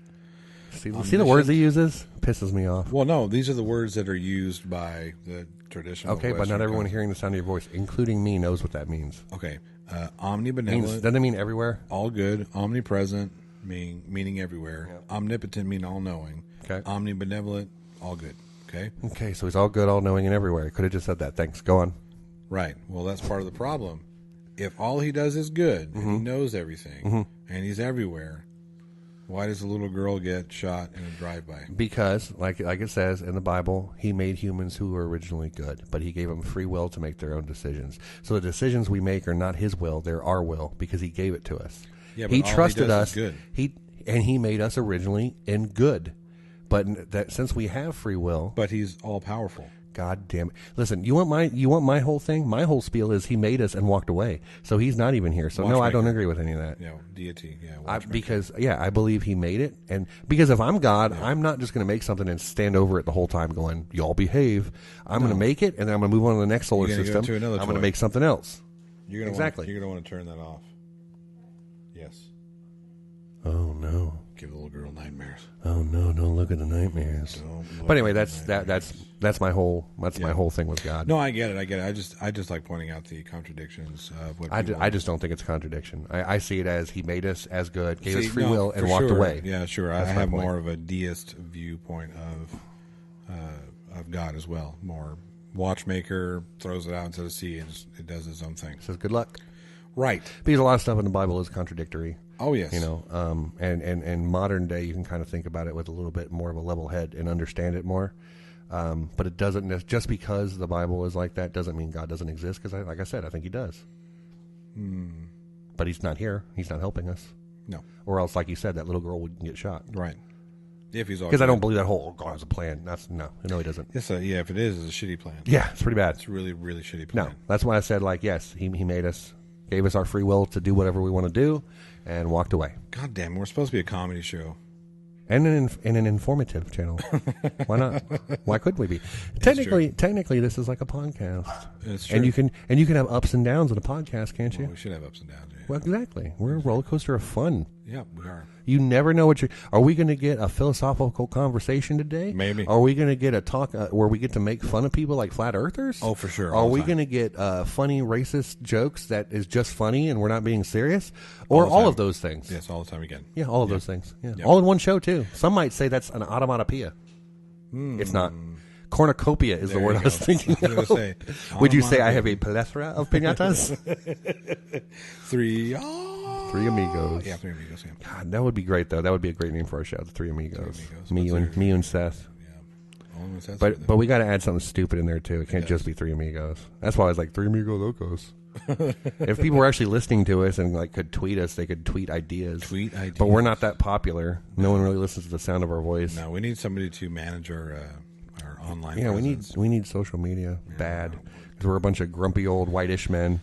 See the words he uses? Pisses me off. Well, no, these are the words that are used by the traditional. Okay, but not everyone hearing the sound of your voice, including me, knows what that means. Okay, omnibenevolent. Doesn't it mean everywhere? All good. Omnipresent, meaning everywhere. Yep. Omnipotent, mean all knowing. Okay. Omnibenevolent, all good. Okay. Okay, so he's all good, all knowing, and everywhere. Could have just said that. Thanks. Go on. Right. Well, that's part of the problem. If all he does is good, and he knows everything, and he's everywhere, why does a little girl get shot in a drive-by? Because, like it says in the Bible, he made humans who were originally good, but he gave them free will to make their own decisions. So the decisions we make are not his will; they're our will because he gave it to us. Yeah, but he all trusted he does us. is good. He made us originally in good, but that since we have free will, but he's all powerful. God damn it! Listen, you want my whole thing? My whole spiel is he made us and walked away, so he's not even here. So no, I don't agree with any of that. Yeah, deity. Yeah, I believe he made it, and because if I'm God, I'm not just going to make something and stand over it the whole time, going, "Y'all behave." I'm going to make it, and then I'm going to move on to the next solar system. I'm going to make something else. You're going to want to turn that off. Yes. Oh no. Give the little girl nightmares. Oh no! Don't look at the nightmares. But anyway, that's my whole my whole thing with God. No, I get it. I just like pointing out the contradictions of what I just don't think it's a contradiction. I see it as he made us as good, gave us free will, and walked away. Yeah, sure. That's I have my point. more of a deist viewpoint of God as well. More watchmaker, throws it out into the sea, and it does its own thing. Says good luck. Right. Because a lot of stuff in the Bible is contradictory. Oh, yes. You know, and modern day, you can kind of think about it with a little bit more of a level head and understand it more. But it doesn't, just because the Bible is like that doesn't mean God doesn't exist, because like I said, I think he does. But he's not here. He's not helping us. No. Or else, like you said, that little girl would get shot. Right. If he's all because I don't believe that whole God has a plan. No, he doesn't. Yes, yeah, if it is, it's a shitty plan. Yeah, it's pretty bad. It's a really, really shitty plan. No, that's why I said, like, yes, he made us, gave us our free will to do whatever we want to do, and walked away. God damn, we're supposed to be a comedy show. And an informative channel. Why not? Why couldn't we be? Technically, this is like a podcast. It's true. And you can have ups and downs in a podcast, can't you? Well, we should have ups and downs. Yeah. Well, exactly. We're a roller coaster of fun. Yeah, we are. You never know what are we going to get a philosophical conversation today? Maybe. Are we going to get a talk where we get to make fun of people like flat earthers? Oh, for sure. Are we going to get funny racist jokes that is just funny and we're not being serious? Or all of those things? Yes, all the time again. Yeah, all of those things. Yeah. All in one show, too. Some might say that's an onomatopoeia. It's not. Cornucopia is the word I was thinking of. Would you say I have a plethora of piñatas? Three Amigos. Yeah, Three Amigos. Yeah. God, that would be great, though. That would be a great name for our show, the Three Amigos. Me and Seth. Yeah. But we got to add something stupid in there, too. It can't just be Three Amigos. That's why I was like, Three Amigos Locos. If people were actually listening to us and like could tweet us, they could tweet ideas. But we're not that popular. No one really listens to the sound of our voice. No, we need somebody to manage our online. Yeah, presence. we need social media bad because we're a bunch of grumpy old whitish men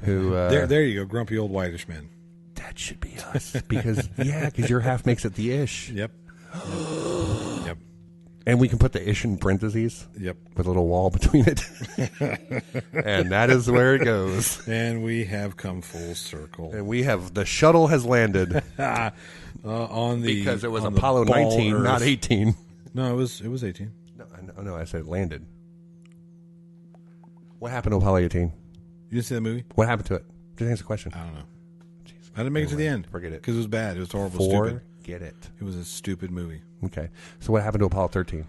who. There you go, grumpy old whitish men. That should be us because your half makes it the ish. Yep. Yep. And we can put the ish in parentheses. Yep. With a little wall between it. And that is where it goes. And we have come full circle. And the shuttle has landed. Because it was Apollo 19, Earth. Not 18. No, it was 18. No, I said it landed. What happened to Apollo 18? You didn't see the movie? What happened to it? Just answer the question. I don't know. Jeez. I didn't make it to the end. Forget it. Because it was bad. It was horrible. Stupid. Forget it. It was a stupid movie. Okay. So what happened to Apollo 13?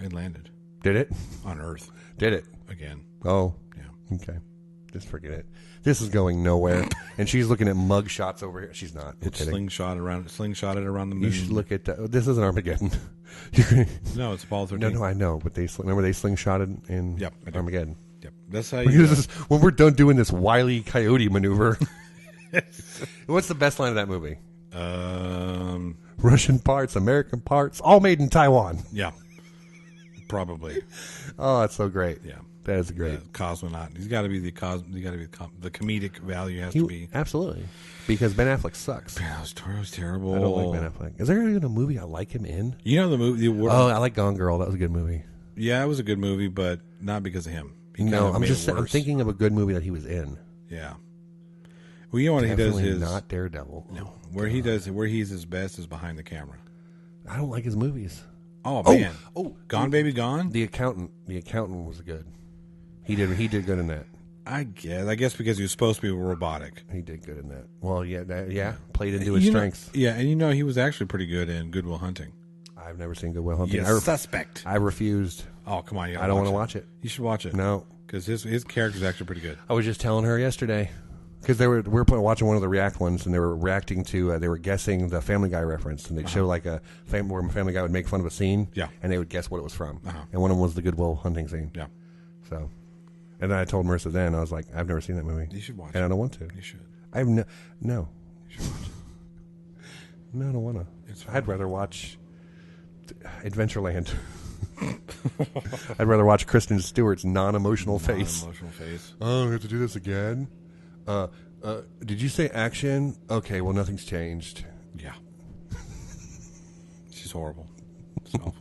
It landed. Did it? On Earth. Did it? Again. Oh. Yeah. Okay. Just forget it. This is going nowhere. And she's looking at mug shots over here. She's not. It's slingshotted around the moon. You should look at this isn't Armageddon. No, it's Apollo 13. No, I know. But remember they slingshotted in Armageddon. Yep. That's how you when we're done doing this Wile E. Coyote maneuver. What's the best line of that movie? Russian parts, American parts, all made in Taiwan. Yeah. Probably. Oh, that's so great. Yeah. That is great. Cosmonaut. He's got to be the comedic value has to be. Absolutely. Because Ben Affleck sucks. That was terrible. I don't like Ben Affleck. Is there even a movie I like him in? You know the movie? I like Gone Girl. That was a good movie. Yeah, it was a good movie, but not because of him. I'm thinking of a good movie that he was in. Yeah. Well, you know what he does Definitely is not Daredevil. No, where he's his best is behind the camera. I don't like his movies. Oh man! Gone Baby Gone. The Accountant was good. He did good in that. I guess because he was supposed to be robotic. He did good in that. Well, yeah, played into his strengths. And he was actually pretty good in Good Will Hunting. I've never seen Good Will Hunting. Suspect. I refused. Oh, come on! I don't want to watch it. You should watch it. No, because his character's actually pretty good. I was just telling her yesterday because we were watching one of the React ones, and they were reacting to they were guessing the Family Guy reference, and they'd show like where Family Guy would make fun of a scene, and they would guess what it was from, and one of them was the Good Will Hunting scene. Yeah. So, and then I told Marissa then I was like, I've never seen that movie. You should watch and it. I don't want to. You should. I have no. You should watch it. No, I don't want to. I'd rather watch Adventureland. I'd rather watch Kristen Stewart's non-emotional face. Non-emotional face. Oh, we have to do this again? Did you say action? Okay, well, nothing's changed. Yeah. She's horrible. It's awful.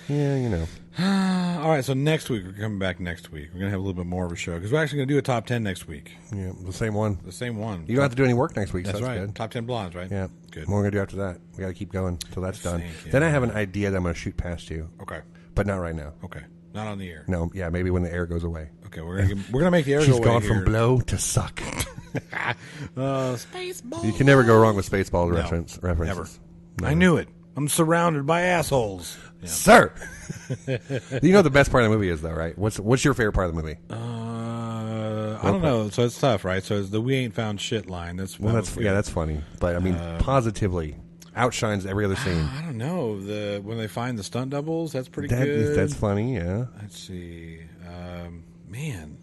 Yeah, you know. All right, so next week, we're coming back next week. We're going to have a little bit more of a show because we're actually going to do a top 10 next week. Yeah, the same one. The same one. You don't have to do any work next week, That's so right. good. Top 10 blondes, right? Yeah. Good. What we're going to do after that? We got to keep going until that's done. Yeah. Then I have an idea that I'm going to shoot past you. Okay. But not right now. Okay. Not on the air. No, yeah, maybe when the air goes away. Okay, we're gonna make the air She's go away. gone here. from blow to suck. Spaceball. You can never go wrong with Spaceballs references. Never. No. I knew it. I'm surrounded by assholes. Yeah. Sir! You know what the best part of the movie is, though, right? What's your favorite part of the movie? I don't know. So it's tough, right? So it's the "we ain't found shit" line. That's funny. But I mean, positively outshines every other scene. I don't know. When they find the stunt doubles, that's pretty good. That's funny. Yeah. Let's see. Man,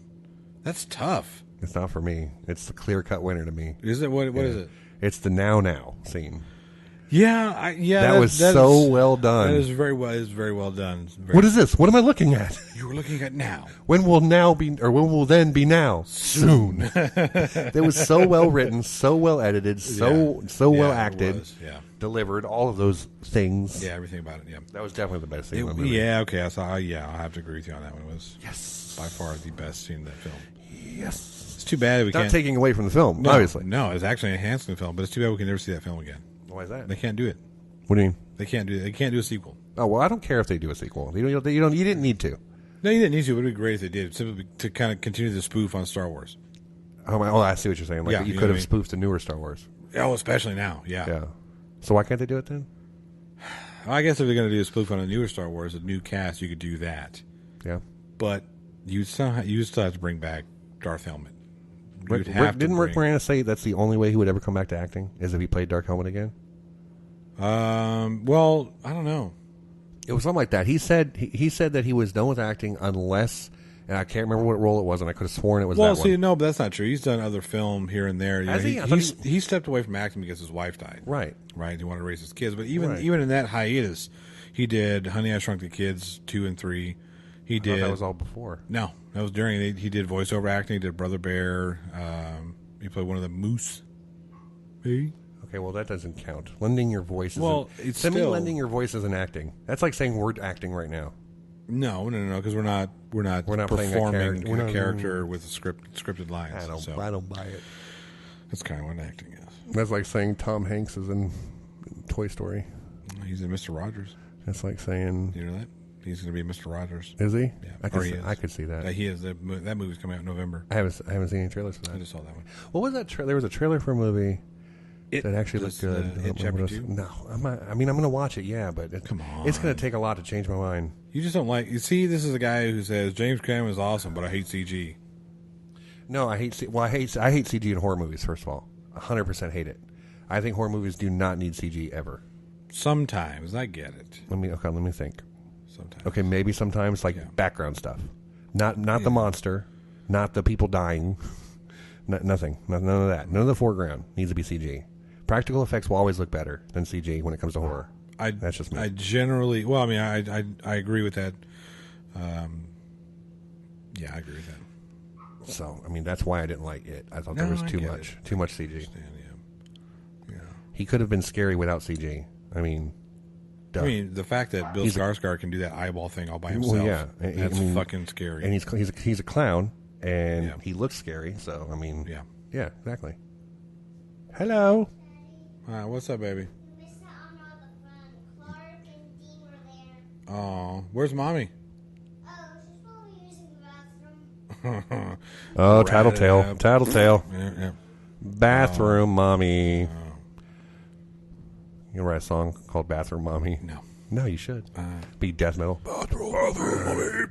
that's tough. It's not for me. It's the clear-cut winner to me. Is it? What is it? It's the now scene. Yeah, That was so well done. That is very well done. What is this? What am I looking at? You were looking at now. When will then be now? Soon. It was so well written, so well edited, so well acted, delivered, all of those things. Yeah, everything about it. Yeah, that was definitely the best scene in the movie. Yeah, okay. I'll have to agree with you on that one. It was by far the best scene in that film. Yes. It's too bad we can't. Not taking away from the film, obviously. No, it's actually enhancing the film, but it's too bad we can never see that film again. Why is that? They can't do it. What do you mean? They can't do it. They can't do a sequel. Oh well, I don't care if they do a sequel. You didn't need to. No, you didn't need to. It would be great if they did, simply to kind of continue the spoof on Star Wars. Oh, I see what you're saying. Like you could have spoofed the newer Star Wars. Oh, especially now. Yeah. Yeah. So why can't they do it then? I guess if they're going to do a spoof on a newer Star Wars, a new cast, you could do that. Yeah. But you still have to bring back Darth Helmet. Didn't Rick Moranis say that's the only way he would ever come back to acting is if he played Dark Helmet again? Well, I don't know. It was something like that. He said that he was done with acting unless, and I can't remember what role it was, and I could have sworn it was that one. Well, see, no, but that's not true. He's done other film here and there. Has he? He stepped away from acting because his wife died. Right. Right. He wanted to raise his kids. But even in that hiatus, he did Honey, I Shrunk the Kids 2 and 3. He did. That was all before. No, that was during. He did voiceover acting. He did Brother Bear. He played one of the moose. Hey. Okay, well that doesn't count. Lending your voice. It's to me, still lending your voice isn't acting. That's like saying we're acting right now. No, because we're not performing a character with scripted lines. I don't buy it. That's kind of what acting is. That's like saying Tom Hanks is in Toy Story. He's in Mr. Rogers. That's like saying, you know that he's going to be Mr. Rogers. Is he? Yeah, I could see that. He is. That movie's coming out in November. I haven't seen any trailers for that. I just saw that one. What was that? There was a trailer for a movie. That actually looked good. It Chapter 2? No, I'm going to watch it. Yeah, but come on, it's going to take a lot to change my mind. You just don't like. You see, this is a guy who says James Cameron is awesome, but I hate CG. No, I hate CG in horror movies. First of all, 100% hate it. I think horror movies do not need CG ever. Sometimes I get it. Let me think. Sometimes. Okay, maybe sometimes background stuff, not the monster, not the people dying, nothing, none of that. None of the foreground needs to be CG. Practical effects will always look better than CG when it comes to horror. That's just me. I generally, I agree with that. Yeah, I agree with that. So, that's why I didn't like it. I thought there was too much CG. Yeah. He could have been scary without CG. The fact that Bill Skarsgård can do that eyeball thing all by himself, that's fucking scary. And he's a clown, and he looks scary. So, yeah, exactly. Hello. All right, what's up, baby? Oh, where's mommy? Oh, tattletale. Tattletale. Yeah. Bathroom Mommy. You gonna write a song called Bathroom Mommy? No. No, you should. Be death metal. Bathroom Mommy.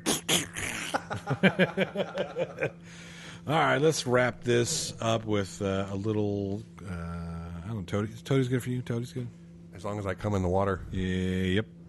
All right, let's wrap this up with a little. I don't know, Toady. Is Toady's good for you? Toady's good. As long as I come in the water. Yeah, yep.